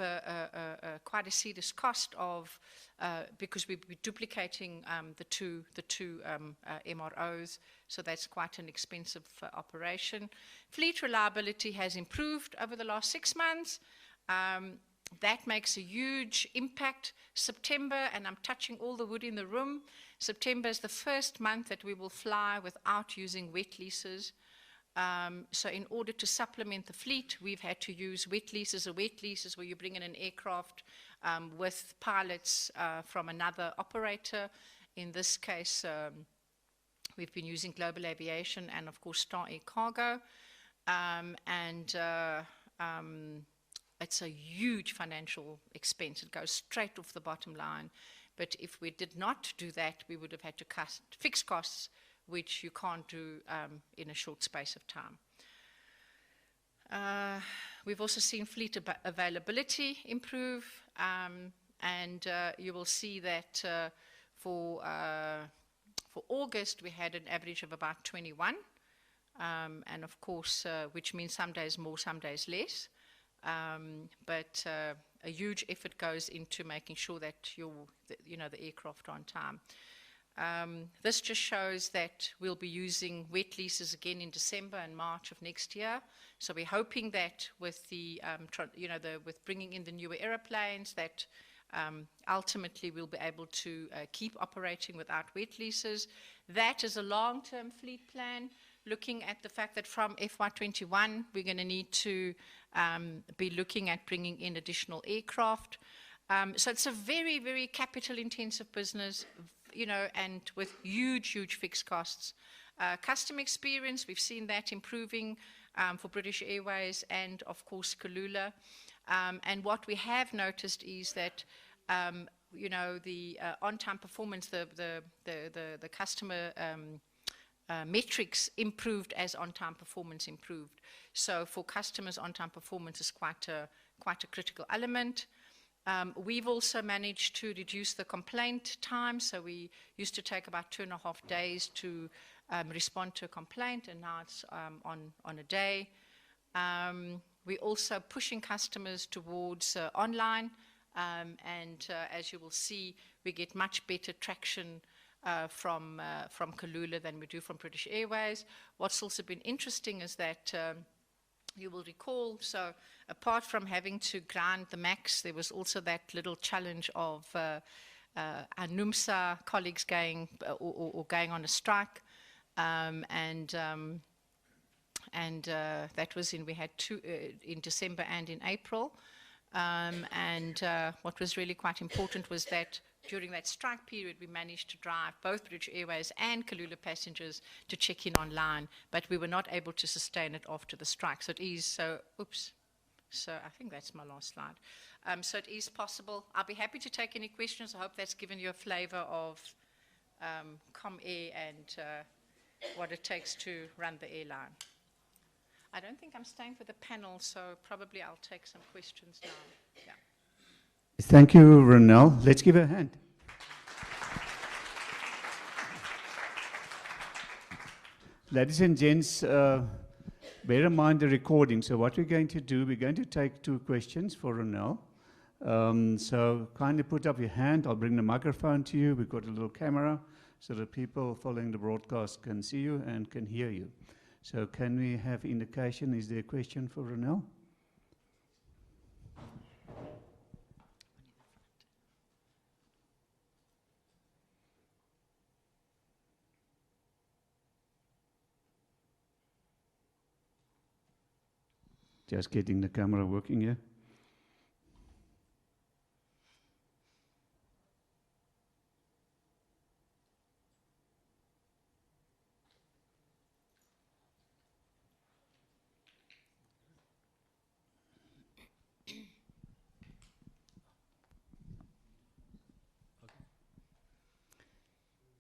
quite a serious cost of because we're duplicating the two MROs, so that's quite an expensive operation. Fleet reliability has improved over the last 6 months. That makes a huge impact. September, and I'm touching all the wood in the room, September is the first month that we will fly without using wet leases. So in order to supplement the fleet, we've had to use wet leases. A wet lease is where you bring in an aircraft with pilots from another operator. In this case, we've been using Global Aviation and, of course, Star Air Cargo. It's a huge financial expense. It goes straight off the bottom line. But if we did not do that, we would have had to cut fixed costs, which you can't do in a short space of time. We've also seen fleet availability improve, and you will see that for August we had an average of about 21, and of course, which means some days more, some days less. But a huge effort goes into making sure that the aircraft are on time. This just shows that we'll be using wet leases again in December and March of next year. So we're hoping that with with bringing in the newer aeroplanes, that ultimately we'll be able to keep operating without wet leases. That is a long-term fleet plan, looking at the fact that from FY21 we're going to need to be looking at bringing in additional aircraft. So it's a very, very capital-intensive business, you know, and with huge fixed costs. Customer experience, we've seen that improving for British Airways and, of course, Kulula. And what we have noticed is that, you know, the on-time performance, the customer metrics improved as on-time performance improved. So for customers, on-time performance is quite a critical element. We've also managed to reduce the complaint time. So we used to take about 2.5 days to respond to a complaint, and now it's on a day. We're also pushing customers towards online, and as you will see, we get much better traction from Kulula than we do from British Airways. What's also been interesting is that you will recall, so apart from having to grind the MAX, there was also that little challenge of our NUMSA colleagues going going on a strike, and that was we had two in December and in April. What was really quite important was that during that strike period, we managed to drive both British Airways and Kulula passengers to check in online, but we were not able to sustain it after the strike. So it is, so I think that's my last slide. So it is possible. I'll be happy to take any questions. I hope that's given you a flavor of ComAir and what it takes to run the airline. I don't think I'm staying for the panel, so probably I'll take some questions now. Yeah. Thank you, Ronelle. Let's give her a hand. Ladies and gents, bear in mind the recording. So what we're going to do, we're going to take 2 questions for Ronelle. So kindly put up your hand. I'll bring the microphone to you. We've got a little camera so that people following the broadcast can see you and can hear you. So can we have indication? Is there a question for Ronelle? Just getting the camera working here.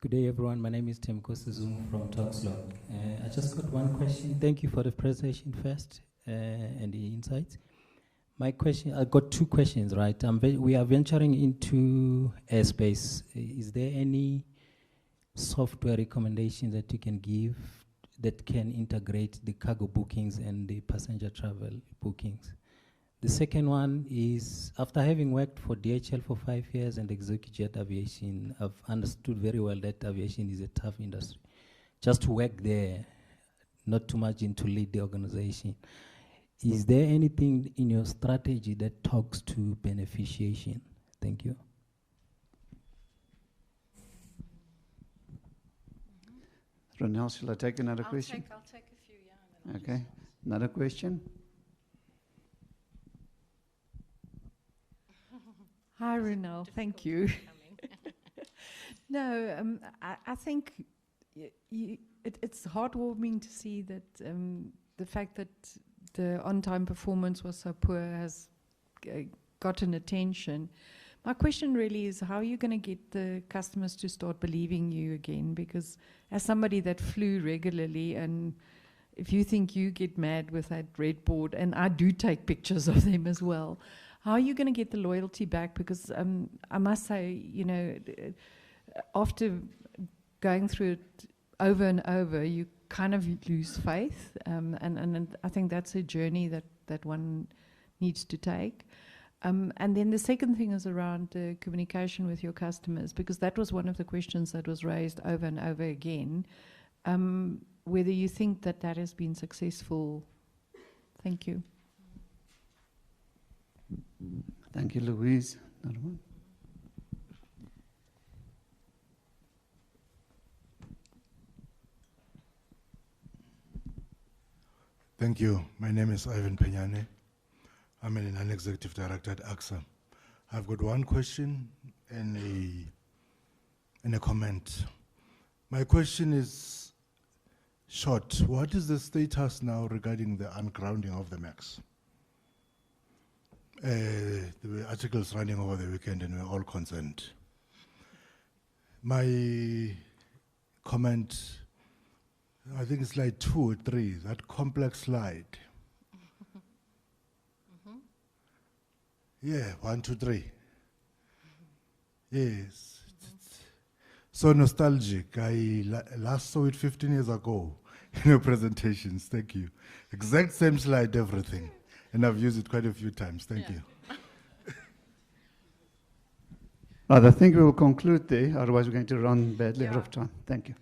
Good day, everyone. My name is Tim Kosizum from Talkslog. I just got one question. Thank you for the presentation first and the insights. My question, I got 2 questions, right? We are venturing into airspace. Is there any software recommendation that you can give that can integrate the cargo bookings and the passenger travel bookings? The second one is, after having worked for DHL for 5 years and ExecuJet Aviation, I've understood very well that aviation is a tough industry. Just to work there, not too much into lead the organization. Is there anything in your strategy that talks to beneficiation? Thank you. Ronelle, shall I take another question? I'll take a few, yeah. Okay. Another question? Hi, Ronelle. Thank you. No, I think it's heartwarming to see that the fact that the on-time performance was so poor has gotten attention. My question really is, how are you going to get the customers to start believing you again? Because as somebody that flew regularly, and if you think you get mad with that red board, and I do take pictures of them as well, how are you going to get the loyalty back? Because I must say, you know, after going through it over and over, you kind of lose faith. And I think that's a journey that one needs to take. And then the second thing is around communication with your customers, because that was one of the questions that was raised over and over again. Whether you think that that has been successful. Thank you. Thank you, Louise. Another one? Thank you. My name is Ivan Peñane. I'm an non-executive director at AXA. I've got one question and a comment. My question is short. What is the status now regarding the ungrounding of the MAX? There were articles running over the weekend and we're all concerned. My comment, I think it's slide 2 or 3, that complex slide. Yeah, 1, 2, 3. Yes. So nostalgic. I last saw it 15 years ago in your presentations. Thank you. Exact same slide, everything. And I've used it quite a few times. Thank you. Right, I think we will conclude there, otherwise we're going to run badly out Yeah. of time. Thank you.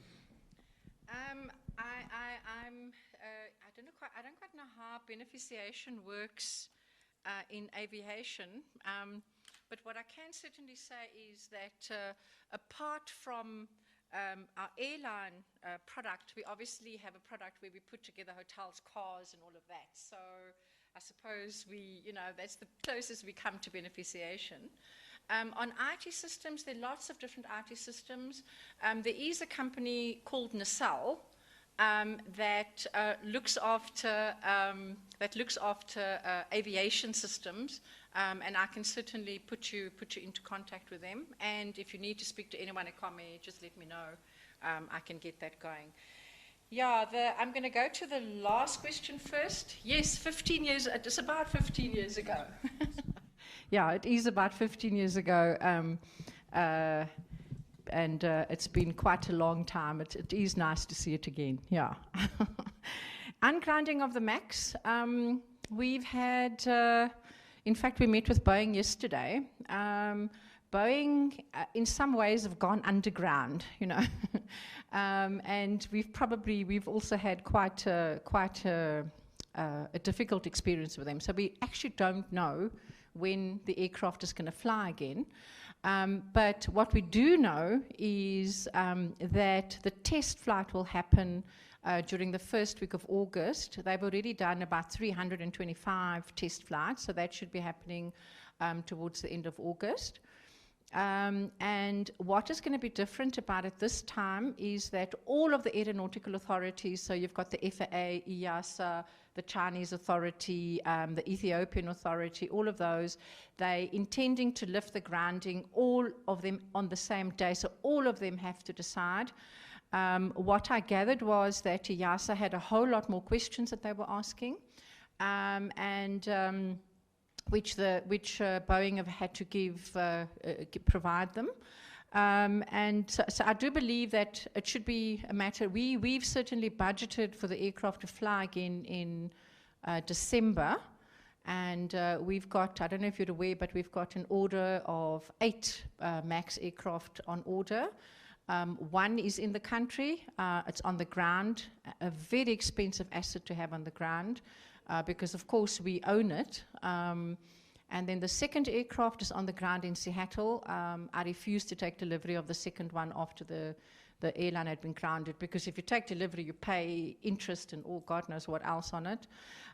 I don't quite know how beneficiation works in aviation, but what I can certainly say is that apart from our airline product, we obviously have a product where we put together hotels, cars, and all of that. So I suppose that's the closest we come to beneficiation. On IT systems, there are lots of different IT systems. There is a company called Nacelle that looks after aviation systems, and I can certainly put you into contact with them. And if you need to speak to anyone at Comair, just let me know. I can get that going. Yeah, I'm going to go to the last question first. Yes, 15 years. It's about 15 years ago. Yeah, it is about 15 years ago. And it's been quite a long time. It is nice to see it again, yeah. Ungrounding of the MAX. We've had, in fact, we met with Boeing yesterday. Boeing, in some ways, have gone underground, and we've also had quite a difficult experience with them. So we actually don't know when the aircraft is going to fly again. But what we do know is that the test flight will happen during the first week of August. They've already done about 325 test flights, so that should be happening towards the end of August. And what is going to be different about it this time is that all of the aeronautical authorities, so you've got the FAA, EASA, the Chinese authority, the Ethiopian authority, all of those, they're intending to lift the grounding, all of them on the same day, so all of them have to decide. What I gathered was that EASA had a whole lot more questions that they were asking, which Boeing have had to provide them. So I do believe that it should be a matter. We've certainly budgeted for the aircraft to fly again in December. And we've got, I don't know if you're aware, but we've got an order of 8 MAX aircraft on order. One is in the country. It's on the ground, a very expensive asset to have on the ground. Because, of course, we own it. And then the second aircraft is on the ground in Seattle. I refused to take delivery of the second one after the airline had been grounded, because if you take delivery, you pay interest and God knows what else on it.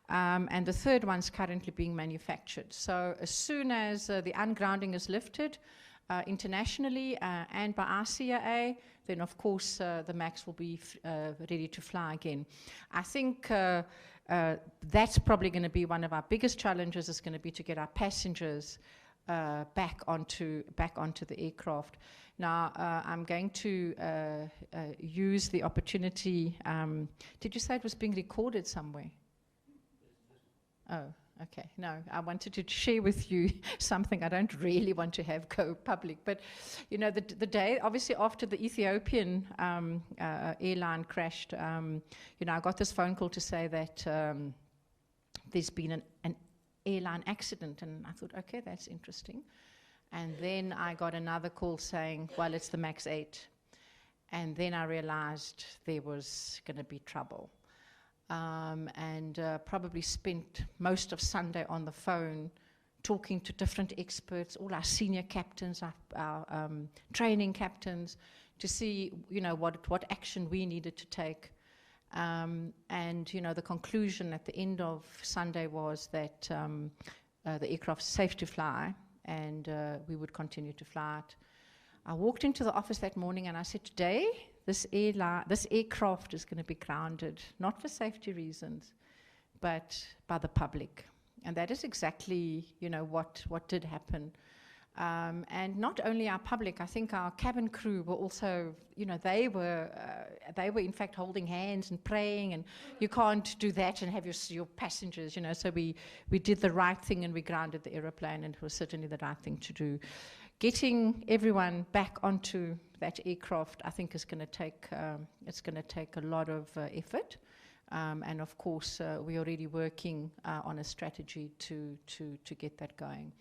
And the third one's currently being manufactured. So as soon as the ungrounding is lifted internationally and by RCAA, then, of course, the MAX will be ready to fly again. I think that's probably going to be one of our biggest challenges, is going to be to get our passengers back onto the aircraft. Now, I'm going to use the opportunity. Did you say it was being recorded somewhere? Oh, okay. No, I wanted to share with you something I don't really want to have go public. But, the day, obviously, after the Ethiopian airline crashed, I got this phone call to say that there's been an airline accident. And I thought, okay, that's interesting. And then I got another call saying, well, it's the MAX 8. And then I realized there was going to be trouble. And probably spent most of Sunday on the phone talking to different experts, all our senior captains, our training captains, to see what action we needed to take. And, you know, the conclusion at the end of Sunday was that the aircraft's safe to fly, and we would continue to fly it. I walked into the office that morning and I said, today, this aircraft is going to be grounded, not for safety reasons, but by the public. And that is exactly, you know, what did happen. And not only our public, I think our cabin crew were also, you know, they were in fact holding hands and praying, and you can't do that and have your passengers, you know. So we did the right thing and we grounded the aeroplane, and it was certainly the right thing to do. Getting everyone back onto that aircraft, I think, is going to take a lot of effort. And of course, we're already working on a strategy to get that going.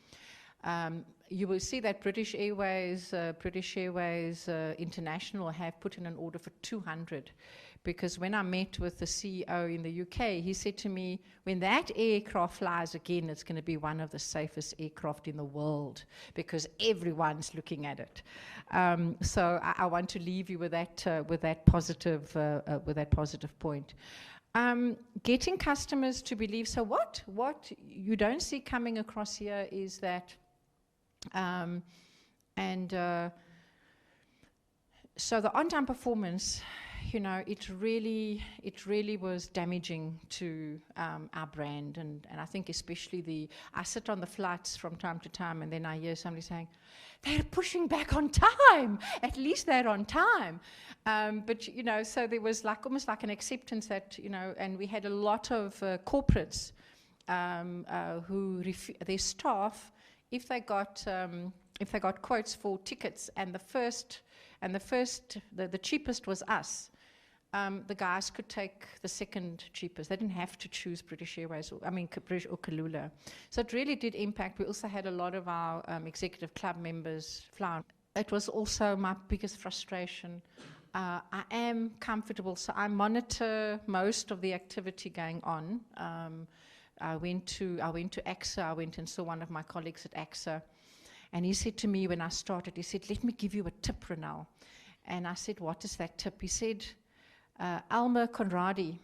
You will see that British Airways International have put in an order for 200, because when I met with the CEO in the UK, he said to me, when that aircraft flies again, it's going to be one of the safest aircraft in the world, because everyone's looking at it. So I want to leave you with that positive point. Getting customers to believe. So what you don't see coming across here is that. So the on-time performance, you know, it really was damaging to our brand, and I think especially I sit on the flights from time to time, and then I hear somebody saying, they're pushing back on time, at least they're on time. But, you know, so there was almost like an acceptance that, you know, and we had a lot of corporates who their staff, if they got quotes for tickets, and the cheapest was us, the guys could take the second cheapest. They didn't have to choose British Airways, British or Kalula. So it really did impact. We also had a lot of our executive club members fly. It was also my biggest frustration. I am comfortable, so I monitor most of the activity going on. I went to AXA. I went and saw one of my colleagues at AXA, and he said to me when I started, he said, let me give you a tip, Ronel. And I said, what is that tip? He said, Alma Conradi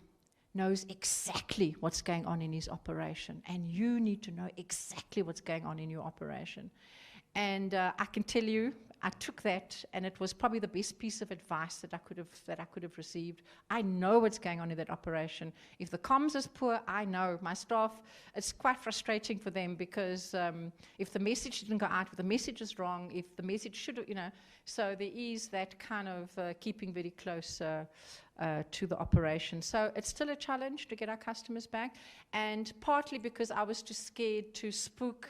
knows exactly what's going on in his operation, and you need to know exactly what's going on in your operation. And I can tell you, I took that, and it was probably the best piece of advice that I could have received. I know what's going on in that operation. If the comms is poor, I know. My staff, it's quite frustrating for them, because if the message didn't go out, if the message is wrong, if the message should have, you know, so there is that kind of keeping very close to the operation. So it's still a challenge to get our customers back, and partly because I was too scared to spook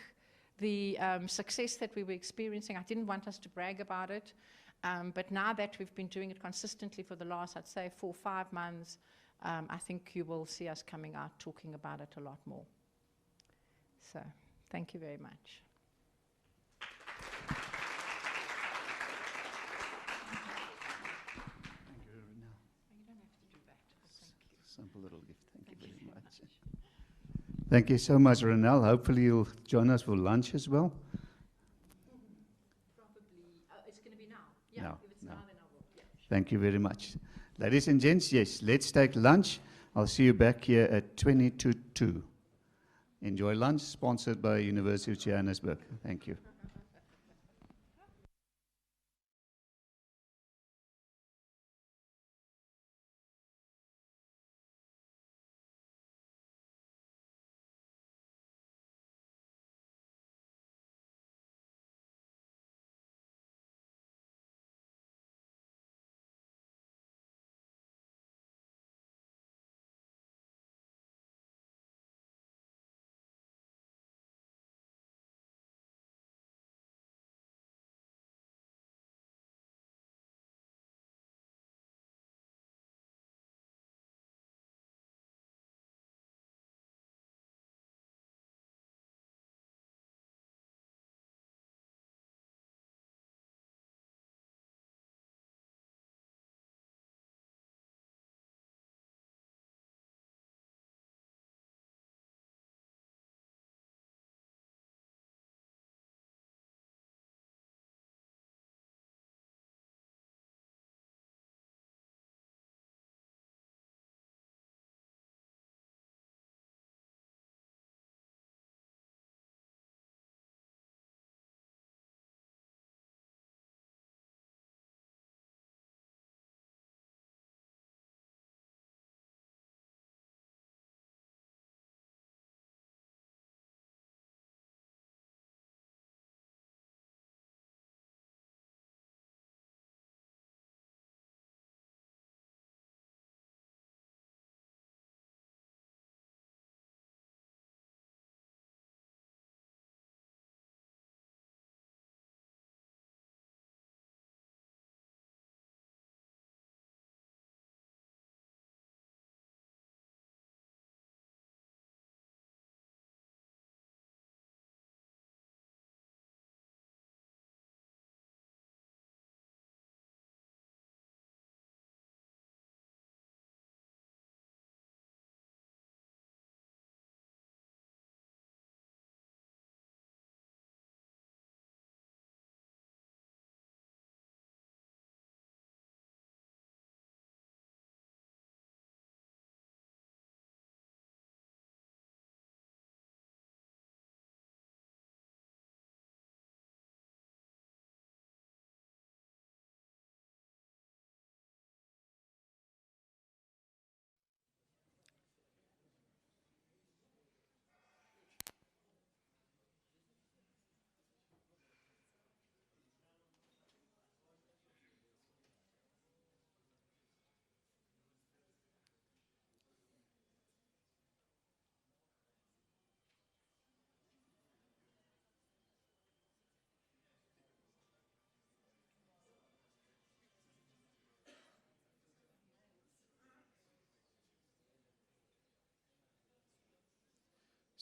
the success that we were experiencing. I didn't want us to brag about it, but now that we've been doing it consistently for the last, I'd say, 4 or 5 months, I think you will see us coming out talking about it a lot more. So, thank you very much. Thank you, Ronel. You don't have to do that, but thank you. Simple little gift. Thank you very much. Thank you so much, Ronel. Hopefully you'll join us for lunch as well. Probably, it's going to be now. Yeah, No, if it's no. now, then I will. Yeah, sure. Thank you very much. Ladies and gents, yes, let's take lunch. I'll see you back here at 20 to 2. Enjoy lunch, sponsored by University of Johannesburg. Thank you.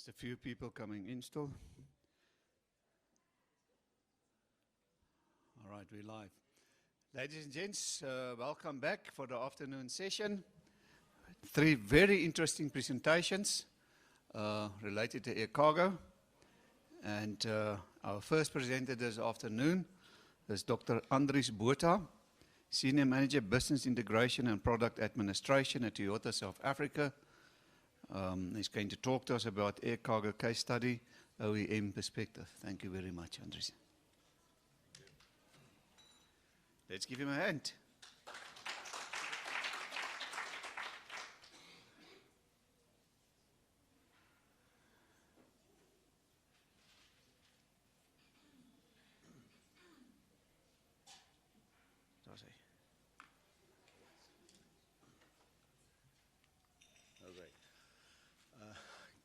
Just a few people coming in still. All right, we're live. Ladies and gents, welcome back for the afternoon session. 3 very interesting presentations related to air cargo. And our first presenter this afternoon is Dr. Andries Botha, Senior Manager, Business Integration and Product Administration at Toyota South Africa. He's going to talk to us about air cargo case study, OEM perspective. Thank you very much, Andries. Let's give him a hand.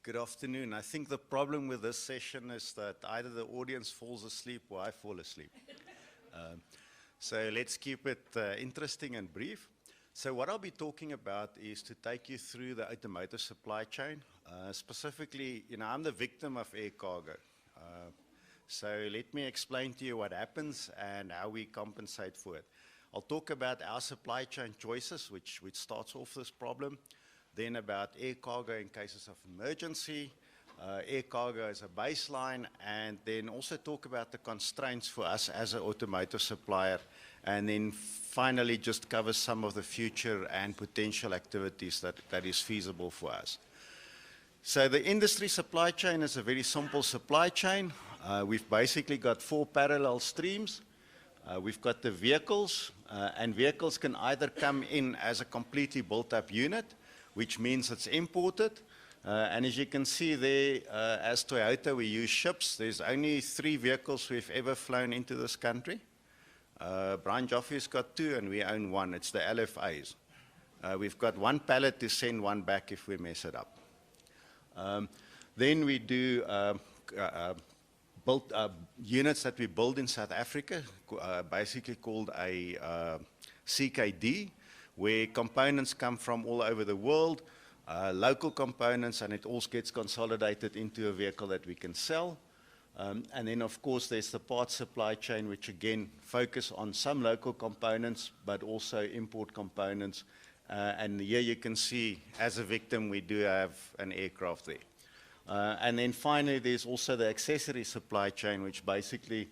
Good afternoon. I think the problem with this session is that either the audience falls asleep or I fall asleep. So let's keep it interesting and brief. So what I'll be talking about is to take you through the automotive supply chain. Specifically, I'm the victim of air cargo. So let me explain to you what happens and how we compensate for it. I'll talk about our supply chain choices, which starts off this problem. Then about air cargo in cases of emergency, air cargo as a baseline, and then also talk about the constraints for us as an automotive supplier, and then finally just cover some of the future and potential activities that is feasible for us. So the industry supply chain is a very simple supply chain. We've basically got 4 parallel streams. We've got the vehicles, and vehicles can either come in as a completely built-up unit, which means it's imported. And as you can see there, as Toyota, we use ships. There's only 3 vehicles we've ever flown into this country. Brian Joffrey's got 2, and we own 1. It's the LFAs. We've got 1 pallet to send 1 back if we mess it up. Then we do units that we build in South Africa, basically called a CKD, where components come from all over the world, local components, and it all gets consolidated into a vehicle that we can sell. And then, of course, there's the parts supply chain, which again focus on some local components, but also import components. And here you can see, as a victim, we do have an aircraft there. And then finally, there's also the accessory supply chain, which basically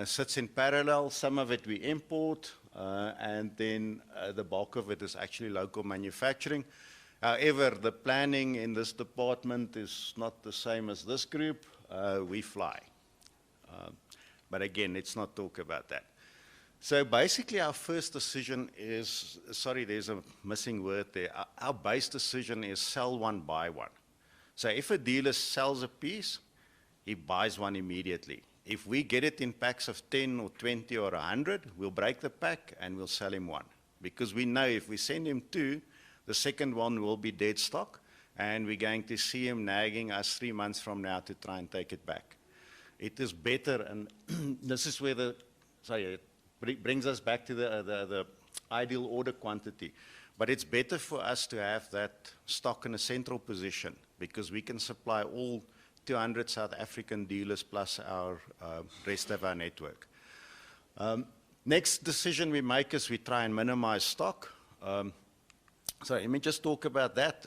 sits in parallel. Some of it we import, and then the bulk of it is actually local manufacturing. However, the planning in this department is not the same as this group. We fly. But again, let's not talk about that. So basically our first decision is, sorry, there's a missing word there. Our base decision is sell 1, buy 1. So if a dealer sells a piece, he buys 1 immediately. If we get it in packs of 10 or 20 or 100, we'll break the pack and we'll sell him 1. Because we know if we send him 2, the second one will be dead stock, and we're going to see him nagging us 3 months from now to try and take it back. It is better, and this is where it brings us back to the ideal order quantity. But it's better for us to have that stock in a central position, because we can supply all 200 South African dealers plus our rest of our network. Next decision we make is we try and minimize stock. So let me just talk about that.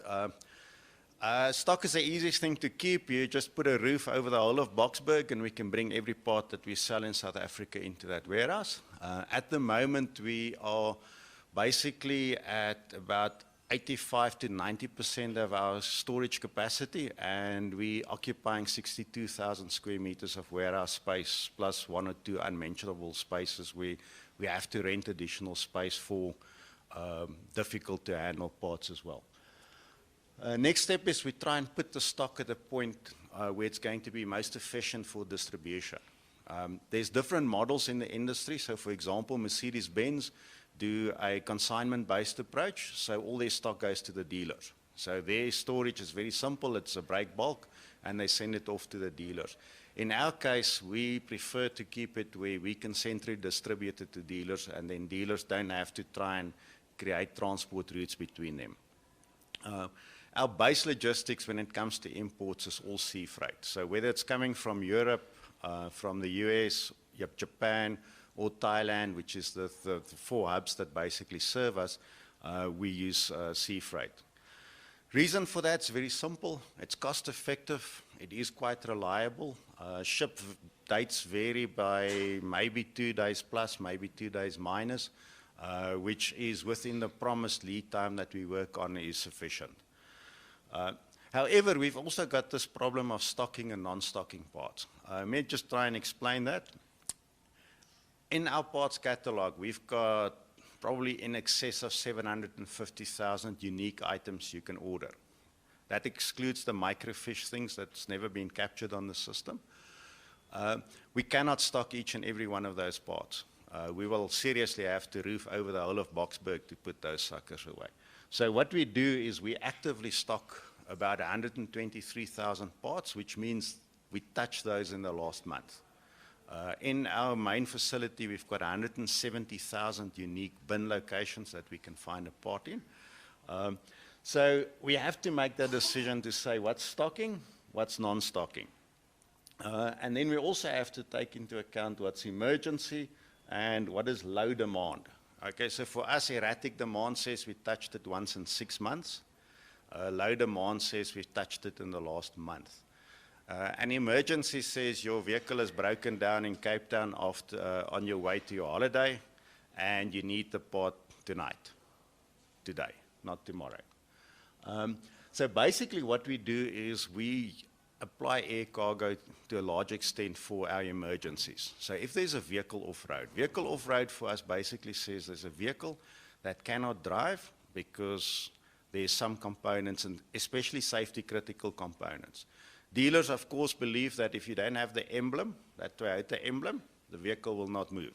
Stock is the easiest thing to keep. You just put a roof over the whole of Boksburg and we can bring every part that we sell in South Africa into that warehouse. At the moment, we are basically at about 85 to 90% of our storage capacity, and we occupying 62,000 square meters of warehouse space, plus 1 or 2 unmentionable spaces where we have to rent additional space for difficult to handle parts as well. Next step is we try and put the stock at a point where it's going to be most efficient for distribution. There's different models in the industry. So for example, Mercedes-Benz do a consignment-based approach, so all their stock goes to the dealers. So their storage is very simple. It's a break bulk, and they send it off to the dealers. In our case, we prefer to keep it where we can centrally distribute it to dealers, and then dealers don't have to try and create transport routes between them. our base logistics when it comes to imports is all sea freight. So whether it's coming from Europe, from the US, Japan, or Thailand, which is the 4 hubs that basically serve us, we use sea freight. Reason for that is very simple. It's cost effective. It is quite reliable. Ship dates vary by maybe 2 days plus, maybe 2 days minus, which is within the promised lead time that we work on is sufficient. However, we've also got this problem of stocking and non-stocking parts. Let me just try and explain that. In our parts catalog, we've got probably in excess of 750,000 unique items you can order. That excludes the microfiche things that's never been captured on the system. We cannot stock each and every one of those parts. We will seriously have to roof over the whole of Boksburg to put those suckers away. So what we do is we actively stock about 123,000 parts, which means we touched those in the last month. In our main facility, we've got 170,000 unique bin locations that we can find a part in. So we have to make that decision to say what's stocking, what's non-stocking. And then we also have to take into account what's emergency and what is low demand. Okay, so for us, erratic demand says we touched it once in 6 months. Low demand says we've touched it in the last month. An emergency says your vehicle is broken down in Cape Town after, on your way to your holiday, and you need the part tonight, today, not tomorrow. So basically what we do is we apply air cargo to a large extent for our emergencies. So if there's a vehicle off-road for us basically says there's a vehicle that cannot drive because there's some components, and especially safety critical components. Dealers, of course, believe that if you don't have the emblem, that Toyota emblem, the vehicle will not move.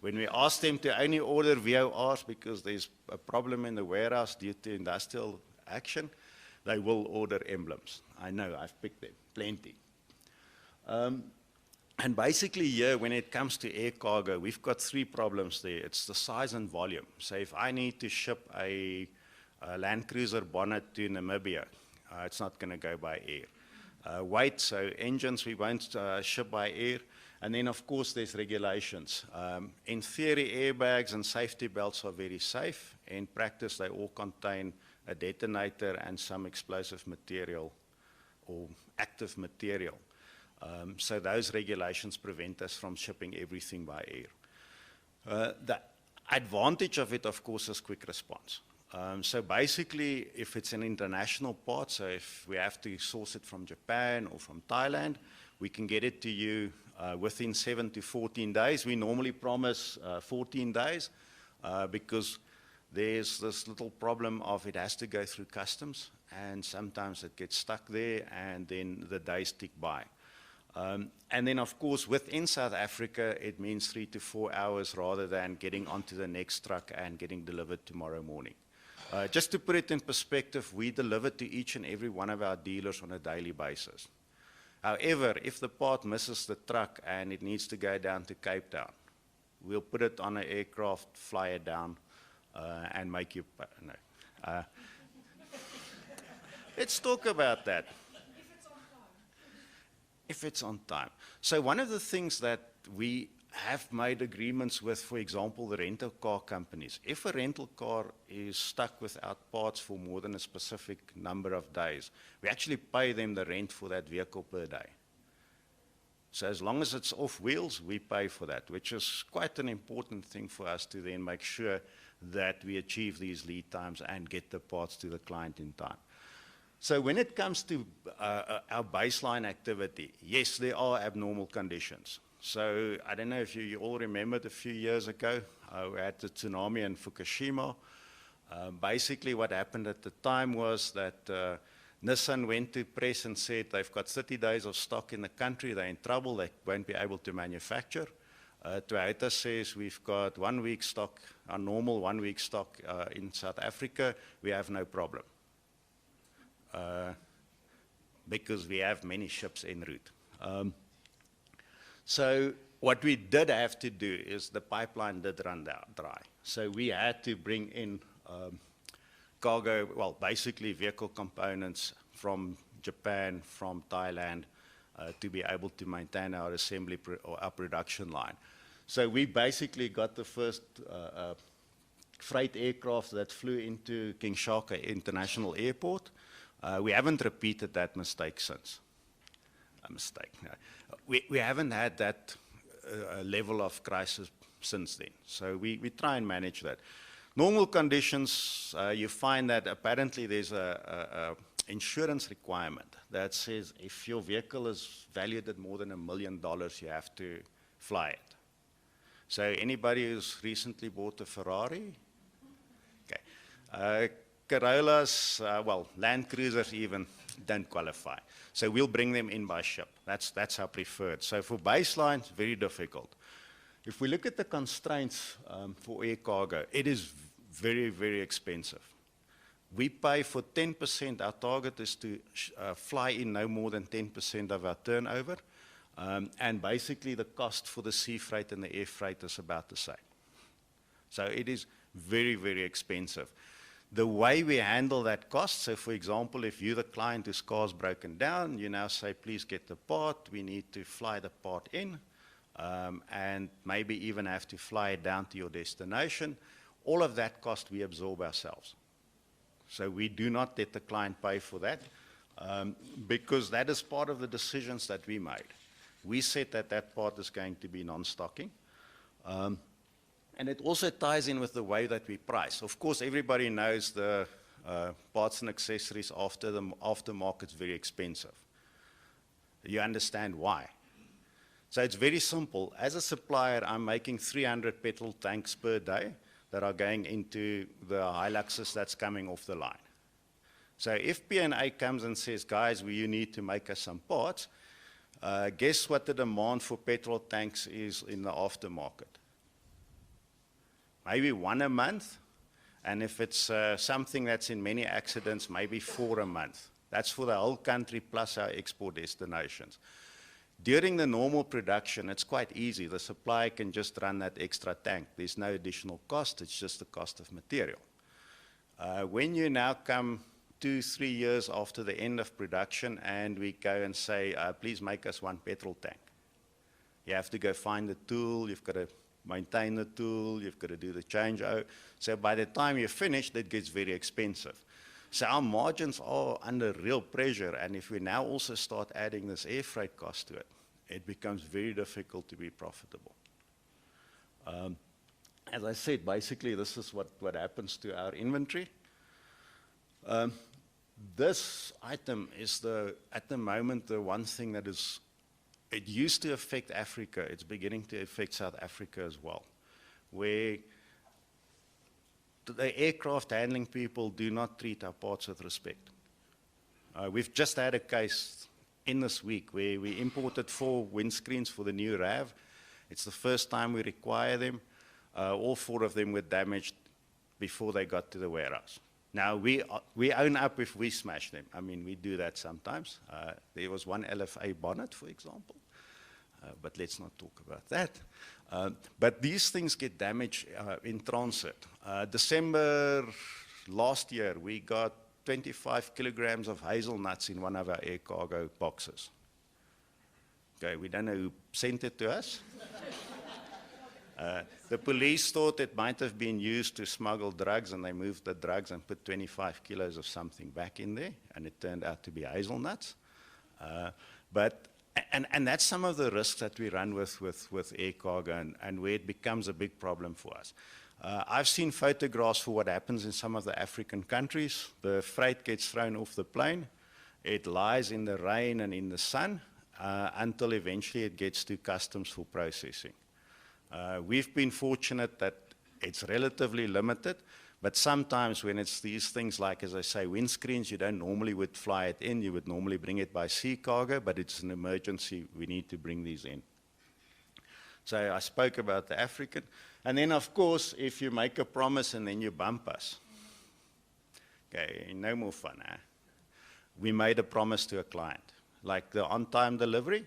When we ask them to only order VORs because there's a problem in the warehouse due to industrial action, they will order emblems. I know, I've picked them, plenty. And basically here, when it comes to air cargo, we've got 3 problems there. It's the size and volume. So if I need to ship a Land Cruiser bonnet to Namibia, it's not going to go by air. Weight, so engines we won't ship by air. And then, of course, there's regulations. In theory, airbags and safety belts are very safe. In practice, they all contain a detonator and some explosive material or active material. So those regulations prevent us from shipping everything by air. The advantage of it, of course, is quick response. So basically, if it's an international part, so if we have to source it from Japan or from Thailand, we can get it to you within 7 to 14 days. We normally promise 14 days because there's this little problem of it has to go through customs, and sometimes it gets stuck there, and then the days tick by. And then, of course, within South Africa, it means 3 to 4 hours rather than getting onto the next truck and getting delivered tomorrow morning. Just to put it in perspective, we deliver to each and every one of our dealers on a daily basis. However, if the part misses the truck and it needs to go down to Cape Town, we'll put it on an aircraft, fly it down, and make you... No. Let's talk about that. If it's on time. So one of the things that we have made agreements with, for example, the rental car companies. If a rental car is stuck without parts for more than a specific number of days, we actually pay them the rent for that vehicle per day. So as long as it's off wheels, we pay for that, which is quite an important thing for us to then make sure that we achieve these lead times and get the parts to the client in time. So when it comes to our baseline activity, yes, there are abnormal conditions. So I don't know if you all remembered a few years ago, we had the tsunami in Fukushima. Basically what happened at the time was that Nissan went to press and said they've got 30 days of stock in the country, they're in trouble, they won't be able to manufacture. Toyota says we've got 1 week stock, our normal 1 week stock in South Africa, we have no problem. Because we have many ships en route. So what we did have to do is the pipeline did run dry. So we had to bring in cargo, well, basically vehicle components from Japan, from Thailand, to be able to maintain our assembly or our production line. So we basically got the first freight aircraft that flew into King Shaka International Airport. We haven't repeated that mistake since. A mistake, no. We haven't had that level of crisis since then. So we try and manage that. Normal conditions, you find that apparently there's a insurance requirement that says if your vehicle is valued at more than $1 million, you have to fly it. So anybody who's recently bought a Ferrari? Okay. Corollas, well, Land Cruisers even don't qualify. So we'll bring them in by ship. That's our preferred. So for baselines, very difficult. If we look at the constraints for air cargo, it is very, very expensive. We pay for 10%. Our target is to fly in no more than 10% of our turnover. And basically the cost for the sea freight and the air freight is about the same. So it is very, very expensive. The way we handle that cost, so for example, if you're the client whose car's broken down, you now say, please get the part, we need to fly the part in, and maybe even have to fly it down to your destination. All of that cost we absorb ourselves. So we do not let the client pay for that, because that is part of the decisions that we made. We said that that part is going to be non-stocking. And it also ties in with the way that we price. Of course, everybody knows the parts and accessories aftermarket is very expensive. You understand why. So it's very simple. As a supplier, I'm making 300 petrol tanks per day that are going into the Hiluxes that's coming off the line. So if P&A comes and says, guys, you need to make us some parts, guess what the demand for petrol tanks is in the aftermarket? Maybe 1 a month, and if it's something that's in many accidents, maybe 4 a month. That's for the whole country plus our export destinations. During the normal production, it's quite easy. The supplier can just run that extra tank. There's no additional cost, it's just the cost of material. When you now come 2-3 years after the end of production and we go and say, please make us 1 petrol tank. You have to go find the tool, you've got to maintain the tool, you've got to do the changeover. So by the time you're finished, it gets very expensive. So our margins are under real pressure, and if we now also start adding this air freight cost to it, it becomes very difficult to be profitable. As I said, basically this is what happens to our inventory. This item is at the moment the one thing that is, it used to affect Africa, it's beginning to affect South Africa as well, where the aircraft handling people do not treat our parts with respect. We've just had a case in this week where we imported 4 windscreens for the new RAV. It's the first time we require them. All 4 of them were damaged before they got to the warehouse. Now, we own up if we smash them. I mean, we do that sometimes. There was one LFA bonnet, for example. But let's not talk about that. But these things get damaged in transit. December last year, we got 25 kilograms of hazelnuts in one of our air cargo boxes. Okay, we don't know who sent it to us. The police thought it might have been used to smuggle drugs, and they moved the drugs and put 25 kilos of something back in there, and it turned out to be hazelnuts. And that's some of the risks that we run with air cargo, and where it becomes a big problem for us. I've seen photographs for what happens in some of the African countries. The freight gets thrown off the plane. It lies in the rain and in the sun until eventually it gets to customs for processing. We've been fortunate that it's relatively limited, but sometimes when it's these things like, as I say, windscreens, you don't normally would fly it in. You would normally bring it by sea cargo, but it's an emergency. We need to bring these in. So I spoke about the African. And then, of course, if you make a promise and then you bump us, okay, no more fun, eh? We made a promise to a client. Like the on-time delivery,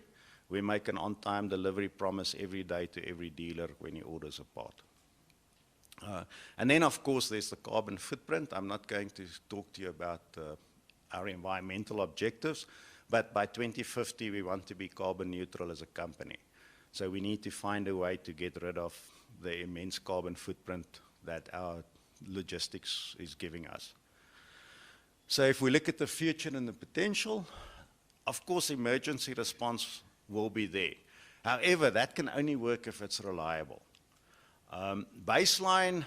we make an on-time delivery promise every day to every dealer when he orders a part. And then, of course, there's the carbon footprint. I'm not going to talk to you about our environmental objectives, but by 2050, we want to be carbon neutral as a company. So we need to find a way to get rid of the immense carbon footprint that our logistics is giving us. So if we look at the future and the potential, of course, emergency response will be there. However, that can only work if it's reliable. Baseline,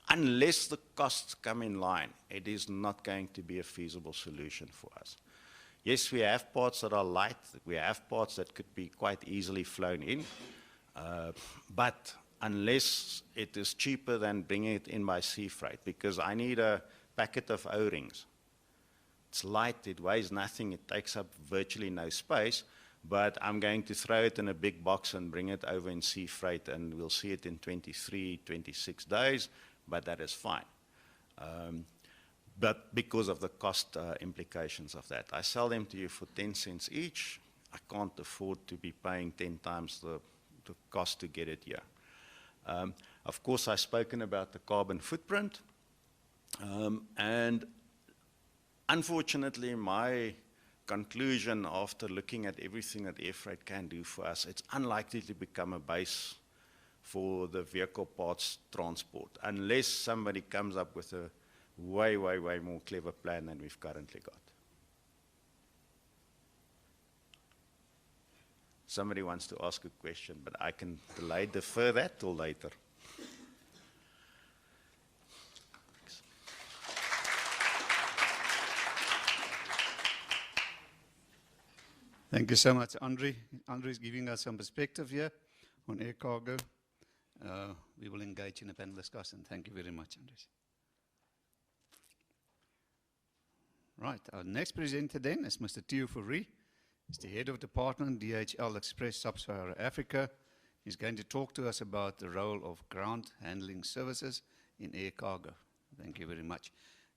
unless the costs come in line, it is not going to be a feasible solution for us. Yes, we have parts that are light, we have parts that could be quite easily flown in, but unless it is cheaper than bringing it in by sea freight, because I need a packet of O-rings. It's light, it weighs nothing, it takes up virtually no space, but I'm going to throw it in a big box and bring it over in sea freight, and we'll see it in 23, 26 days, but that is fine. But because of the cost implications of that. I sell them to you for 10 cents each. I can't afford to be paying 10 times the cost to get it here. Of course, I've spoken about the carbon footprint, and unfortunately, my conclusion after looking at everything that air freight can do for us, it's unlikely to become a base for the vehicle parts transport, unless somebody comes up with a way, way, way more clever plan than we've currently got. Somebody wants to ask a question, but I can defer that till later. Thank you so much, Andre. Andre is giving us some perspective here on air cargo. We will engage in a panel discussion. Thank you very much, Andre. Right, our next presenter then is Mr. Theo Fourie. He's the head of department, DHL Express Sub-Saharan Africa. He's going to talk to us about the role of ground handling services in air cargo. Thank you very much.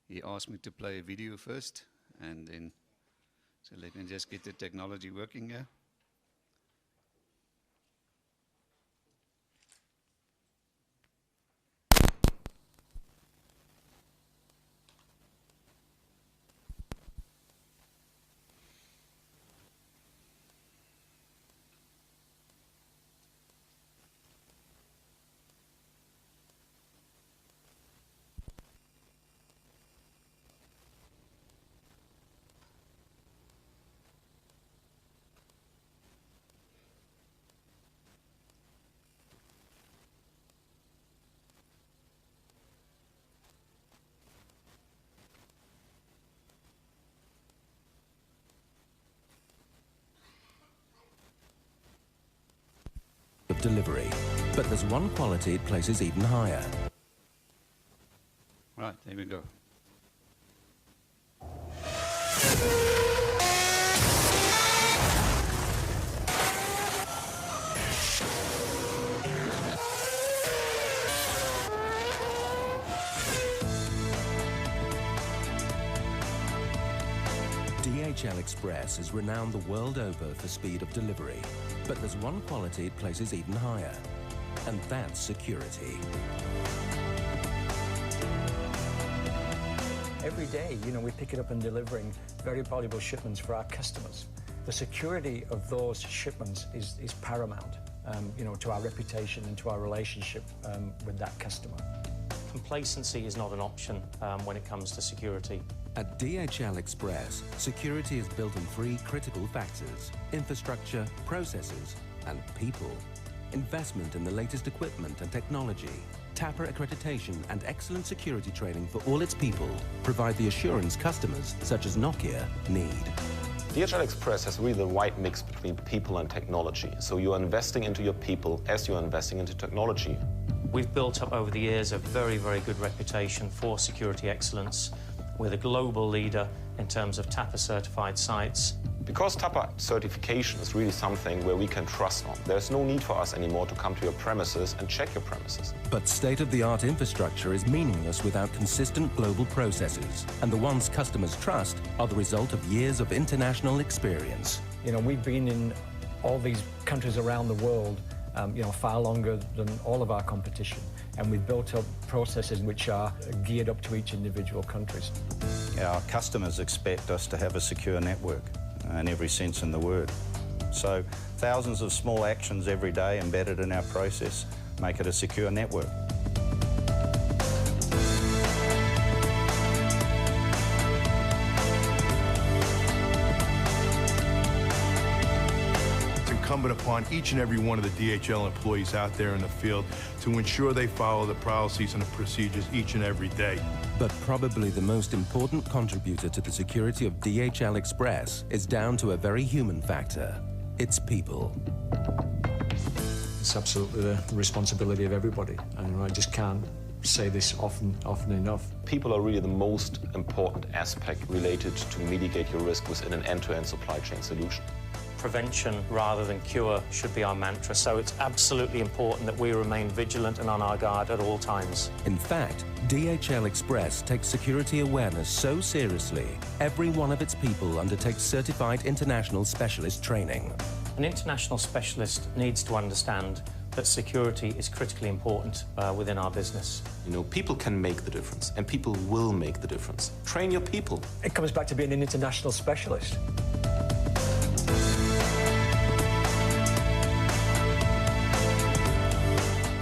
He asked me to play a video first, and then, so let me just get the technology working here. Of delivery, but there's one quality it places even higher. Right, there we go. DHL Express is renowned the world over for speed of delivery, but there's one quality it places even higher, and that's security. Every day, we're picking up and delivering very valuable shipments for our customers. The security of those shipments is paramount, to our reputation and to our relationship with that customer. Complacency is not an option when it comes to security. At DHL Express, security is built on 3 critical factors: infrastructure, processes, and people. Investment in the latest equipment and technology, TAPA accreditation and excellent security training for all its people provide the assurance customers, such as Nokia, need. DHL Express has really the right mix between people and technology. So you are investing into your people as you are investing into technology. We've built up over the years a very, very good reputation for security excellence. We're the global leader in terms of TAPA certified sites. Because TAPA certification is really something where we can trust on, there's no need for us anymore to come to your premises and check your premises. But state-of-the-art infrastructure is meaningless without consistent global processes, and the ones customers trust are the result of years of international experience. We've been in all these countries around the world, far longer than all of our competition. and we've built up processes which are geared up to each individual countries. Our customers expect us to have a secure network in every sense in the word. So thousands of small actions every day embedded in our process make it a secure network. Incumbent upon each and every one of the DHL employees out there in the field to ensure they follow the policies and the procedures each and every day. But probably the most important contributor to the security of DHL Express is down to a very human factor. It's people. It's absolutely the responsibility of everybody, and I just can't say this often enough. People are really the most important aspect related to mitigate your risk within an end-to-end supply chain solution. Prevention rather than cure should be our mantra, so it's absolutely important that we remain vigilant and on our guard at all times. In fact, DHL Express takes security awareness so seriously, every one of its people undertakes certified international specialist training. An international specialist needs to understand that security is critically important within our business. You know, people can make the difference, and people will make the difference. Train your people. It comes back to being an international specialist.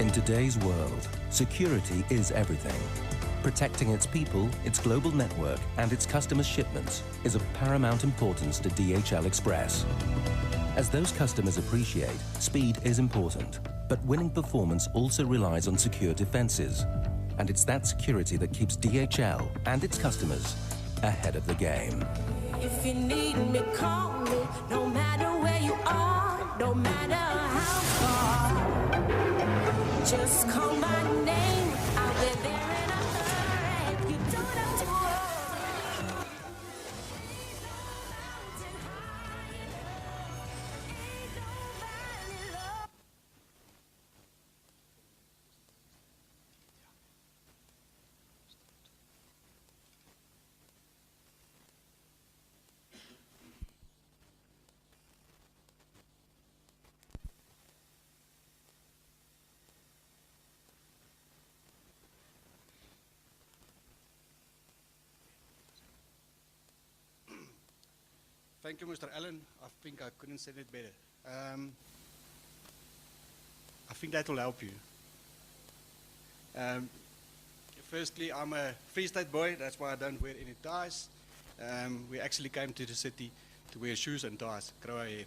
In today's world, security is everything. Protecting its people, its global network, and its customers' shipments is of paramount importance to DHL Express. As those customers appreciate, speed is important, but winning performance also relies on secure defenses. And it's that security that keeps DHL and its customers ahead of the game. If you need me, call me, no matter where you are, no matter how far. Just call my name, I'll be there in a hurry. You don't have to worry. Thank you, Mr. Allen. I think I couldn't say it better. I think that will help you. Firstly, I'm a Free State boy. That's why I don't wear any ties. We actually came to the city to wear shoes and ties, grow our hair.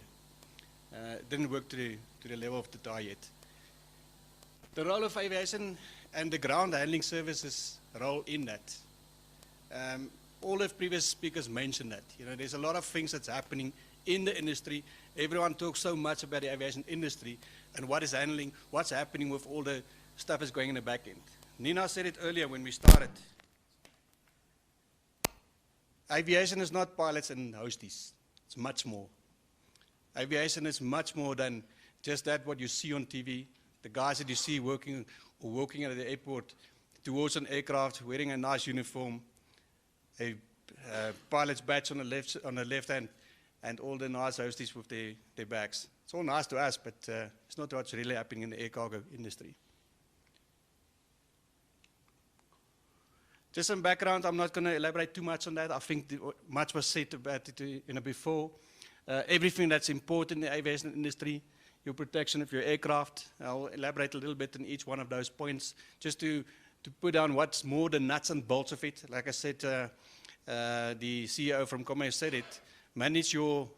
It didn't work to the level of the tie yet. The role of aviation and the ground handling services role in that. All the previous speakers mentioned that. You know, there's a lot of things that's happening in the industry. Everyone talks so much about the aviation industry and what is happening with all the stuff that's going in the back end. Nina said it earlier when we started. Aviation is not pilots and hosties. It's much more. Aviation is much more than just that what you see on TV. The guys that you see working at the airport towards an aircraft, wearing a nice uniform, a pilot's badge on the left hand, and all the nice hosties with their bags. It's all nice to us, but it's not what's really happening in the air cargo industry. Just some background. I'm not going to elaborate too much on that. I think much was said about it before. Everything that's important in the aviation industry, your protection of your aircraft. I'll elaborate a little bit on each one of those points, just to put down what's more the nuts and bolts of it. Like I said, the CEO from Commerce said it, manage your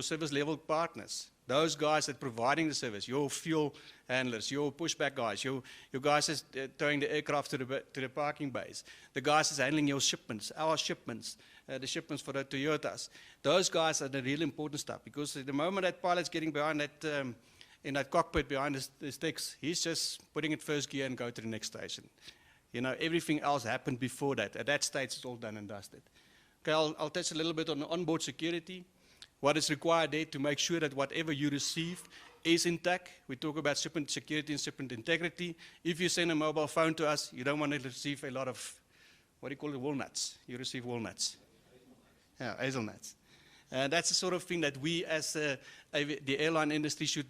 service level partners. Those guys that are providing the service, your fuel handlers, your pushback guys, your guys that's towing the aircraft to the parking bays, the guys that's handling your shipments, our shipments, the shipments for the Toyotas. Those guys are the really important stuff, because the moment that pilot's getting behind that, in that cockpit behind the sticks, he's just putting it first gear and go to the next station. You know, everything else happened before that. At that stage, it's all done and dusted. Okay, I'll touch a little bit on the onboard security. What is required there to make sure that whatever you receive is intact. We talk about shipment security and shipment integrity. If you send a mobile phone to us, you don't want to receive a lot of, what do you call it, walnuts. You receive walnuts. Yeah, hazelnuts. That's the sort of thing that we as the airline industry should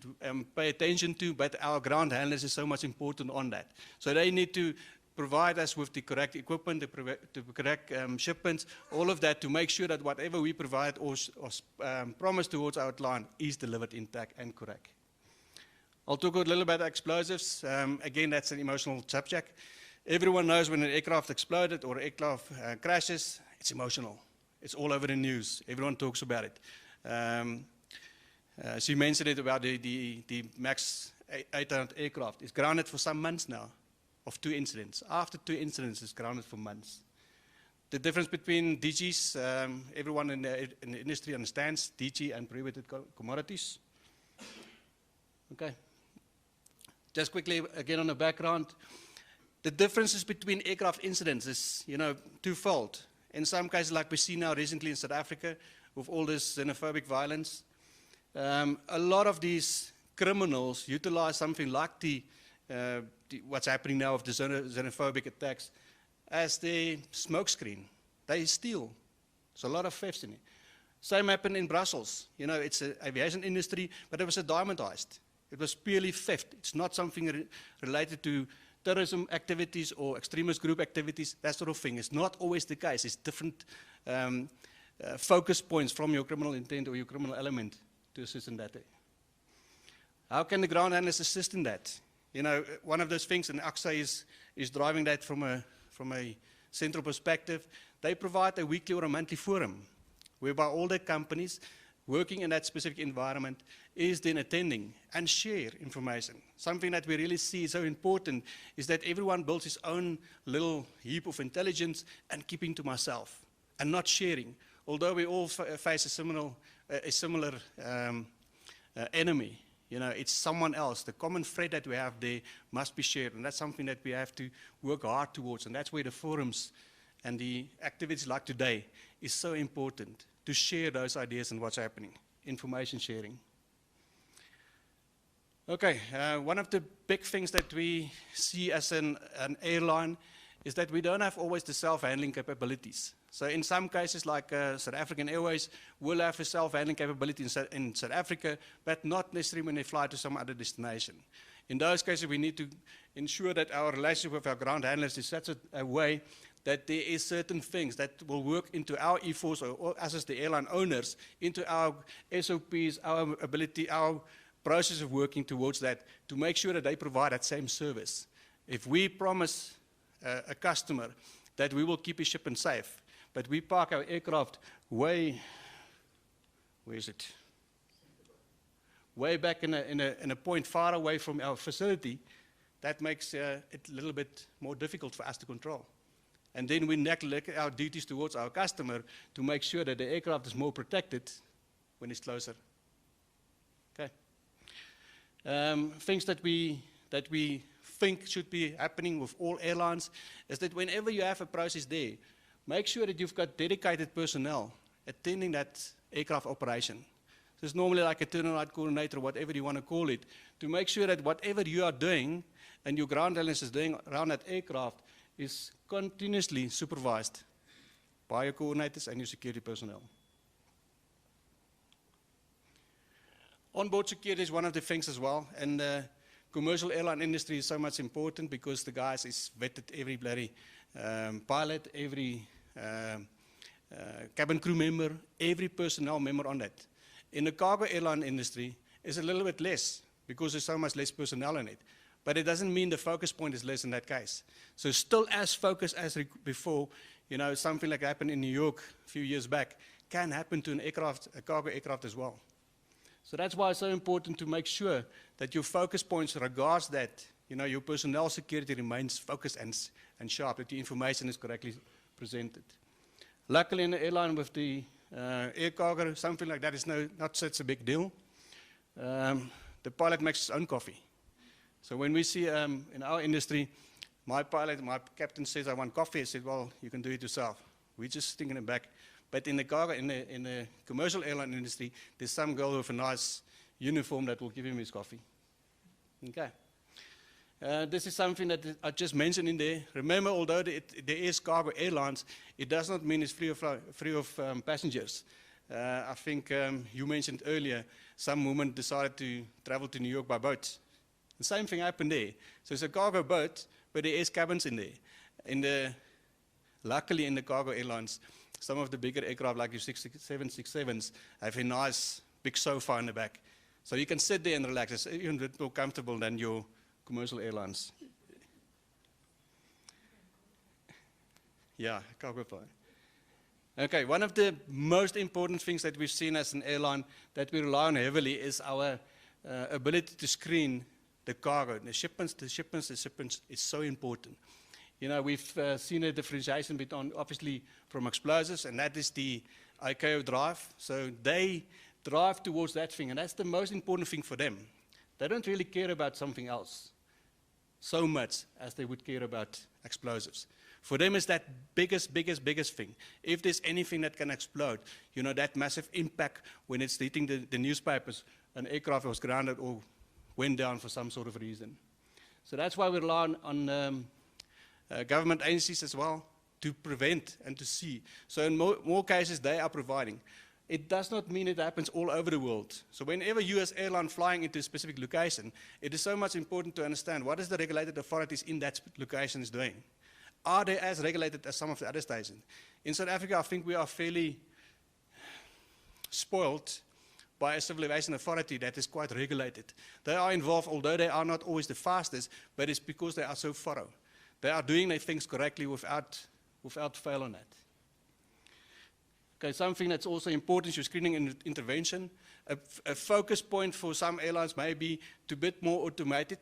pay attention to, but our ground handlers is so much important on that. So they need to provide us with the correct equipment, the correct shipments, all of that to make sure that whatever we provide or promise towards our client is delivered intact and correct. I'll talk a little about explosives. Again, that's an emotional subject. Everyone knows when an aircraft exploded or an aircraft crashes, it's emotional. It's all over the news. Everyone talks about it. She mentioned it about the MAX 800 aircraft. It's grounded for some months now of 2 incidents. After 2 incidents, it's grounded for months. The difference between DGs, everyone in the industry understands DG and prohibited commodities. Okay. Just quickly, again on the background, the differences between aircraft incidents is, twofold. In some cases, like we see now recently in South Africa, with all this xenophobic violence, a lot of these criminals utilize something like what's happening now of the xenophobic attacks as the smokescreen. They steal. There's a lot of thefts in it. Same happened in Brussels. It's an aviation industry, but it was a diamond heist. It was purely theft. It's not something related to terrorism activities or extremist group activities, that sort of thing. It's not always the case. It's different focus points from your criminal intent or your criminal element to assist in that. How can the ground handlers assist in that? One of those things, and AXA is driving that from a central perspective, they provide a weekly or a monthly forum whereby all the companies working in that specific environment is then attending and share information. Something that we really see is so important is that everyone builds his own little heap of intelligence and keeping to myself and not sharing. Although we all face a similar enemy, it's someone else. The common thread that we have there must be shared, and that's something that we have to work hard towards, and that's where the forums and the activities like today is so important, to share those ideas and what's happening, information sharing. Okay, one of the big things that we see as an airline is that we don't have always the self-handling capabilities. So in some cases, like South African Airways, will have a self-handling capability in South Africa, but not necessarily when they fly to some other destination. In those cases, we need to ensure that our relationship with our ground handlers is such a way that there is certain things that will work into our ethos, or us as the airline owners, into our SOPs, our ability, our process of working towards that, to make sure that they provide that same service. If we promise a customer that we will keep his shipment safe, but we park our aircraft way back in a point far away from our facility, that makes it a little bit more difficult for us to control. And then we neglect our duties towards our customer to make sure that the aircraft is more protected when it's closer. Okay. Things that we think should be happening with all airlines is that whenever you have a process there, make sure that you've got dedicated personnel attending that aircraft operation. So it's normally like a turnaround coordinator, whatever you want to call it, to make sure that whatever you are doing and your ground handlers is doing around that aircraft is continuously supervised by your coordinators and your security personnel. Onboard security is one of the things as well, and the commercial airline industry is so much important because the guys is vetted every bloody pilot, every cabin crew member, every personnel member on that. In the cargo airline industry, it's a little bit less because there's so much less personnel in it. But it doesn't mean the focus point is less in that case. So still as focused as before, something like happened in New York a few years back can happen to a cargo aircraft as well. So that's why it's so important to make sure that your focus points regards that, your personnel security remains focused and sharp, that the information is correctly presented. Luckily in the airline with the air cargo, something like that is not such a big deal. The pilot makes his own coffee. So when we see in our industry, my captain says, I want coffee, I said, well, you can do it yourself. We're just sitting in the back. But in the cargo, in the commercial airline industry, there's some girl with a nice uniform that will give him his coffee. Okay. This is something that I just mentioned in there. Remember, although there is cargo airlines, it does not mean it's free of passengers. I think you mentioned earlier, some woman decided to travel to New York by boat. The same thing happened there. So it's a cargo boat, but there is cabins in there. Luckily in the cargo airlines, some of the bigger aircraft like your 767s have a nice big sofa in the back. So you can sit there and relax. It's even a bit more comfortable than your commercial airlines. Yeah, cargo plane. Okay, one of the most important things that we've seen as an airline that we rely on heavily is our ability to screen the cargo. The shipments is so important. You know, we've seen a differentiation between, obviously, from explosives, and that is the ICAO drive. So they drive towards that thing, and that's the most important thing for them. They don't really care about something else so much as they would care about explosives. For them, it's that biggest thing. If there's anything that can explode, you know, that massive impact when it's hitting the newspapers, an aircraft was grounded or went down for some sort of reason. So that's why we rely on government agencies as well to prevent and to see. So in more cases, they are providing. It does not mean it happens all over the world. So whenever you as airline flying into a specific location, it is so much important to understand what is the regulated authorities in that location is doing. Are they as regulated as some of the other stations? In South Africa, I think we are fairly spoiled by a civil aviation authority that is quite regulated. They are involved, although they are not always the fastest, but it's because they are so thorough. They are doing their things correctly without fail on that. Okay, something that's also important is your screening and intervention. A focus point for some airlines may be to be more automated,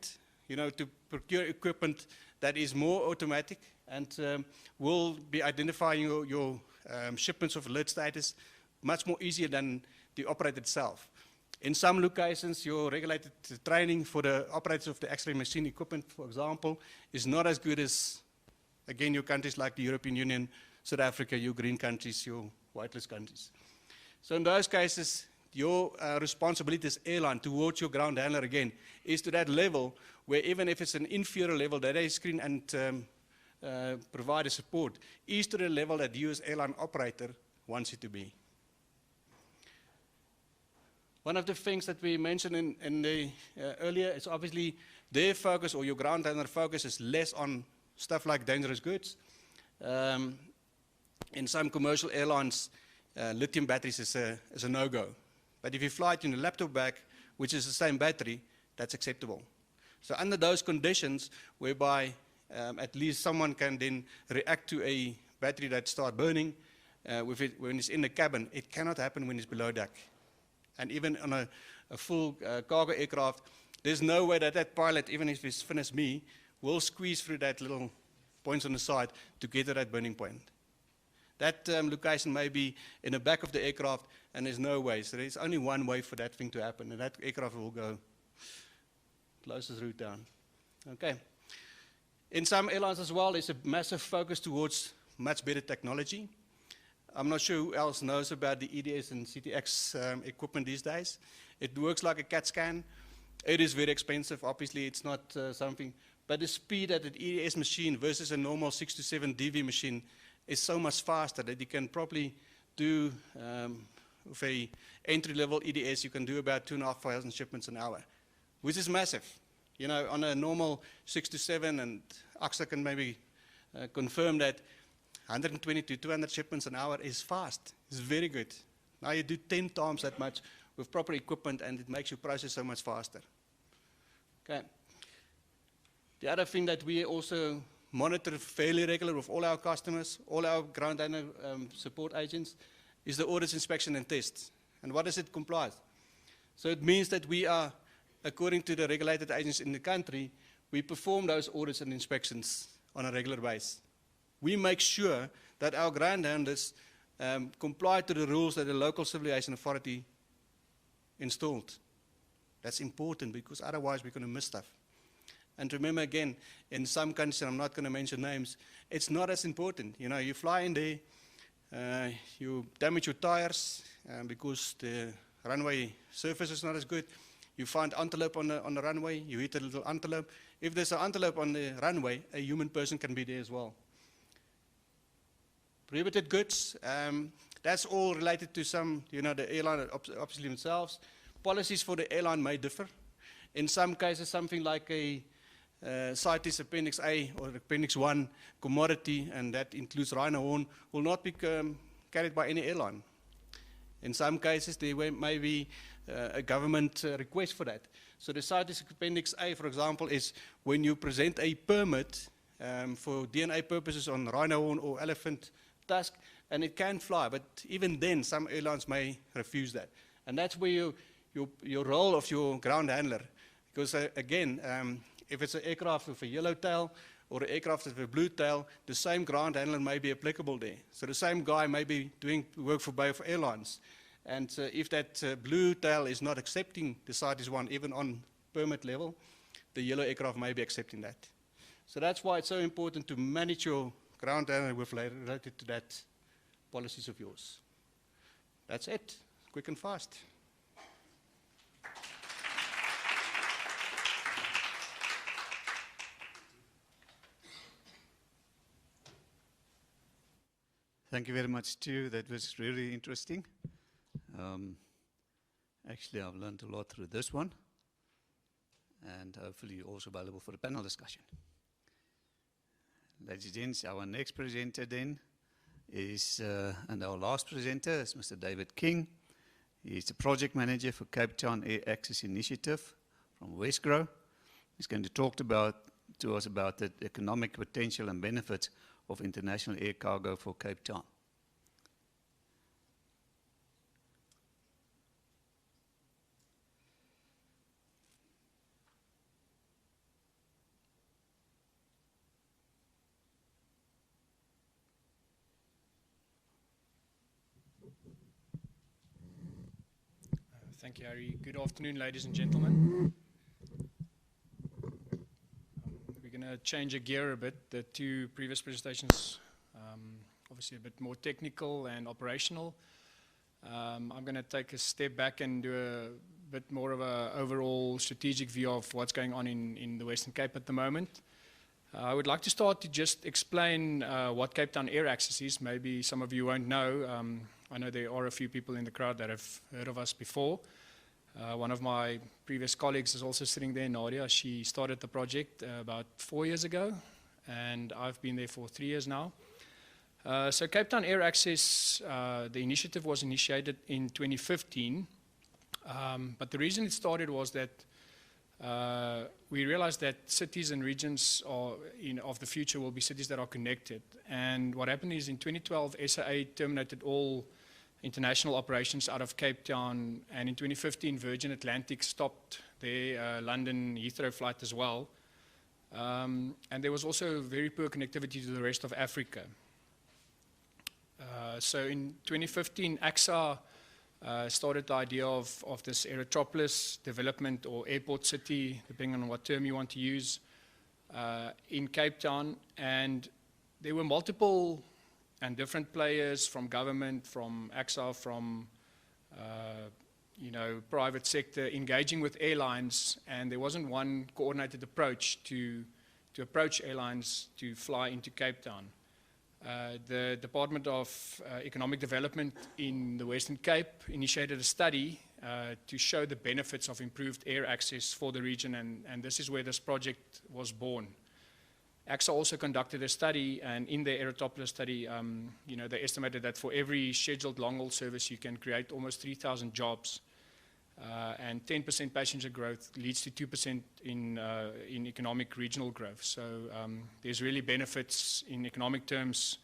you know, to procure equipment that is more automatic and will be identifying your shipments of alert status much more easier than the operator itself. In some locations, your regulated training for the operators of the X-ray machine equipment, for example, is not as good as, again, your countries like the European Union, South Africa, your green countries, your whitelist countries. So in those cases, your responsibility as airline towards your ground handler, again, is to that level where even if it's an inferior level that they screen and provide a support, is to the level that you as airline operator wants it to be. One of the things that we mentioned in the earlier is obviously their focus, or your ground handler focus, is less on stuff like dangerous goods. In some commercial airlines, lithium batteries is a no-go. But if you fly it in a laptop bag, which is the same battery, that's acceptable. So under those conditions, whereby at least someone can then react to a battery that starts burning when it's in the cabin, it cannot happen when it's below deck. And even on a full cargo aircraft, there's no way that that pilot, even if he's finished me, will squeeze through that little points on the side to get to that burning point. That location may be in the back of the aircraft, and there's no way. So there's only one way for that thing to happen, and that aircraft will go closest route down. Okay. In some airlines as well, there's a massive focus towards much better technology. I'm not sure who else knows about the EDS and CTX equipment these days. It works like a CAT scan. It is very expensive. Obviously, it's not something. But the speed at an EDS machine versus a normal 6 to 7 DV machine is so much faster that you can probably do, with a entry-level EDS, you can do about 2,500 shipments an hour, which is massive. You know, on a normal 6 to 7, and AXA can maybe confirm that 120 to 200 shipments an hour is fast. It's very good. Now you do 10 times that much with proper equipment, and it makes your process so much faster. Okay. The other thing that we also monitor fairly regular with all our customers, all our ground handler support agents, is the audits, inspection, and tests. And what does it comply? So it means that we are, according to the regulated agents in the country, we perform those audits and inspections on a regular basis. We make sure that our ground handlers comply to the rules that the local civil aviation authority installed. That's important, because otherwise we're going to miss stuff. And remember, again, in some countries, and I'm not going to mention names, it's not as important. You know, you fly in there, you damage your tires because the runway surface is not as good. You find antelope on the runway, you hit a little antelope. If there's an antelope on the runway, a human person can be there as well. Prohibited goods, That's all related to some, the airline obviously themselves. Policies for the airline may differ. In some cases, something like a CITES Appendix A or Appendix 1 commodity, and that includes rhino horn, will not be carried by any airline. In some cases, there may be a government request for that. So the CITES Appendix A, for example, is when you present a permit for DNA purposes on rhino horn or elephant tusk, and it can fly, but even then, some airlines may refuse that. And that's where your role of your ground handler, because again, if it's an aircraft with a yellow tail or an aircraft with a blue tail, the same ground handler may be applicable there. So the same guy may be doing work for both airlines. And if that blue tail is not accepting the CITES 1, even on permit level, the yellow aircraft may be accepting that. So that's why it's so important to manage your ground handler with related to that policies of yours. That's it, quick and fast. Thank you very much, Stu. That was really interesting. Actually, I've learned a lot through this one, and hopefully you're also available for the panel discussion. Ladies and gents, our next presenter then is, and our last presenter is Mr. David King. He's the project manager for Cape Town Air Access Initiative from Westgrow. He's going to talk to us about the economic potential and benefits of international air cargo for Cape Town. Thank you, Harry. Good afternoon, ladies and gentlemen. We're going to change a gear a bit. The two previous presentations, obviously a bit more technical and operational. I'm going to take a step back and do a bit more of an overall strategic view of what's going on in the Western Cape at the moment. I would like to start to just explain what Cape Town Air Access is. Maybe some of you won't know. I know there are a few people in the crowd that have heard of us before. One of my previous colleagues is also sitting there, Nadia. She started the project about 4 years ago, and I've been there for 3 years now. So Cape Town Air Access, the initiative was initiated in 2015, but the reason it started was that we realized that cities and regions of the future will be cities that are connected. And what happened is in 2012, SAA terminated all international operations out of Cape Town, and in 2015, Virgin Atlantic stopped their London Heathrow flight as well. And there was also very poor connectivity to the rest of Africa. So in 2015, AXA started the idea of this aerotropolis development or airport city, depending on what term you want to use, in Cape Town. And there were multiple and different players from government, from AXA, from private sector engaging with airlines, and there wasn't one coordinated approach to approach airlines to fly into Cape Town. The Department of Economic Development in the Western Cape initiated a study to show the benefits of improved air access for the region, and this is where this project was born. AXA also conducted a study, and in the Aerotropolis study, they estimated that for every scheduled long-haul service, you can create almost 3,000 jobs, and 10% passenger growth leads to 2% in economic regional growth. So there's really benefits in economic terms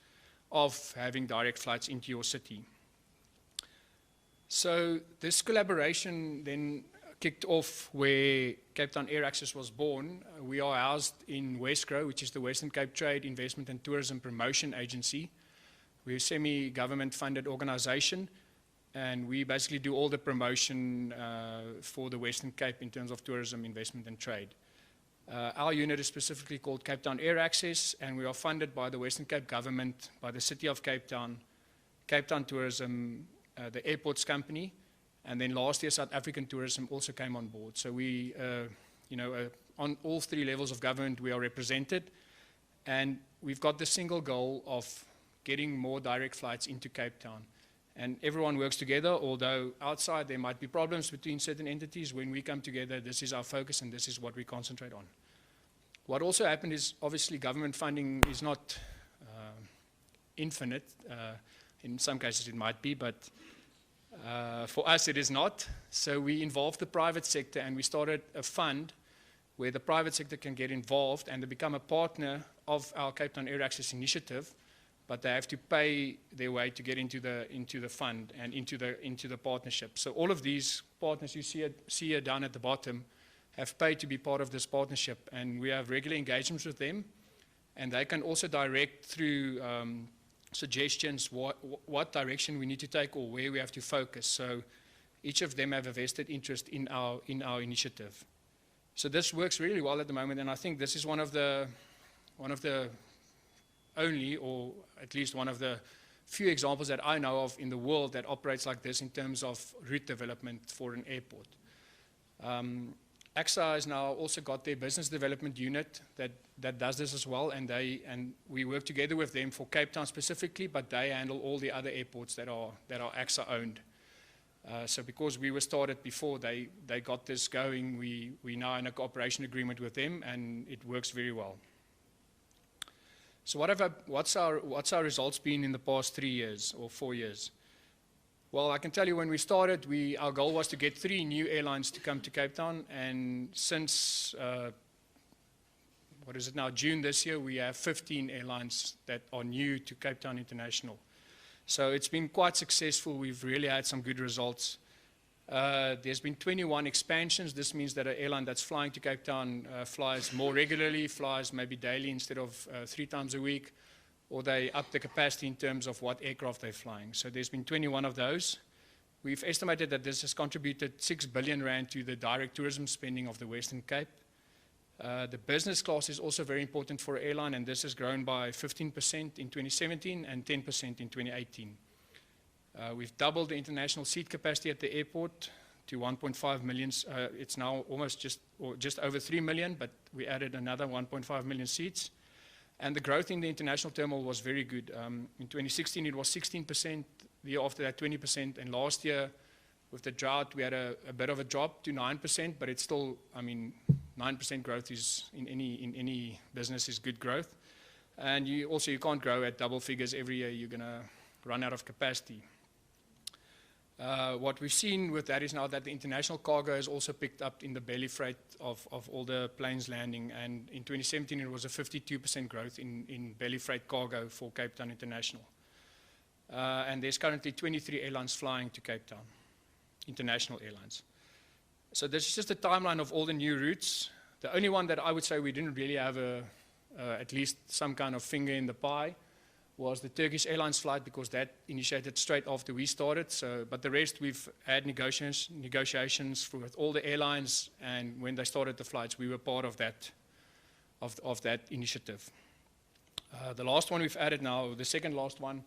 of having direct flights into your city. So this collaboration then kicked off where Cape Town Air Access was born. We are housed in Westgrow, which is the Western Cape Trade, Investment and Tourism Promotion Agency. We're a semi-government funded organization, and we basically do all the promotion for the Western Cape in terms of tourism, investment and trade. Our unit is specifically called Cape Town Air Access, and we are funded by the Western Cape government, by the City of Cape Town Tourism, the Airports Company, and then last year South African Tourism also came on board. So we, on all three levels of government, we are represented, and we've got the single goal of getting more direct flights into Cape Town. And everyone works together, although outside there might be problems between certain entities. When we come together, this is our focus and this is what we concentrate on. What also happened is, obviously, government funding is not infinite. In some cases it might be, but for us it is not. So we involved the private sector and we started a fund where the private sector can get involved and they become a partner of our Cape Town Air Access Initiative, but they have to pay their way to get into the fund and into the partnership. So all of these partners you see here down at the bottom have paid to be part of this partnership, and we have regular engagements with them, and they can also direct through suggestions what direction we need to take or where we have to focus. So each of them have a vested interest in our initiative. So this works really well at the moment, and I think this is one of the only, or at least one of the few examples that I know of in the world that operates like this in terms of route development for an airport. AXA has now also got their business development unit that does this as well, and we work together with them for Cape Town specifically, but they handle all the other airports that are AXA owned. So because we were started before they got this going, we now in a cooperation agreement with them, and it works very well. So what's our results been in the past 3 years or 4 years? Well, I can tell you when we started, our goal was to get 3 new airlines to come to Cape Town, and since, what is it now, June this year, we have 15 airlines that are new to Cape Town International. So it's been quite successful. We've really had some good results. There's been 21 expansions. This means that an airline that's flying to Cape Town flies more regularly, flies maybe daily instead of 3 times a week, or they up the capacity in terms of what aircraft they're flying. So there's been 21 of those. We've estimated that this has contributed 6 billion rand to the direct tourism spending of the Western Cape. The business class is also very important for an airline, and this has grown by 15% in 2017 and 10% in 2018. We've doubled the international seat capacity at the airport to 1.5 million. It's now almost just over 3 million, but we added another 1.5 million seats. And the growth in the international terminal was very good. In 2016, it was 16%, the year after that, 20%, and last year, with the drought, we had a bit of a drop to 9%, but it's still, 9% growth is, in any business, is good growth. And you can't grow at double figures every year. You're going to run out of capacity. What we've seen with that is now that the international cargo has also picked up in the belly freight of all the planes landing, and in 2017 it was a 52% growth in belly freight cargo for Cape Town International. And there's currently 23 airlines flying to Cape Town, international airlines. So this is just a timeline of all the new routes. The only one that I would say we didn't really have at least some kind of finger in the pie was the Turkish Airlines flight, because that initiated straight after we started. But the rest, we've had negotiations with all the airlines, and when they started the flights, we were part of that initiative. The last one we've added now, the second last one,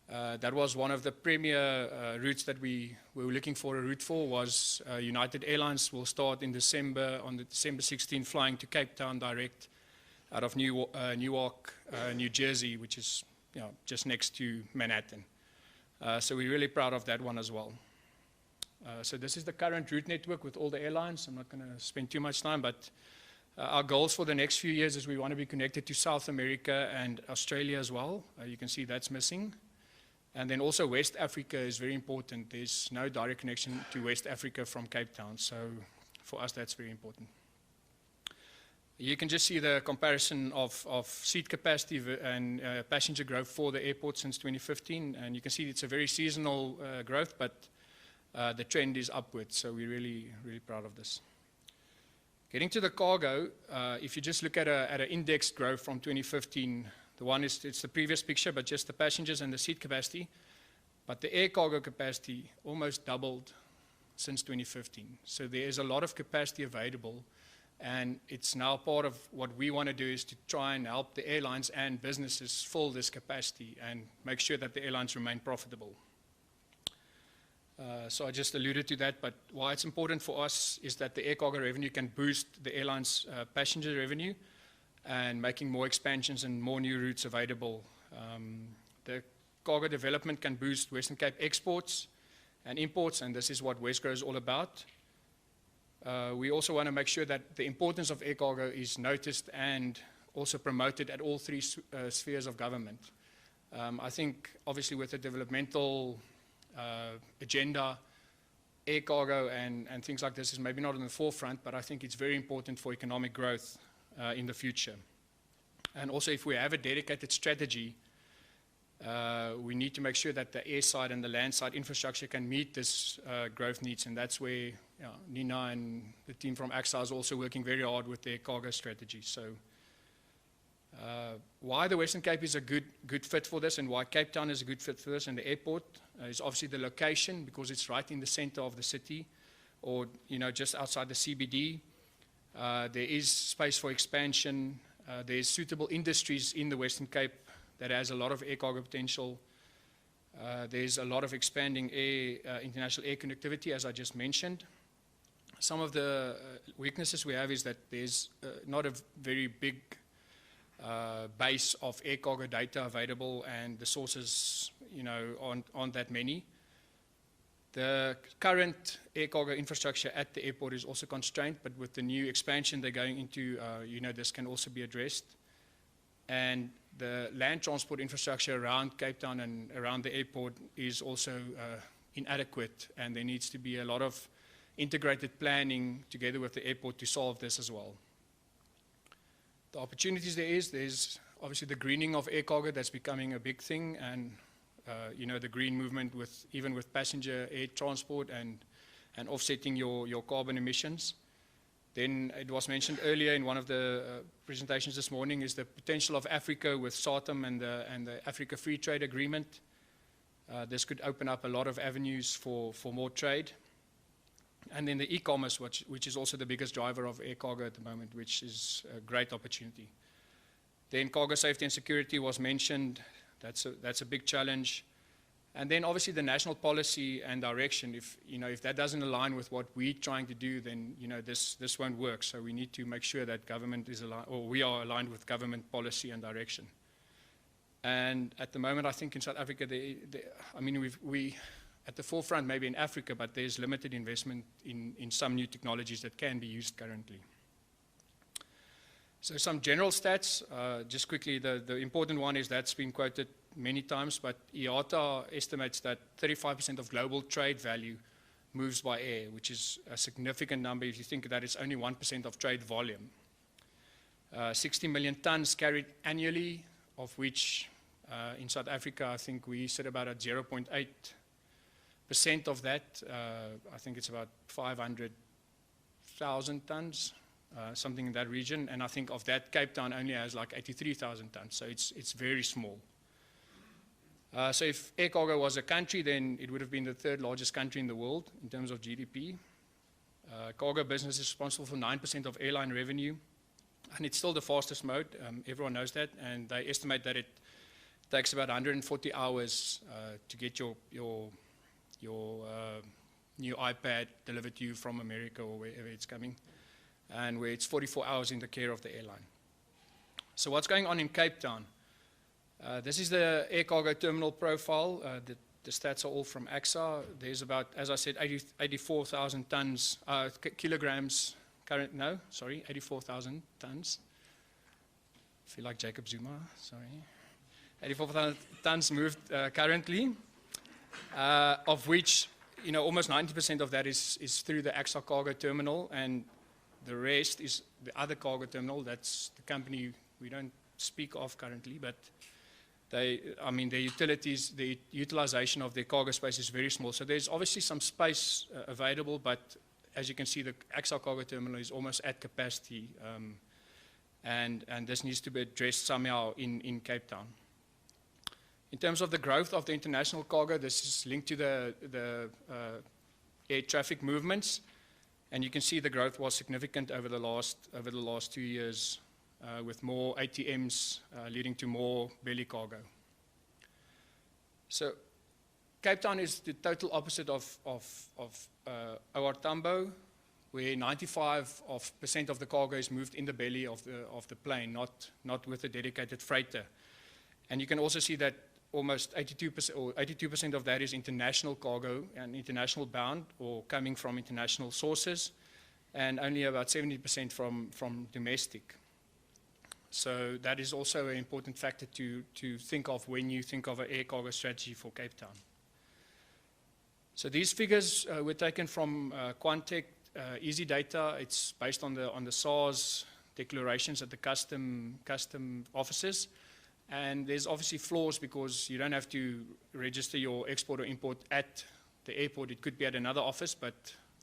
that was one of the premier routes that we were looking for a route for, was United Airlines will start in December, on the December 16th, flying to Cape Town direct out of Newark, New Jersey, which is just next to Manhattan. So we're really proud of that one as well. So this is the current route network with all the airlines. I'm not going to spend too much time, but our goals for the next few years is we want to be connected to South America and Australia as well. You can see that's missing. And then also West Africa is very important. There's no direct connection to West Africa from Cape Town. So for us, that's very important. You can just see the comparison of seat capacity and passenger growth for the airport since 2015. And you can see it's a very seasonal growth, but the trend is upwards. So we're really, really proud of this. Getting to the cargo, if you just look at an indexed growth from 2015, it's the previous picture, but just the passengers and the seat capacity. But the air cargo capacity almost doubled since 2015. So there is a lot of capacity available. And it's now part of what we want to do is to try and help the airlines and businesses fill this capacity and make sure that the airlines remain profitable. So I just alluded to that, but why it's important for us is that the air cargo revenue can boost the airlines' passenger revenue and making more expansions and more new routes available. The cargo development can boost Western Cape exports and imports, and this is what Westgrow is all about. We also want to make sure that the importance of air cargo is noticed and also promoted at all three spheres of government. I think, obviously, with the developmental agenda, air cargo and things like this is maybe not in the forefront, but I think it's very important for economic growth in the future. And also, if we have a dedicated strategy, we need to make sure that the air side and the land side infrastructure can meet this growth needs, and that's where Nina and the team from AXA is also working very hard with their cargo strategy. So why the Western Cape is a good fit for this, and why Cape Town is a good fit for this, and the airport is obviously the location, because it's right in the center of the city, or just outside the CBD. There is space for expansion. There's suitable industries in the Western Cape that has a lot of air cargo potential. There's a lot of expanding international air connectivity, as I just mentioned. Some of the weaknesses we have is that there's not a very big base of air cargo data available, and the sources, aren't that many. The current air cargo infrastructure at the airport is also constrained, but with the new expansion they're going into, this can also be addressed. And the land transport infrastructure around Cape Town and around the airport is also inadequate, and there needs to be a lot of integrated planning together with the airport to solve this as well. The opportunities there's obviously the greening of air cargo that's becoming a big thing, and the green movement even with passenger air transport and offsetting your carbon emissions. Then it was mentioned earlier in one of the presentations this morning is the potential of Africa with SATM and the Africa Free Trade Agreement. This could open up a lot of avenues for more trade. And then the e-commerce, which is also the biggest driver of air cargo at the moment, which is a great opportunity. Then cargo safety and security was mentioned. That's a big challenge. And then obviously the national policy and direction, if that doesn't align with what we're trying to do, then this won't work. So we need to make sure that government is aligned, or we are aligned with government policy and direction. And at the moment, I think in South Africa, we at the forefront maybe in Africa, but there's limited investment in some new technologies that can be used currently. So some general stats, just quickly, the important one is that's been quoted many times, but IATA estimates that 35% of global trade value moves by air, which is a significant number if you think that it's only 1% of trade volume. 60 million tons carried annually, of which in South Africa, I think we sit about at 0.8% of that. I think it's about 500,000 tons. Something in that region, and I think of that, Cape Town only has like 83,000 tons, so it's very small. So if air cargo was a country, then it would have been the third largest country in the world in terms of GDP. Cargo business is responsible for 9% of airline revenue, and it's still the fastest mode. Everyone knows that, and they estimate that it takes about 140 hours to get your new iPad delivered to you from America or wherever it's coming, and where it's 44 hours in the care of the airline. So what's going on in Cape Town? This is the air cargo terminal profile. The stats are all from AXA. There's about, as I said, 84,000 tons, kilograms, 84,000 tons. I feel like Jacob Zuma, sorry. 84,000 tons moved currently, of which almost 90% of that is through the AXA cargo terminal, and the rest is the other cargo terminal. That's the company we don't speak of currently, but the utilities, the utilization of their cargo space is very small. So there's obviously some space available, but as you can see, the AXA cargo terminal is almost at capacity, and this needs to be addressed somehow in Cape Town. In terms of the growth of the international cargo, this is linked to the air traffic movements. And you can see the growth was significant over the last 2 years, with more ATMs leading to more belly cargo. So Cape Town is the total opposite of OR Tambo, where 95% of the cargo is moved in the belly of the plane, not with a dedicated freighter. And you can also see that almost 82%, or 82% of that is international cargo and international bound or coming from international sources, and only about 70% from domestic. So that is also an important factor to think of when you think of an air cargo strategy for Cape Town. So these figures were taken from Quantec Easy Data. It's based on the SARS declarations at the custom offices. And there's obviously flaws because you don't have to register your export or import at the airport. It could be at another office, but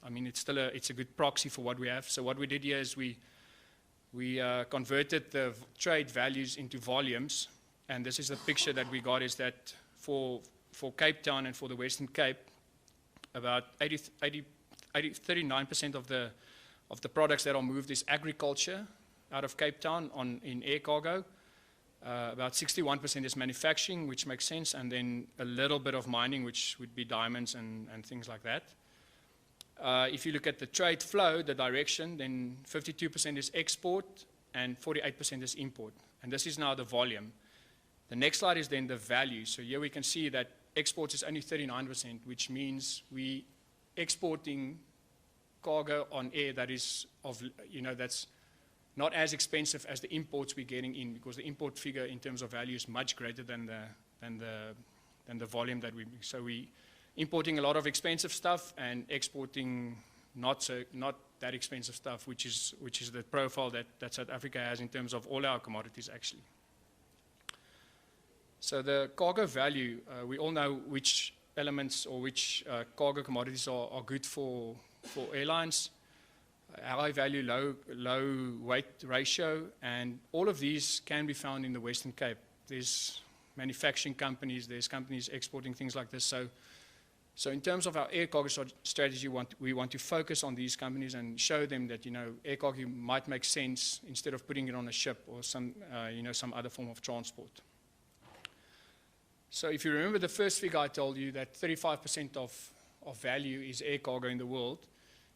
I mean, it's still it's a good proxy for what we have. So what we did here is we converted the trade values into volumes. And this is the picture that we got, is that for Cape Town and for the Western Cape, about 39% of the products that are moved is agriculture out of Cape Town in air cargo. About 61% is manufacturing, which makes sense, and then a little bit of mining, which would be diamonds and things like that. If you look at the trade flow, the direction, then 52% is export and 48% is import. And this is now the volume. The next slide is then the value. So here we can see that exports is only 39%, which means we exporting cargo on air that is that's not as expensive as the imports we're getting in, because the import figure in terms of value is much greater than the volume that we. So we importing a lot of expensive stuff and exporting not that expensive stuff, which is the profile that South Africa has in terms of all our commodities actually. So the cargo value, we all know which elements or which cargo commodities are good for airlines. High value, low weight ratio, and all of these can be found in the Western Cape. There's manufacturing companies, there's companies exporting things like this. So in terms of our air cargo strategy, we want to focus on these companies and show them that air cargo might make sense instead of putting it on a ship or some other form of transport. So if you remember the first figure I told you, that 35% of value is air cargo in the world.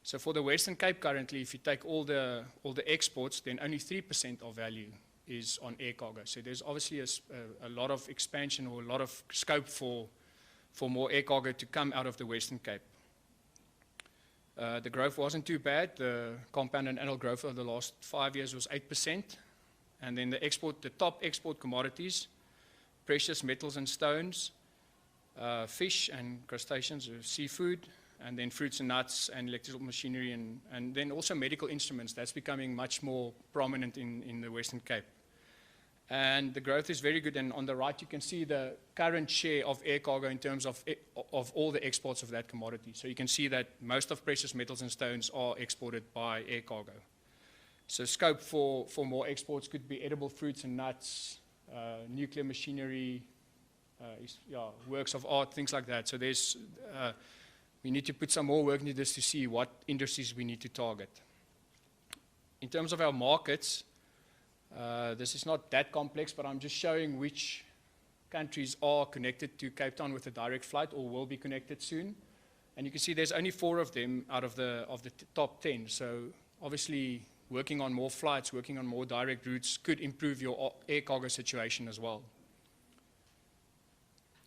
So for the Western Cape currently, if you take all the exports, then only 3% of value is on air cargo. So there's obviously a lot of expansion or a lot of scope for more air cargo to come out of the Western Cape. The growth wasn't too bad. The compounded annual growth over the last 5 years was 8%. And then the top export commodities, precious metals and stones, fish and crustaceans, or seafood, and then fruits and nuts and electrical machinery, and then also medical instruments. That's becoming much more prominent in the Western Cape. And the growth is very good. And on the right, you can see the current share of air cargo in terms of all the exports of that commodity. So you can see that most of precious metals and stones are exported by air cargo. So scope for more exports could be edible fruits and nuts, nuclear machinery, works of art, things like that. So we need to put some more work into this to see what industries we need to target. In terms of our markets, this is not that complex, but I'm just showing which countries are connected to Cape Town with a direct flight or will be connected soon. And you can see there's only 4 of them out of the top 10. So obviously working on more flights, working on more direct routes could improve your air cargo situation as well.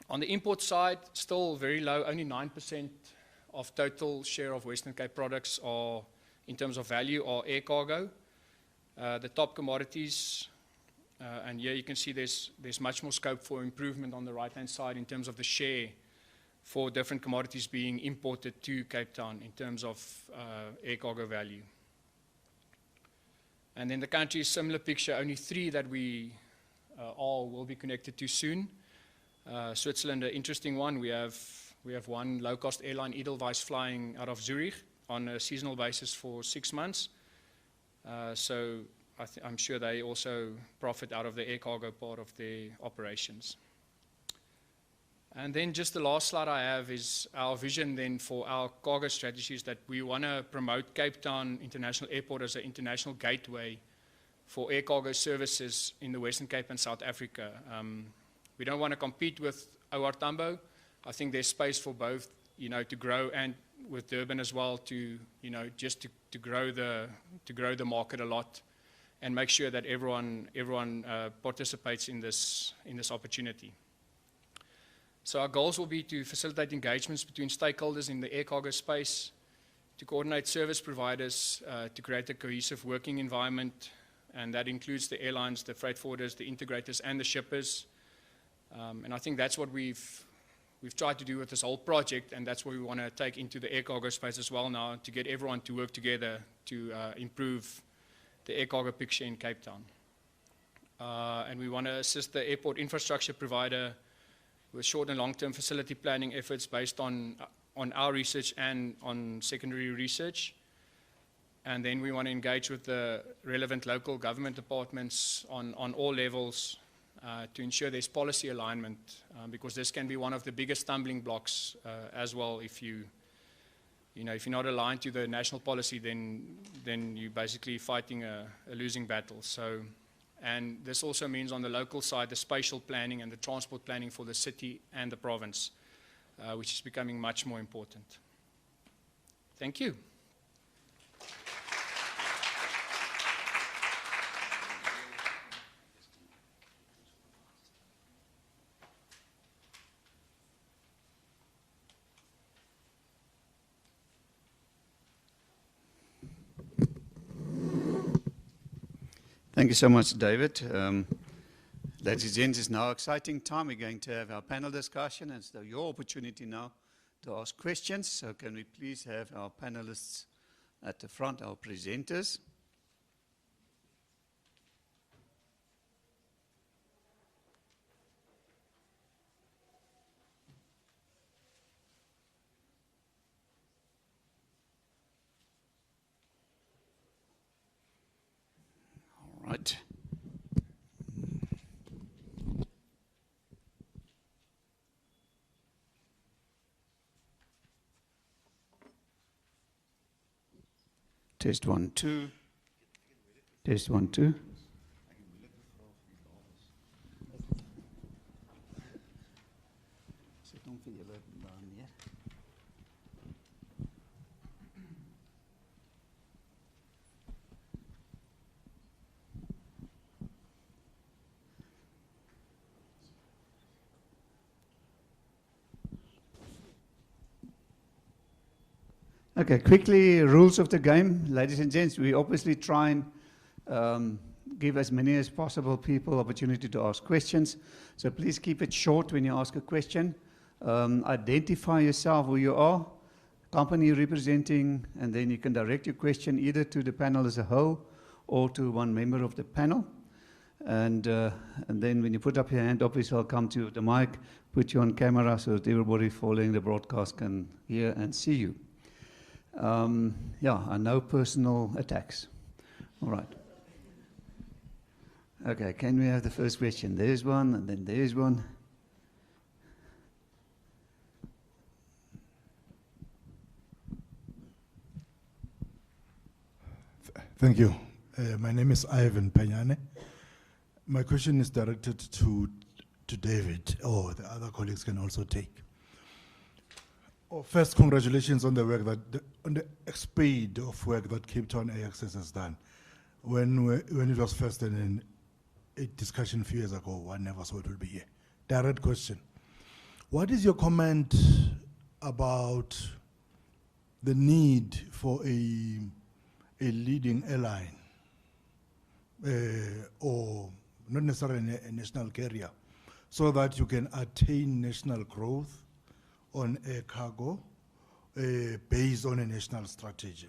On the import side, still very low, only 9% of total share of Western Cape products are, in terms of value, are air cargo. The top commodities, and here you can see there's much more scope for improvement on the right-hand side in terms of the share for different commodities being imported to Cape Town in terms of air cargo value. And then the countries, similar picture, only 3 that we all will be connected to soon. Switzerland, an interesting one. We have one low-cost airline, Edelweiss, flying out of Zurich on a seasonal basis for 6 months. So I'm sure they also profit out of the air cargo part of their operations. And then just the last slide I have is our vision then for our cargo strategies, that we want to promote Cape Town International Airport as an international gateway for air cargo services in the Western Cape and South Africa. We don't want to compete with OR Tambo. I think there's space for both, to grow, and with Durban as well to grow the market a lot and make sure that everyone participates in this opportunity. So our goals will be to facilitate engagements between stakeholders in the air cargo space, to coordinate service providers, to create a cohesive working environment, and that includes the airlines, the freight forwarders, the integrators, and the shippers. And I think that's what we've tried to do with this whole project, and that's what we want to take into the air cargo space as well now, to get everyone to work together to improve the air cargo picture in Cape Town. And we want to assist the airport infrastructure provider with short and long-term facility planning efforts based on our research and on secondary research. And then we want to engage with the relevant local government departments on all levels to ensure there's policy alignment, because this can be one of the biggest stumbling blocks as well. If you're not aligned to the national policy, then you're basically fighting a losing battle. So, and this also means on the local side, the spatial planning and the transport planning for the city and the province, which is becoming much more important. Thank you. Thank you so much, David. Ladies and gents, it's now exciting time. We're going to have our panel discussion, and it's your opportunity now to ask questions. So can we please have our panelists at the front, our presenters? All right. Test 1, 2. Test 1, 2. Okay, quickly, rules of the game. Ladies and gents, we obviously try and give as many as possible people opportunity to ask questions. So please keep it short when you ask a question. Identify yourself, who you are, company you're representing, and then you can direct your question either to the panel as a whole or to one member of the panel. And then when you put up your hand, obviously I'll come to the mic, put you on camera so that everybody following the broadcast can hear and see you. Yeah, and no personal attacks. All right. Okay, can we have the first question? There's one, and then there's one. Thank you. My name is Ivan Penyane. My question is directed to David, or the other colleagues can also take. First, congratulations on the work on the speed of work that Cape Town AXS has done. When it was first in a discussion a few years ago, one never thought it would be here. Direct question: what is your comment about the need for a leading airline, or not necessarily a national carrier, so that you can attain national growth on air cargo based on a national strategy?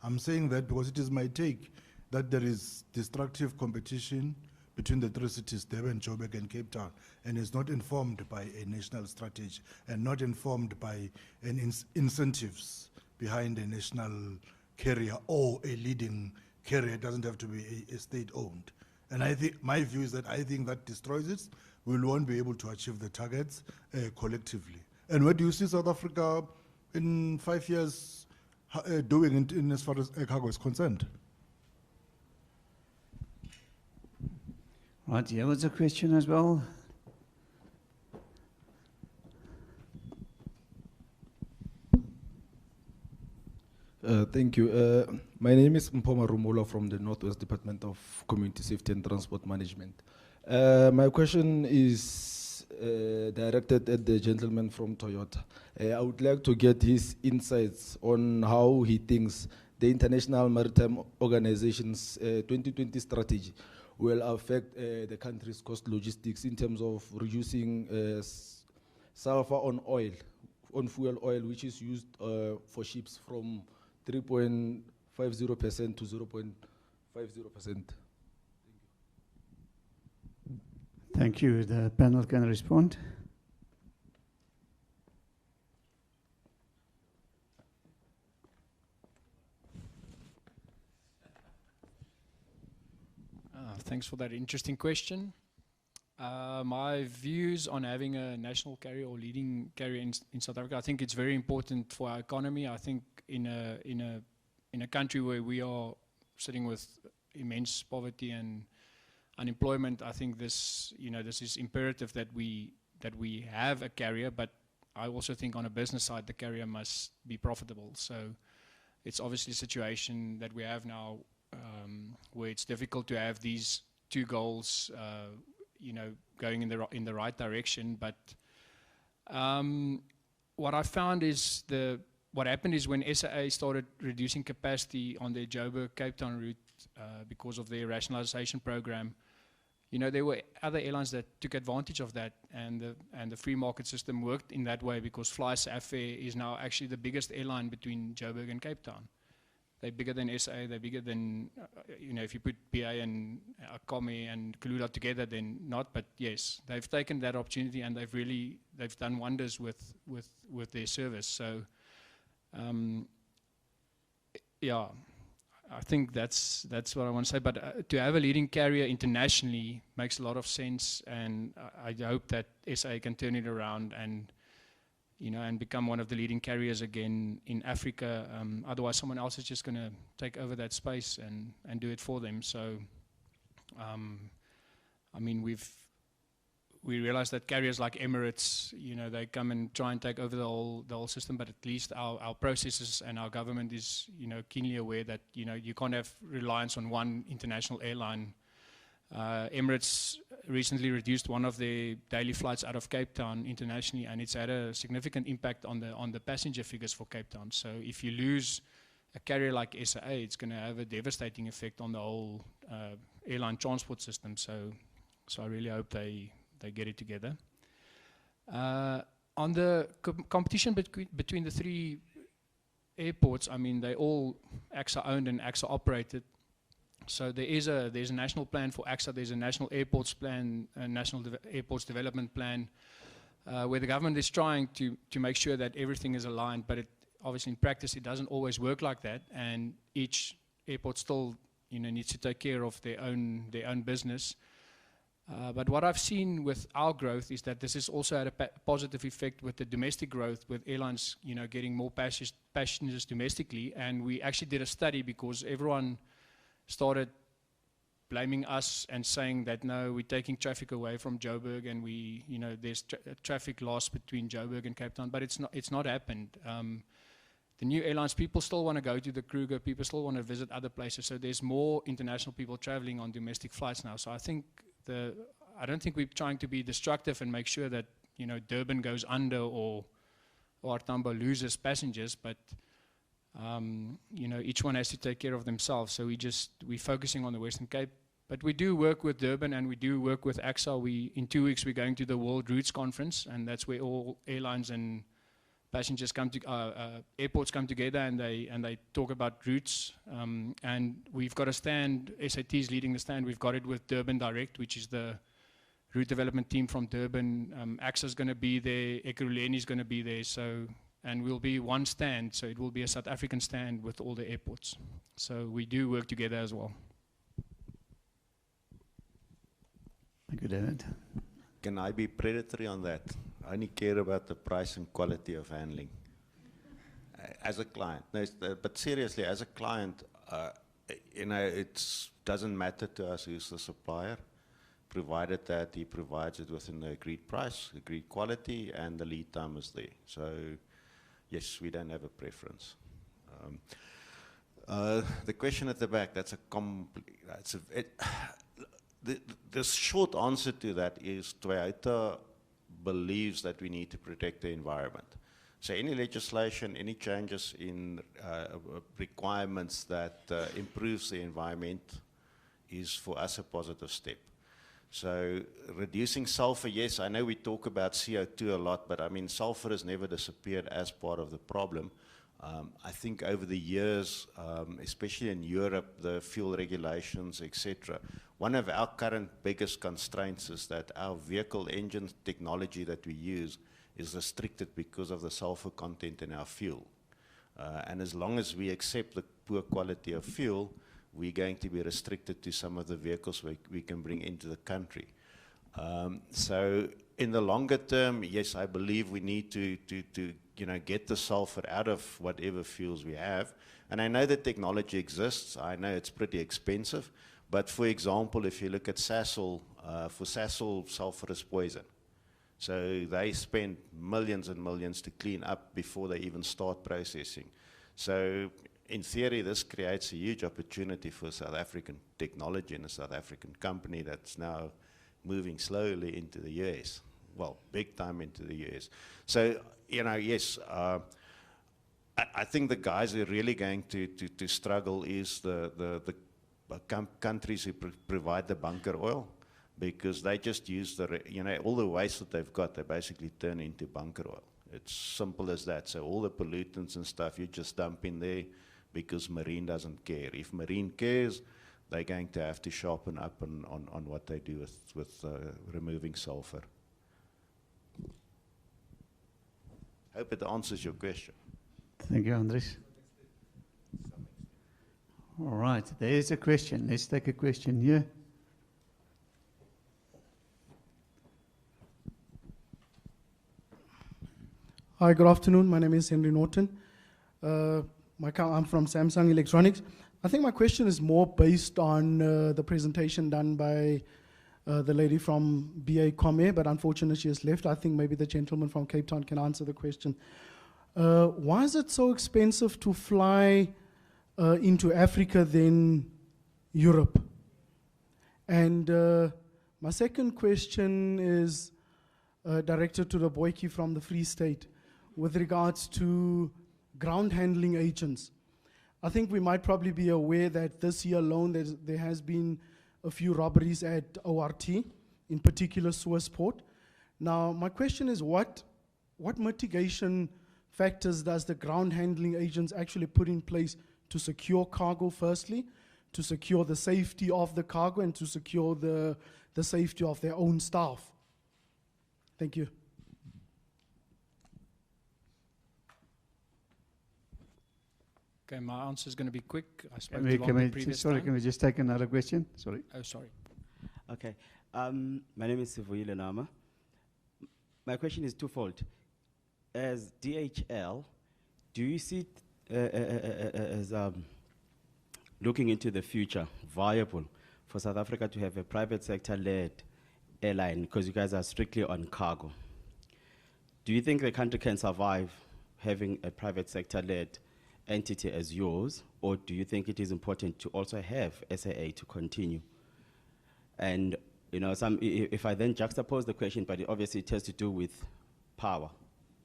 I'm saying that because it is my take that there is destructive competition between the three cities, Durban, Joburg, and Cape Town, and is not informed by a national strategy and not informed by incentives behind a national carrier or a leading carrier. It doesn't have to be a state-owned. And I think my view is that I think that destroys it. We won't be able to achieve the targets collectively. And where do you see South Africa in 5 years doing in as far as air cargo is concerned? Right, here was a question as well. Thank you. My name is Mpoma Rumola from the Northwest Department of Community Safety and Transport Management. My question is directed at the gentleman from Toyota. I would like to get his insights on how he thinks the International Maritime Organization's 2020 strategy will affect the country's cost logistics in terms of reducing sulfur on oil, on fuel oil, which is used for ships from 3.50% to 0.50%. Thank you. The panel can respond. Thanks for that interesting question. My views on having a national carrier or leading carrier in South Africa, I think it's very important for our economy. I think in a country where we are sitting with immense poverty and unemployment, I think this is imperative that we have a carrier. But I also think on a business side, the carrier must be profitable. So it's obviously a situation that we have now where it's difficult to have these two goals, going in the right direction. But what I found is what happened is when SAA started reducing capacity on their Joburg Cape Town route because of their rationalization program, there were other airlines that took advantage of that, and the free market system worked in that way because Fly South is now actually the biggest airline between Joburg and Cape Town. They're bigger than SA, they're bigger than, if you put BA and Akome and Kaluda together, then not, but yes, they've taken that opportunity and they've done wonders with their service. So, yeah, I think that's what I want to say, but to have a leading carrier internationally makes a lot of sense, and I hope that SA can turn it around and become one of the leading carriers again in Africa. Otherwise, someone else is just going to take over that space and do it for them. So, I mean, we realize that carriers like Emirates, they come and try and take over the whole system. But at least our processes and our government is, keenly aware that you can't have reliance on one international airline. Emirates recently reduced one of their daily flights out of Cape Town internationally, and it's had a significant impact on the passenger figures for Cape Town. So if you lose a carrier like SAA, it's going to have a devastating effect on the whole airline transport system. So I really hope they get it together. On the competition between the three airports, I mean, they all AXA owned and AXA operated. So there's a national plan for AXA, there's a national airports plan, a national airports development plan, where the government is trying to make sure that everything is aligned, but obviously in practice it doesn't always work like that, and each airport still needs to take care of their own business. But what I've seen with our growth is that this has also had a positive effect with the domestic growth, with airlines getting more passengers domestically, and we actually did a study because everyone started blaming us and saying that no, we're taking traffic away from Joburg, and there's traffic loss between Joburg and Cape Town, but it's not happened. The new airlines, people still want to go to the Kruger, people still want to visit other places, so there's more international people traveling on domestic flights now. So I don't think we're trying to be destructive and make sure that Durban goes under or Tambo loses passengers, but each one has to take care of themselves. So we're focusing on the Western Cape, but we do work with Durban and we do work with AXA. In 2 weeks we're going to the World Routes Conference, and that's where all airlines and passengers airports come together and they talk about routes. And we've got a stand. SAT is leading the stand. We've got it with Durban Direct, which is the route development team from Durban. AXA is going to be there. Ekurhuleni is going to be there. And we'll be one stand, so it will be a South African stand with all the airports. So we do work together as well. Thank you, David. Can I be predatory on that? I only care about the price and quality of handling. As a client, but seriously, as a client, it doesn't matter to us who's the supplier, provided that he provides it within the agreed price, agreed quality, and the lead time is there. So, yes, we don't have a preference. The question at the back, the short answer to that is Toyota believes that we need to protect the environment. So any legislation, any changes in requirements that improves the environment is for us a positive step. So reducing sulfur, yes, I know we talk about CO2 a lot, but I mean sulfur has never disappeared as part of the problem. I think over the years, especially in Europe, the fuel regulations, etc., one of our current biggest constraints is that our vehicle engine technology that we use is restricted because of the sulfur content in our fuel. And as long as we accept the poor quality of fuel, we're going to be restricted to some of the vehicles we can bring into the country. So in the longer term, yes, I believe we need to get the sulfur out of whatever fuels we have. And I know the technology exists. I know it's pretty expensive. But for example, if you look at Sasol, for Sasol, sulfur is poison. So they spend millions and millions to clean up before they even start processing. So in theory, this creates a huge opportunity for South African technology and a South African company that's now moving slowly into the US. Well, big time into the US. So, yes, I think the guys who are really going to struggle is the countries who provide the bunker oil, because they just use all the waste that they've got, they basically turn into bunker oil. It's simple as that. So all the pollutants and stuff you just dump in there because marine doesn't care. If marine cares, they're going to have to sharpen up on what they do with removing sulfur. Hope it answers your question. Thank you, Andries. All right, there's a question. Let's take a question here. Hi, good afternoon. My name is Henry Norton. I'm from Samsung Electronics. I think my question is more based on the presentation done by the lady from BA Comair, but unfortunately she has left. I think maybe the gentleman from Cape Town can answer the question. Why is it so expensive to fly into Africa than Europe? And my second question is directed to the Boykie from the Free State with regards to ground handling agents. I think we might probably be aware that this year alone there has been a few robberies at ORT, in particular Swissport. Now, my question is what mitigation factors does the ground handling agents actually put in place to secure cargo firstly, to secure the safety of the cargo, and to secure the safety of their own staff? Thank you. Okay, my answer is going to be quick. I spoke Can we just take another question? Sorry. Oh, sorry. Okay. My name is Sivuile Nama. My question is twofold. As DHL, do you see it as looking into the future viable for South Africa to have a private sector-led airline, because you guys are strictly on cargo? Do you think the country can survive having a private sector-led entity as yours, or do you think it is important to also have SAA to continue? And if I then juxtapose the question, but obviously it has to do with power,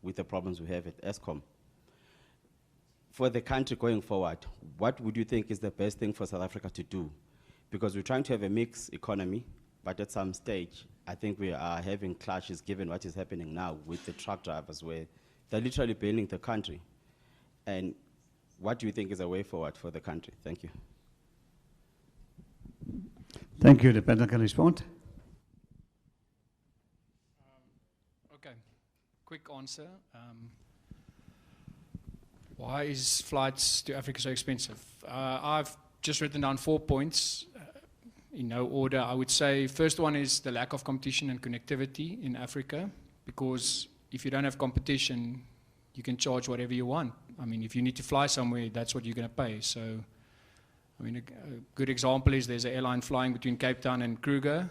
with the problems we have at Eskom. For the country going forward, what would you think is the best thing for South Africa to do? Because we're trying to have a mixed economy, but at some stage, I think we are having clashes given what is happening now with the truck drivers, where they're literally bailing the country. And what do you think is a way forward for the country? Thank you. Thank you. The panel can respond. Okay, quick answer. Why is flights to Africa so expensive? I've just written down 4 points in no order. I would say first one is the lack of competition and connectivity in Africa, because if you don't have competition, you can charge whatever you want. I mean, if you need to fly somewhere, that's what you're going to pay. So, I mean, a good example is there's an airline flying between Cape Town and Kruger.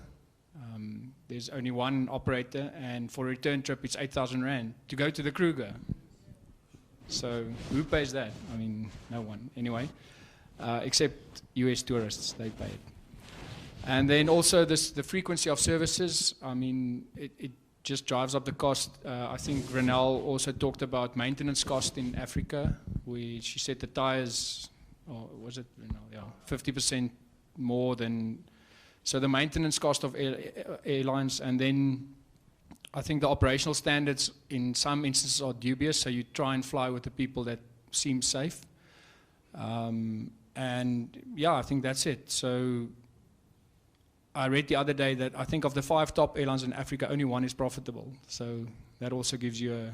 There's only one operator, and for a return trip, it's 8,000 Rand to go to the Kruger. So, who pays that? I mean, no one. Anyway, except US tourists, they pay it. And then also the frequency of services. I mean, just drives up the cost. I think Renelle also talked about maintenance cost in Africa. She said the tires, or was it Renelle? Yeah, 50% more than. So the maintenance cost of airlines, and then I think the operational standards in some instances are dubious. So you try and fly with the people that seem safe. And yeah, I think that's it. So I read the other day that I think of the 5 top airlines in Africa, only 1 is profitable. So that also gives you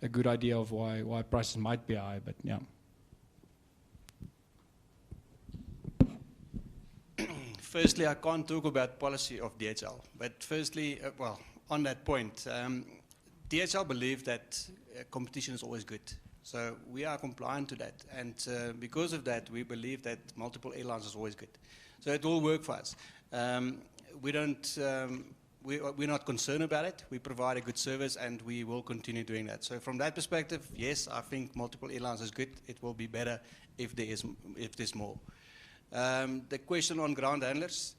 a good idea of why prices might be high, but yeah. Firstly, I can't talk about policy of DHL, but firstly, well, on that point, DHL believe that competition is always good. So we are compliant to that, and because of that, we believe that multiple airlines is always good. So it will work for us. We're not concerned about it. We provide a good service, and we will continue doing that. So from that perspective, yes, I think multiple airlines is good. It will be better if there's more. The question on ground handlers,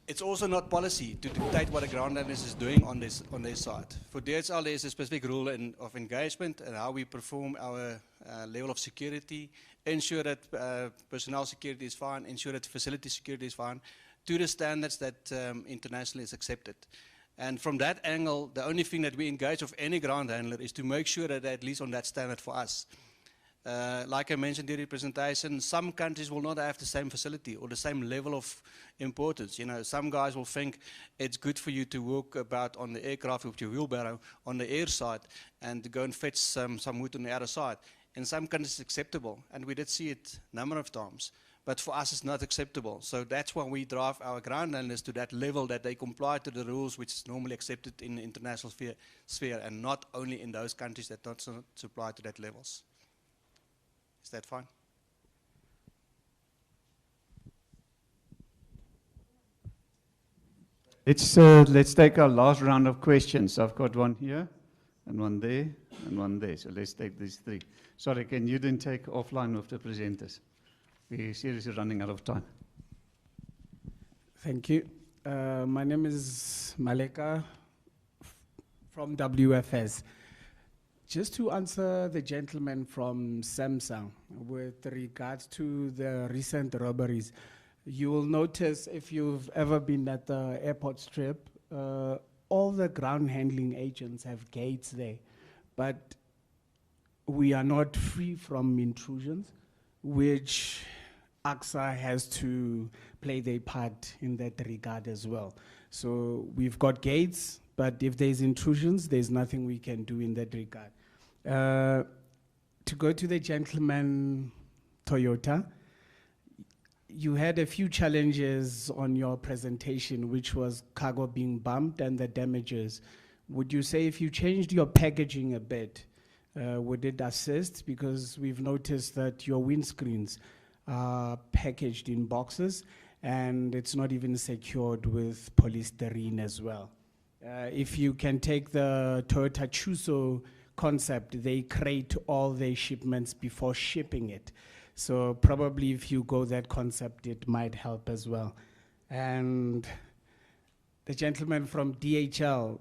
it's also not policy to dictate what a ground handler is doing on their side. For DHL, there is a specific rule of engagement and how we perform our level of security, ensure that personnel security is fine, ensure that facility security is fine, to the standards that internationally is accepted. And from that angle, the only thing that we engage with any ground handler is to make sure that they're at least on that standard for us. Like I mentioned during the presentation, some countries will not have the same facility or the same level of importance. You know, some guys will think it's good for you to walk about on the aircraft with your wheelbarrow on the air side and to go and fetch some wood on the other side. In some countries it's acceptable, and we did see it a number of times. But for us it's not acceptable. So that's why we drive our ground handlers to that level that they comply to the rules which is normally accepted in the international sphere and not only in those countries that don't supply to that levels. Is that fine? Let's take our last round of questions. I've got one here, and one there, and one there. So let's take these 3. Sorry, can you then take offline with the presenters? We're seriously running out of time. Thank you. My name is Maleka from WFS. Just to answer the gentleman from Samsung with regards to the recent robberies, you will notice if you've ever been at the airport strip, all the ground handling agents have gates there, but we are not free from intrusions, which AXA has to play their part in that regard as well. So we've got gates, but if there's intrusions, there's nothing we can do in that regard. To go to the gentleman, Toyota, you had a few challenges on your presentation, which was cargo being bumped and the damages. Would you say if you changed your packaging a bit, would it assist? Because we've noticed that your windscreens are packaged in boxes and it's not even secured with polystyrene as well. If you can take the Toyota Chuso concept, they crate all their shipments before shipping it. So probably if you go that concept, it might help as well. And the gentleman from DHL,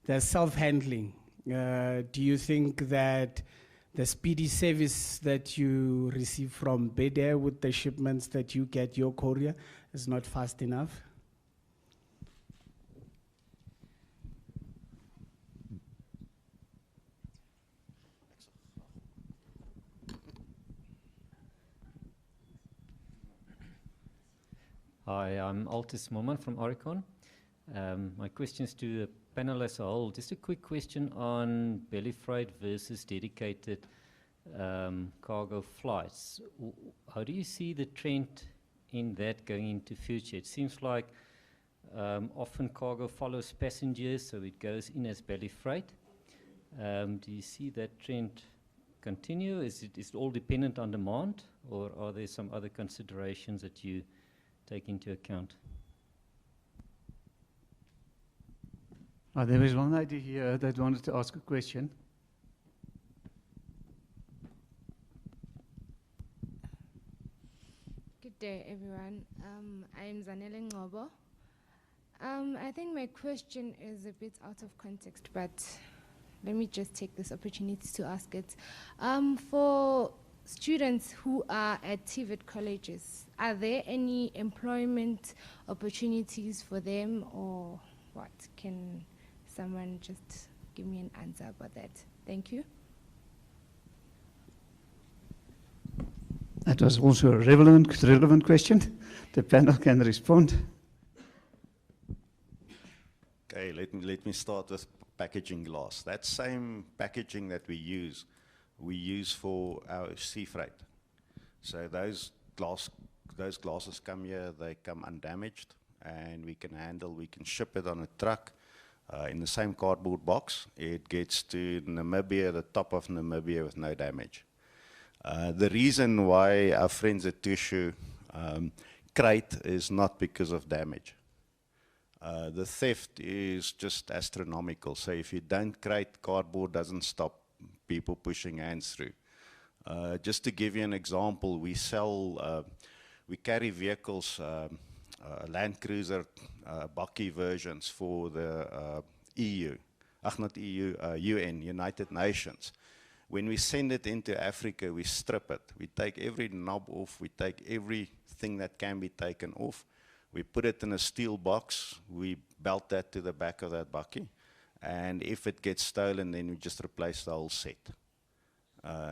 the self-handling, do you think that the speedy service that you receive from Bedair with the shipments that you get your courier is not fast enough? Hi, I'm Altis Moman from Oricon. My questions to the panel as a whole. Just a quick question on belly freight versus dedicated cargo flights. How do you see the trend in that going into future? It seems like often cargo follows passengers, so it goes in as belly freight. Do you see that trend continue? Is it all dependent on demand, or are there some other considerations that you take into account? There was one lady here that wanted to ask a question. Good day, everyone. I'm Zanele Ngobo. I think my question is a bit out of context, but let me just take this opportunity to ask it. For students who are at TVET colleges, are there any employment opportunities for them, or what? Can someone just give me an answer about that? Thank you. That was also a relevant question. The panel can respond. Okay, let me start with packaging glass. That same packaging that we use for our sea freight. So those glasses come here, they come undamaged, and we can ship it on a truck in the same cardboard box. It gets to Namibia, the top of Namibia, with no damage. The reason why our friends at Tushu crate is not because of damage. The theft is just astronomical. So if you don't crate, cardboard doesn't stop people pushing hands through. Just to give you an example, we carry vehicles, Land Cruiser bakkie versions for the UN, United Nations. When we send it into Africa, we strip it. We take every knob off, we take everything that can be taken off. We put it in a steel box, we belt that to the back of that bakkie, and if it gets stolen, then we just replace the whole set.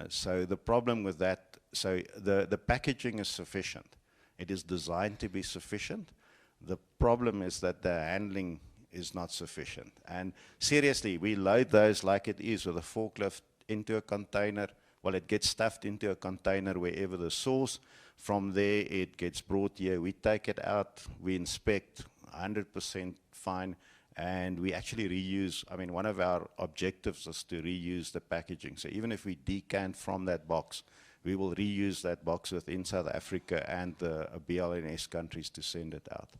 So the problem with that, so the packaging is sufficient. It is designed to be sufficient. The problem is that the handling is not sufficient. And seriously, we load those like it is with a forklift into a container. Well, it gets stuffed into a container wherever the source. From there, it gets brought here. We take it out, we inspect, 100% fine, and we actually reuse. I mean, one of our objectives is to reuse the packaging. So even if we decant from that box, we will reuse that box within South Africa and the BLNS countries to send it out.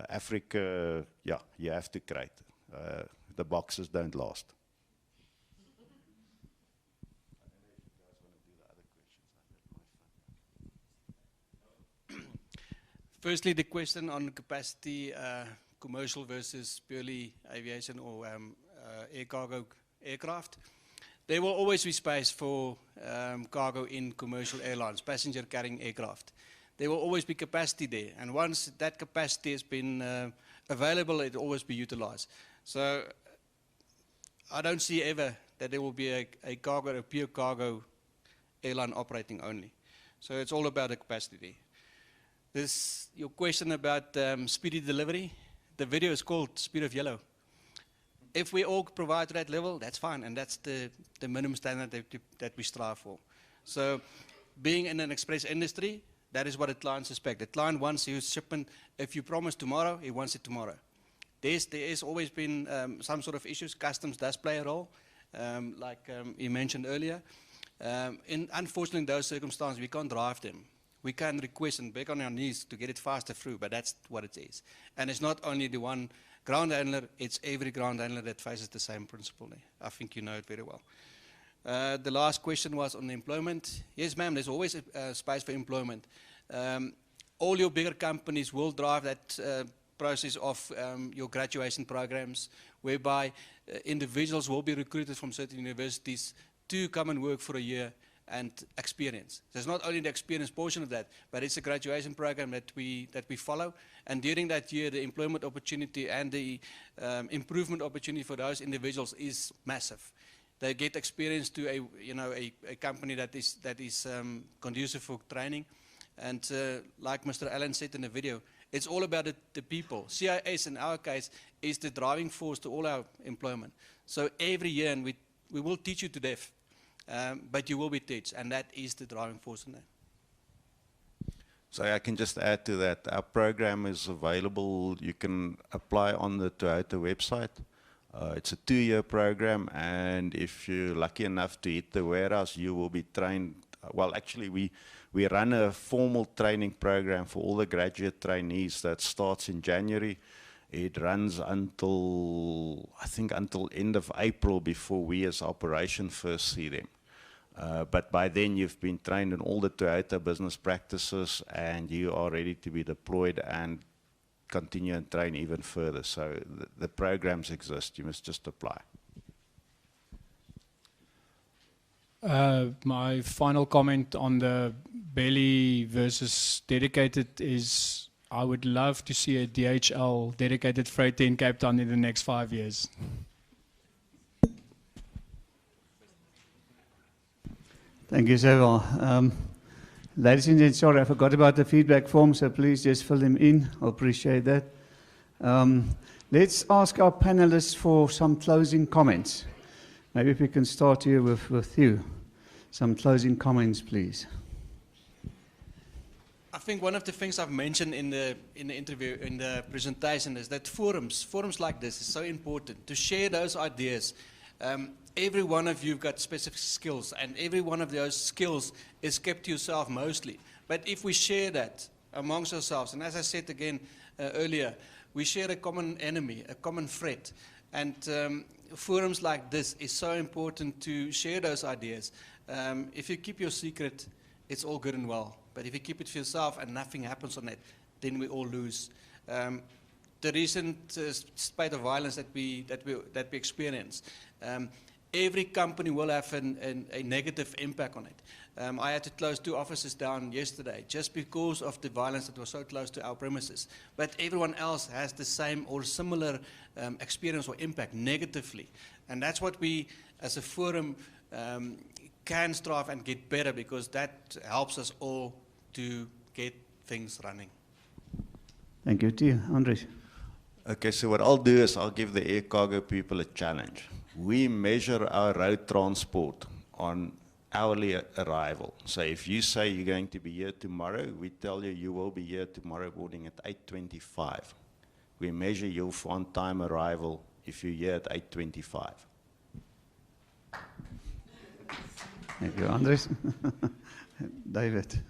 Africa, yeah, you have to crate. The boxes don't last. Firstly, the question on capacity, commercial versus purely aviation or air cargo aircraft. There will always be space for cargo in commercial airlines, passenger carrying aircraft. There will always be capacity there, and once that capacity has been available, it will always be utilized. So I don't see ever that there will be a pure cargo airline operating only. So it's all about the capacity there. This, your question about speedy delivery, the video is called Speed of Yellow. If we all provide to that level, that's fine, and that's the minimum standard that we strive for. So being in an express industry, that is what the clients expect. The client wants his shipment. If you promise tomorrow, he wants it tomorrow. There has always been some sort of issues. Customs does play a role, like you mentioned earlier. Unfortunately, in those circumstances, we can't drive them. We can request and beg on our knees to get it faster through, but that's what it is. And it's not only the one ground handler, it's every ground handler that faces the same principle. I think you know it very well. The last question was on employment. Yes, ma'am, there's always a space for employment. All your bigger companies will drive that process of your graduation programs, whereby individuals will be recruited from certain universities to come and work for a year and experience. There's not only the experience portion of that, but it's a graduation program that we follow. And during that year, the employment opportunity and the improvement opportunity for those individuals is massive. They get experience to a company that is conducive for training. And like Mr. Allen said in the video, it's all about the people. CIS in our case is the driving force to all our employment. So every year, and we will teach you to death. But you will be taught, and that is the driving force in there. So I can just add to that. Our program is available. You can apply on the Toyota website. It's a 2-year program, and if you're lucky enough to hit the warehouse, you will be trained. Well, actually, we run a formal training program for all the graduate trainees that starts in January. It runs until, I think, until end of April before we as operation first see them. But by then you've been trained in all the Toyota business practices and you are ready to be deployed, and continue and train even further. So the programs exist. You must just apply. My final comment on the belly versus dedicated is I would love to see a DHL dedicated freighter in Cape Town in the next 5 years. Thank you, Seval. Ladies and gentlemen, sorry, I forgot about the feedback form, so please just fill them in. I appreciate that. Let's ask our panelists for some closing comments. Maybe if we can start here with you. Some closing comments, please. I think one of the things I've mentioned in the interview, in the presentation, is that forums like this is so important to share those ideas. Every one of you've got specific skills, and every one of those skills is kept to yourself mostly. But if we share that amongst ourselves, and as I said again earlier, we share a common enemy, a common threat, and forums like this is so important to share those ideas. If you keep your secret, it's all good and well. But if you keep it for yourself and nothing happens on it, then we all lose. The recent spate of violence that we experience, every company will have a negative impact on it. I had to close 2 offices down yesterday just because of the violence that was so close to our premises. But everyone else has the same or similar experience or impact negatively. And that's what we, as a forum, can strive and get better, because that helps us all to get things running. Thank you, T. Andres. Okay, so what I'll do is I'll give the air cargo people a challenge. We measure our road transport on hourly arrival. So if you say you're going to be here tomorrow, we tell you you will be here tomorrow morning at 8:25. We measure your on-time arrival if you're here at 8:25. Thank you, Andres. David.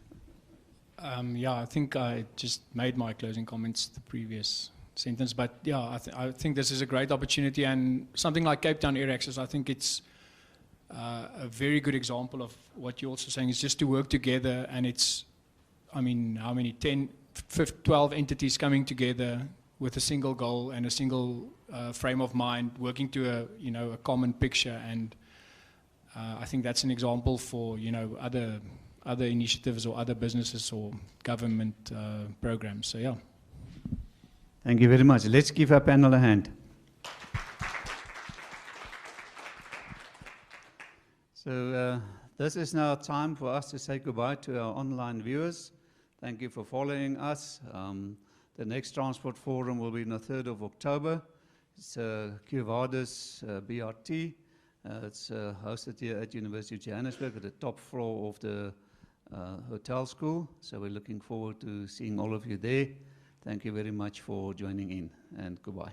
Yeah, I think I just made my closing comments to the previous sentence, but yeah, I think this is a great opportunity, and something like Cape Town Air Access, I think it's a very good example of what you're also saying, is just to work together, and it's, I mean, how many, 10, 12 entities coming together with a single goal and a single frame of mind, working to a common picture, and I think that's an example for other initiatives or other businesses or government programs. So yeah. Thank you very much. Let's give our panel a hand. So this is now time for us to say goodbye to our online viewers. Thank you for following us. The next Transport Forum will be on the 3rd of October. It's Cuvardis BRT. It's hosted here at University of Johannesburg at the top floor of the hotel school. So we're looking forward to seeing all of you there. Thank you very much for joining in, and goodbye.